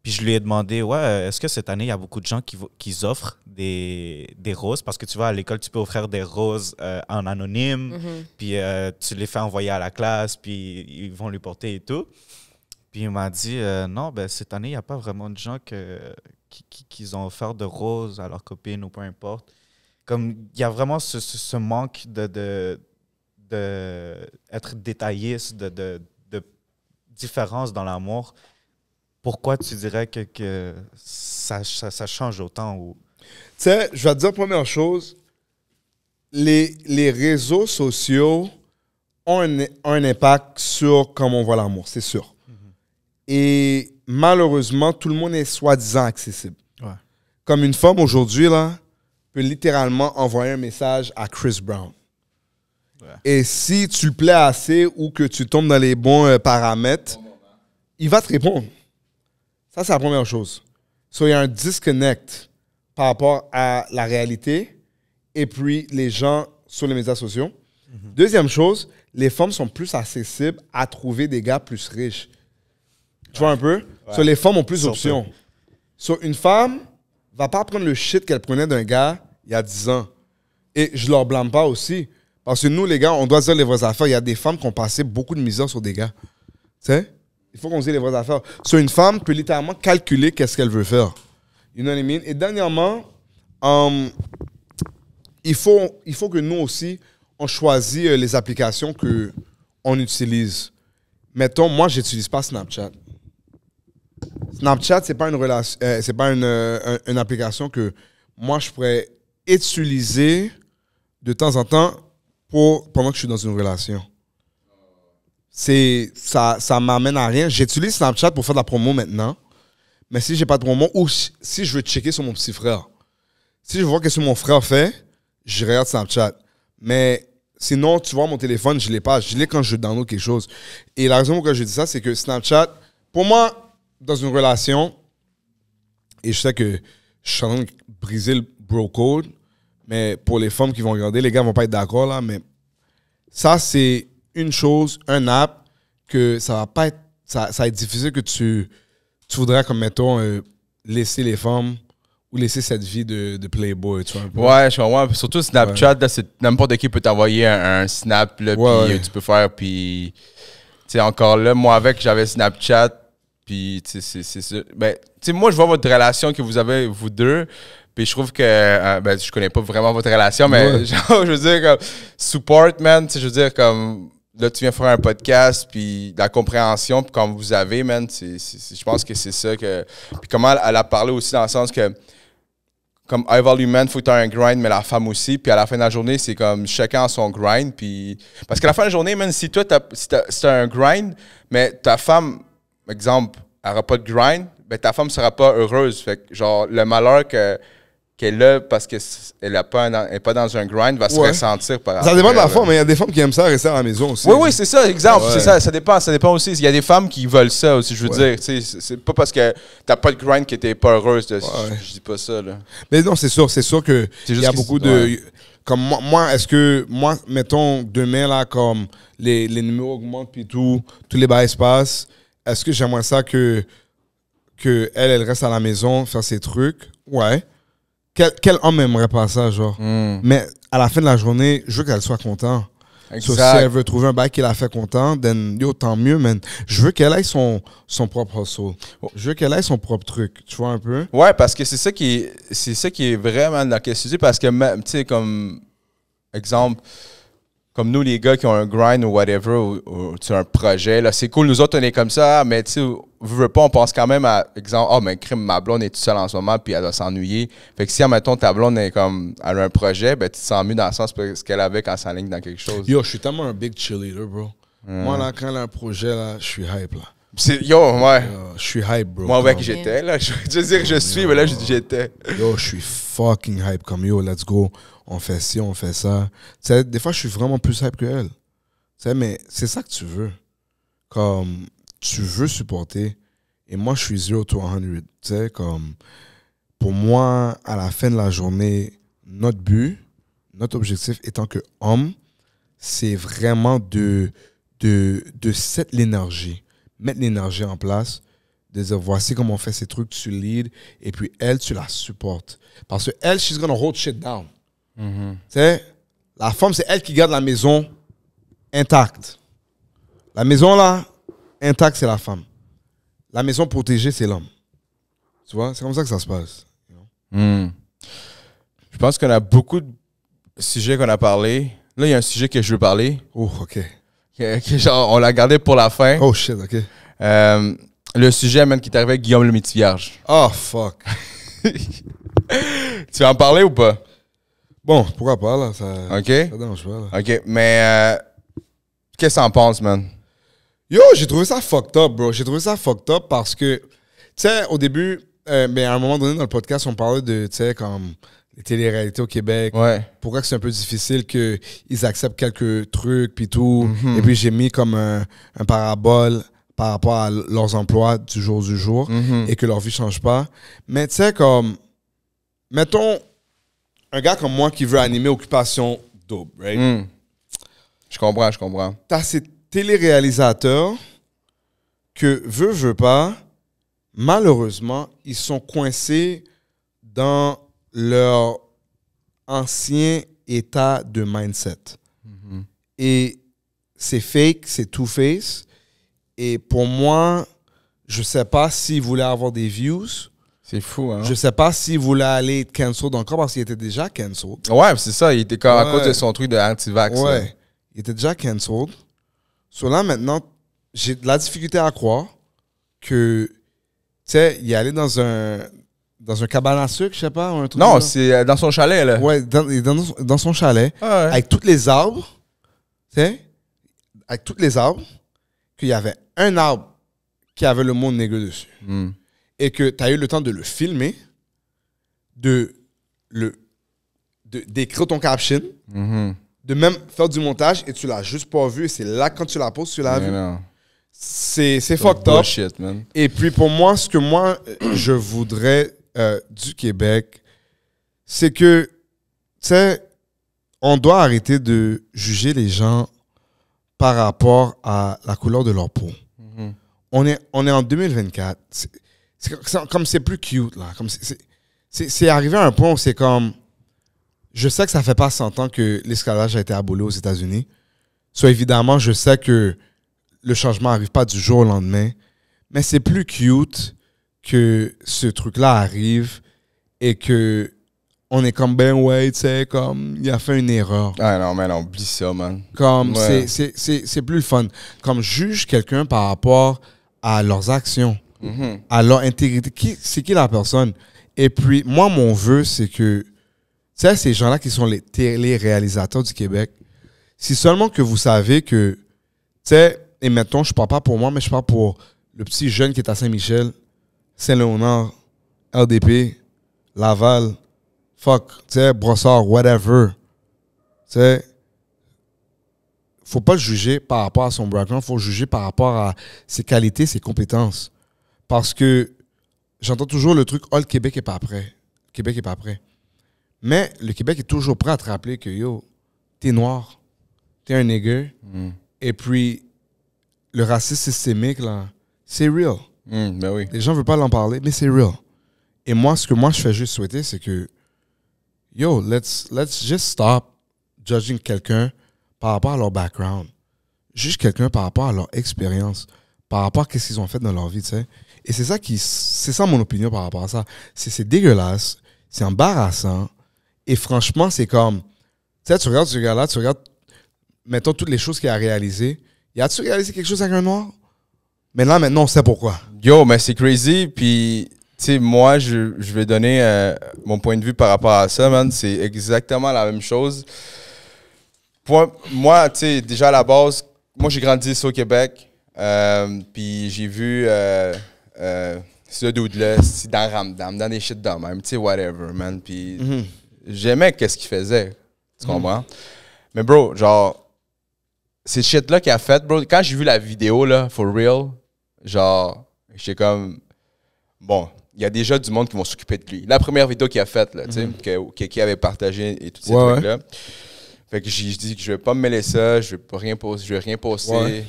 Puis je lui ai demandé, est-ce que cette année, il y a beaucoup de gens qui offrent des roses? Parce que tu vois, à l'école, tu peux offrir des roses en anonyme, puis tu les fais envoyer à la classe, puis ils vont lui porter et tout. Puis il m'a dit, non, cette année, il n'y a pas vraiment de gens qui ont offert de roses à leurs copines ou peu importe. Comme, il y a vraiment ce manque de être détailliste, de différence dans l'amour. Pourquoi tu dirais que ça change autant? Ou... Tu sais, je vais te dire première chose. Les réseaux sociaux ont un impact sur comment on voit l'amour, c'est sûr. Et malheureusement, tout le monde est soi-disant accessible. Ouais. Comme une femme aujourd'hui, là, peut littéralement envoyer un message à Chris Brown. Ouais. Et si tu le plais assez ou que tu tombes dans les bons paramètres, il va te répondre. Ça, c'est la première chose. So, il y a un disconnect par rapport à la réalité et puis les gens sur les médias sociaux. Deuxième chose, les femmes sont plus accessibles à trouver des gars plus riches. Tu vois un peu? Ouais. So, les femmes ont plus Surtout. d'options. So, une femme va pas prendre le shit qu'elle prenait d'un gars il y a 10 ans. Et je leur blâme pas aussi. Parce que nous, les gars, on doit dire les vraies affaires. Il y a des femmes qui ont passé beaucoup de misère sur des gars. Tu sais? Il faut qu'on dise les vraies affaires. So, une femme peut littéralement calculer qu'est-ce qu'elle veut faire. You know what I mean? Et dernièrement, il faut que nous aussi, on choisit les applications qu'on utilise. Mettons, moi, j'utilise pas Snapchat. Snapchat, c'est pas une relation, c'est pas une application que moi, je pourrais utiliser de temps en temps pendant que je suis dans une relation. Ça m'amène à rien. J'utilise Snapchat pour faire de la promo maintenant. Mais si j'ai pas de promo ou si je veux checker sur mon petit frère. Si je vois ce que mon frère fait, je regarde Snapchat. Mais sinon, tu vois, mon téléphone, je l'ai pas. Je l'ai quand je download quelque chose. Et la raison pour laquelle je dis ça, c'est que Snapchat, pour moi, dans une relation, et je sais que je suis en train de briser le bro code, mais pour les femmes qui vont regarder, les gars vont pas être d'accord là, mais ça, c'est une chose, un app, que ça va pas être, ça va être difficile que tu voudrais, comme mettons, laisser les femmes ou laisser cette vie de playboy, tu vois un peu. Ouais, je comprends. Surtout Snapchat, là, n'importe qui peut t'envoyer un snap, là, puis tu peux faire, puis... Tu sais, encore là, moi, j'avais Snapchat, puis c'est ça. Ben, tu sais, moi, je vois votre relation que vous avez, vous deux, puis je trouve que... je connais pas vraiment votre relation, mais genre, je veux dire, comme... Support, man, tu sais, je veux dire, comme... là, tu viens faire un podcast, puis la compréhension, puis comme vous avez, man, je pense que c'est ça que... Puis comment elle a parlé aussi dans le sens que, comme High Value Man, il faut que tu aies un grind, mais la femme aussi, puis à la fin de la journée, c'est comme chacun a son grind, puis... Parce qu'à la fin de la journée, man, si toi, si t'as un grind, mais ta femme, exemple, elle n'aura pas de grind, ben ta femme ne sera pas heureuse. Fait que, genre, le malheur qu'elle a parce qu'elle n'est pas dans un grind va se ressentir par rapport. Ça dépend de la femme, mais il y a des femmes qui aiment ça rester à la maison aussi. Oui, c'est ça, exemple. C'est ça, ça dépend aussi. Il y a des femmes qui veulent ça aussi, je veux dire. C'est pas parce que t'as pas de grind que t'es pas heureuse. Je dis pas ça, là. Mais non, c'est sûr que il y a beaucoup de... Comme moi, mettons, demain, là, comme les numéros augmentent puis tous les bails se passent, est-ce que j'aimerais ça que elle reste à la maison, faire ses trucs? Ouais. Quel homme aimerait pas ça, genre? Mais à la fin de la journée, je veux qu'elle soit contente. So, si elle veut trouver un bail qui la fait content, then, yo, tant mieux, man. Je veux qu'elle ait son propre hustle. Je veux qu'elle ait son propre truc. Tu vois un peu? Ouais, parce que c'est ça qui est vraiment dans la question. Parce que, tu sais, comme exemple, comme nous, les gars qui ont un grind ou whatever, ou un projet, là, c'est cool. Nous autres, on est comme ça, mais tu sais, veux pas, on pense quand même à, exemple, mais crime, ma blonde est toute seule en ce moment, puis elle doit s'ennuyer. Fait que si, admettons, ta blonde elle a un projet, ben, tu te sens mieux dans le sens parce qu'elle avait quand elle s'enligne dans quelque chose. Yo, je suis tellement un big cheerleader, bro. Moi, là, quand elle a un projet, là, je suis hype, là. Je suis hype, bro. Moi, ouais, que j'étais, là. Je veux dire que je suis, mais là, je dis j'étais. Yo, je suis fucking hype, comme yo, let's go. On fait ci, on fait ça. Tu sais, des fois, je suis vraiment plus hype que elle. Tu sais, mais c'est ça que tu veux. Comme, tu veux supporter. Et moi, je suis 0 to 100. Tu sais, comme, pour moi, à la fin de la journée, notre but, notre objectif étant que homme, c'est vraiment de set l'énergie, mettre l'énergie en place, de dire voici comment on fait ces trucs, tu lead, et puis elle, tu la supportes. Parce que elle, she's gonna hold shit down. Tu sais, la femme, c'est elle qui garde la maison intacte. La maison, là, intacte, c'est la femme. La maison protégée, c'est l'homme. Tu vois, c'est comme ça que ça se passe. Je pense qu'on a beaucoup de sujets qu'on a parlé. Là, il y a un sujet que je veux parler. Oh, OK. Genre, on l'a gardé pour la fin. Oh, shit, OK. Le sujet, même, qui est arrivé avec Guillaume le Métis-Vierge. Oh, fuck. Tu veux en parler ou pas? Bon, pourquoi pas, là? Ça dérange pas, là. OK, mais qu'est-ce que t'en penses, man? Yo, j'ai trouvé ça fucked up, bro. J'ai trouvé ça fucked up parce que, tu sais, au début, mais à un moment donné dans le podcast, on parlait de, tu sais, comme les téléréalités au Québec. Ouais. Pourquoi que c'est un peu difficile qu'ils acceptent quelques trucs, puis tout. Et puis, j'ai mis comme un parabole par rapport à leurs emplois du jour et que leur vie change pas. Mais tu sais, comme, mettons, un gars comme moi qui veut animer Occupation Double, right? Je comprends. T'as ces téléréalisateurs que, veut pas, malheureusement, ils sont coincés dans leur ancien état de mindset. Et c'est fake, c'est two-face. Et pour moi, je sais pas s'ils voulaient avoir des views. C'est fou, hein? Je sais pas s'il voulait aller être cancelled encore parce qu'il était déjà cancelled. Ouais, c'est ça. Il était comme à cause de son truc de anti-vax. Ouais. Il était déjà cancelled. So là, maintenant, j'ai de la difficulté à croire que, tu sais, il allait dans un cabane à sucre, je sais pas. Un truc non, c'est dans son chalet, là. Ouais, dans son chalet. Ah ouais. Avec tous les arbres. Tu sais, avec tous les arbres. Qu'il y avait un arbre qui avait le mot négueux dessus. Et que tu as eu le temps de le filmer, d'écrire ton caption, de même faire du montage et tu l'as juste pas vu. Et c'est là, quand tu la poses, tu l'as vu. Non. C'est fucked up. Bullshit, man. Et puis pour moi, ce que moi, je voudrais du Québec, c'est que, tu sais, on doit arrêter de juger les gens par rapport à la couleur de leur peau. On est en 2024. Comme c'est plus cute, là. C'est arrivé à un point où c'est comme... Je sais que ça fait pas 100 ans que l'esclavage a été aboli aux États-Unis. So, évidemment, je sais que le changement n'arrive pas du jour au lendemain. Mais c'est plus cute que ce truc-là arrive et que on est comme, ben ouais, tu sais, comme, il a fait une erreur. Ah non, man, oublie ça, man. Comme, Ouais. c'est plus le fun. Comme, juge quelqu'un par rapport à leurs actions, Mhm. à leur intégrité. C'est qui la personne? Et puis, moi, mon vœu, c'est que, tu sais, ces gens-là qui sont les téléréalisateurs du Québec, si seulement que vous savez que, tu sais, et mettons, je parle pas pour moi, mais je parle pour le petit jeune qui est à Saint-Michel, Saint-Léonard, RDP, Laval, fuck, tu sais, Brossard, whatever. Tu sais, faut pas le juger par rapport à son background, faut le juger par rapport à ses qualités, ses compétences. Parce que j'entends toujours le truc, oh, le Québec est pas prêt. Le Québec est pas prêt. Mais le Québec est toujours prêt à te rappeler que, yo, t'es noir, t'es un nigger, et puis le racisme systémique, là, c'est real. Ben oui. Les gens veulent pas l'en parler, mais c'est real. Et moi, ce que moi, je fais juste souhaiter, c'est que, yo, let's just stop judging quelqu'un par rapport à leur background. Juge quelqu'un par rapport à leur expérience, par rapport à ce qu'ils ont fait dans leur vie, tu sais. Et c'est ça mon opinion par rapport à ça. C'est dégueulasse, c'est embarrassant, et franchement, c'est comme, tu sais, tu regardes ce gars-là, tu regardes, mettons, toutes les choses qu'il a réalisées. Y a-tu réalisé quelque chose avec un noir? Mais là, maintenant, on sait pourquoi. Yo, mais c'est crazy. Puis, tu sais, moi, je vais donner mon point de vue par rapport à ça, man. C'est exactement la même chose. Moi, tu sais, déjà à la base, moi, j'ai grandi ici au Québec. Puis, j'ai vu ce dude-là dans Ramdam, dans des shit de même, tu sais, whatever, man. Puis, j'aimais qu'est-ce qu'il faisait. Tu comprends? Mais, bro, genre, ces shit-là qu'il a fait, bro, quand j'ai vu la vidéo, là, for real, genre, j'étais comme, bon, il y a déjà du monde qui vont s'occuper de lui. La première vidéo qu'il a faite, là, tu sais, qui avait partagé et tous ces trucs-là. Fait que j'ai dit que je vais pas me mêler ça, je vais rien poster. Ouais.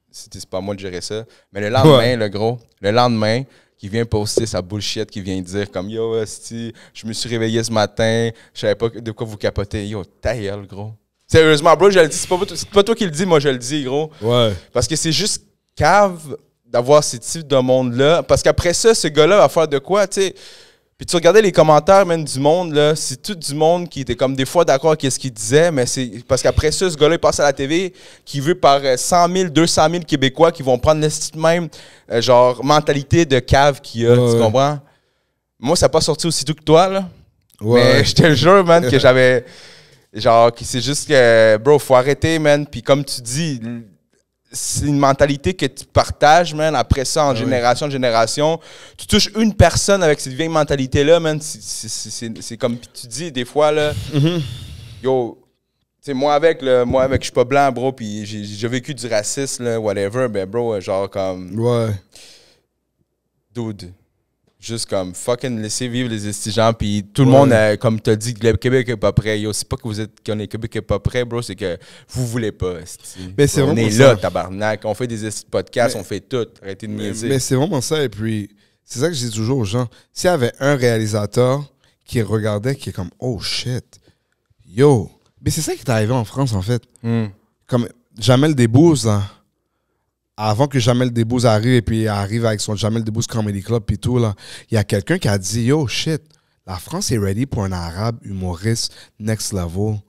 C'est pas moi de gérer ça. Mais le lendemain, le lendemain, qui vient poster sa bullshit, qui vient dire comme, yo, esti, je me suis réveillé ce matin, je savais pas de quoi vous capotez. Yo, ta gueule, gros. Sérieusement, bro, je le dis. C'est pas toi qui le dis, moi je le dis, gros. Ouais. Parce que c'est juste cave d'avoir ces types de monde-là. Parce qu'après ça, ce gars-là va faire de quoi, tu sais. Puis tu regardais les commentaires, même du monde, là, c'est tout du monde qui était comme des fois d'accord avec ce qu'il disait, mais c'est parce qu'après ça, ce gars-là, il passe à la TV, qui veut par 100 000, 200 000 Québécois qui vont prendre le même, genre, mentalité de cave qu'il a, tu comprends? Moi, ça n'a pas sorti aussi doux que toi, là. Mais je te jure, man, que j'avais... Genre, c'est juste que, bro, faut arrêter, man. Puis comme tu dis, c'est une mentalité que tu partages, man. Après ça, en génération, tu touches une personne avec cette vieille mentalité-là, man. C'est comme tu dis, des fois, là, yo, tu sais, moi avec, je suis pas blanc, bro, puis j'ai vécu du racisme, là, whatever, ben, bro, genre, comme... Ouais. Dude. Juste comme fucking laisser vivre les gens, puis tout le monde, comme tu as dit, le Québec est pas prêt. Yo, c'est pas que le Québec est pas prêt, bro, c'est que vous voulez pas. Mais c'est on vraiment est ça. là, tabarnak. On fait des podcasts, on fait tout. Arrêtez de niaiser. Mais c'est vraiment ça, et puis c'est ça que je dis toujours aux gens. S'il y avait un réalisateur qui regardait, qui est comme, oh shit, yo. Mais c'est ça qui est arrivé en France, en fait. Comme Jamel Debbouze, là. Avant que Jamel Debbouze arrive, et puis arrive avec son Jamel Debbouze Comedy Club, puis tout, là, il y a quelqu'un qui a dit, yo, shit, la France est ready pour un arabe humoriste next level.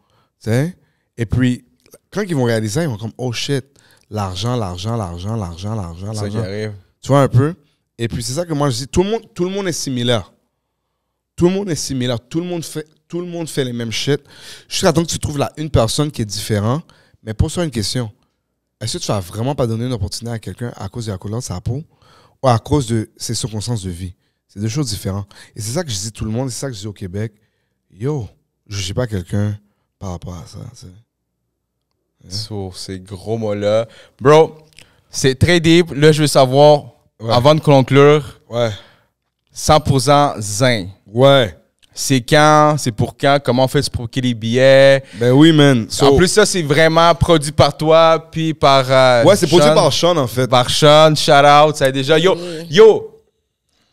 Tu sais? Et puis, quand ils vont réaliser, ils vont comme, oh shit, l'argent. C'est ça qui arrive. Tu vois un peu? Et puis, c'est ça que moi, je dis, tout le monde est similaire. Tout le monde est similaire. Tout le monde fait les mêmes shit. Jusqu'à temps que tu trouves là une personne qui est différente, mais pose-toi une question. Est-ce que tu vas vraiment pas donner une opportunité à quelqu'un à cause de la couleur de sa peau ou à cause de ses circonstances de vie? C'est deux choses différentes. Et c'est ça que je dis à tout le monde, c'est ça que je dis au Québec. Yo, je ne juge pas quelqu'un par rapport à ça. Sur ces gros mots-là. Bro, c'est très deep. Là, je veux savoir, avant de conclure, 100% zinc. Ouais. C'est quand? C'est pour quand? Comment on fait pour procurer les billets? Ben oui, man. En plus, ça, c'est vraiment produit par toi, puis par c'est produit par Sean, en fait. Par Sean, shout-out. Ça a déjà... Yo!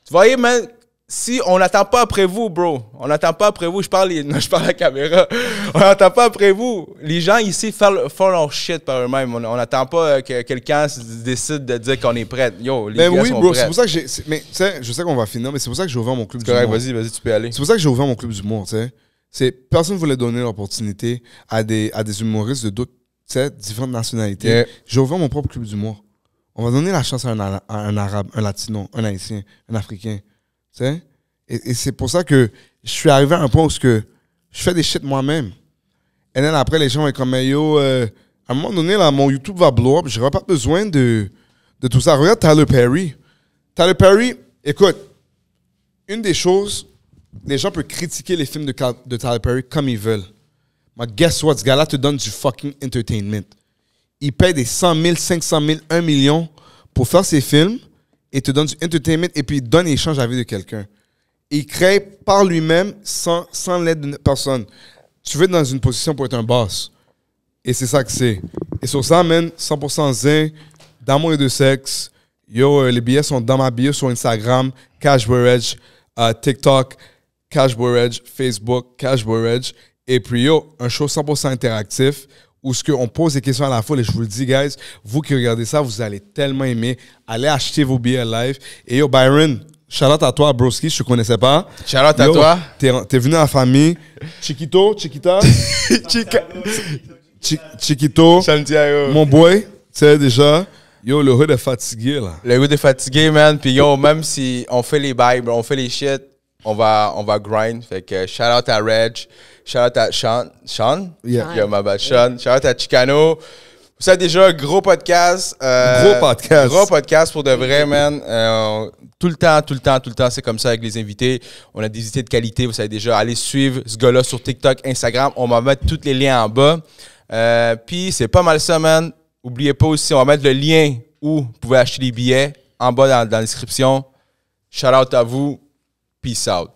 Tu voyais, man, si on n'attend pas après vous, bro, on n'attend pas après vous, je parle à la caméra, on n'attend pas après vous. Les gens ici font leur shit par eux-mêmes. On n'attend pas que quelqu'un décide de dire qu'on est prêt. Yo, les gars sont prêts. C'est pour ça que mais tu sais, je sais qu'on va finir, mais c'est pour ça que j'ai ouvert mon club d'humour. Vas-y, tu peux aller. C'est pour ça que j'ai ouvert mon club d'humour, tu sais. Personne ne voulait donner l'opportunité à des humoristes de d'autres, différentes nationalités. Yeah. J'ai ouvert mon propre club d'humour. On va donner la chance à un Arabe, un Latino, un Haïtien, un Africain. Tu sais? Et c'est pour ça que je suis arrivé à un point où je fais des shit moi-même. Et then après, les gens vont être comme, yo, à un moment donné, là, mon YouTube va blow up. Je n'aurai pas besoin de tout ça. Regarde Tyler Perry. Tyler Perry, écoute, une des choses, les gens peuvent critiquer les films de Tyler Perry comme ils veulent. Mais guess what? Ce gars-là te donne du fucking entertainment. Il paye des 100 000, 500 000, 1 million pour faire ses films et te donne du entertainment et puis il donne et échange la vie de quelqu'un. Il crée par lui-même sans l'aide de personne. Tu veux être dans une position pour être un boss. Et c'est ça que c'est. Et sur ça, man, 100% zen, d'amour et de sexe. Yo, les billets sont dans ma bio sur Instagram, Cash Burrage, TikTok, Cash Burrage, Facebook, Cash Burrage. Et puis, yo, un show 100% interactif où on pose des questions à la foule. Et je vous le dis, guys, vous qui regardez ça, vous allez tellement aimer. Allez acheter vos billets live. Et yo, Byron, shout-out à toi, broski, je te connaissais pas. Shout-out à toi. T'es venu à la famille. Chiquita. Chiquito. Santiago. Mon boy, tu sais déjà. Yo, le hood est fatigué, là. Le hood est fatigué, man. Puis yo, même si on fait les bails, on fait les shit, on va grind. Fait que shout-out à Reg. Shout-out à Sean? Yeah. Yo, my bad, Sean. Shout-out à Chicano. Vous savez déjà, gros podcast. Gros podcast pour de vrai, man. Tout le temps, c'est comme ça avec les invités. On a des invités de qualité, vous savez déjà. Allez suivre ce gars-là sur TikTok, Instagram. On va mettre tous les liens en bas. Puis c'est pas mal ça, man. N'oubliez pas aussi, on va mettre le lien où vous pouvez acheter les billets en bas dans la description. Shout out à vous. Peace out.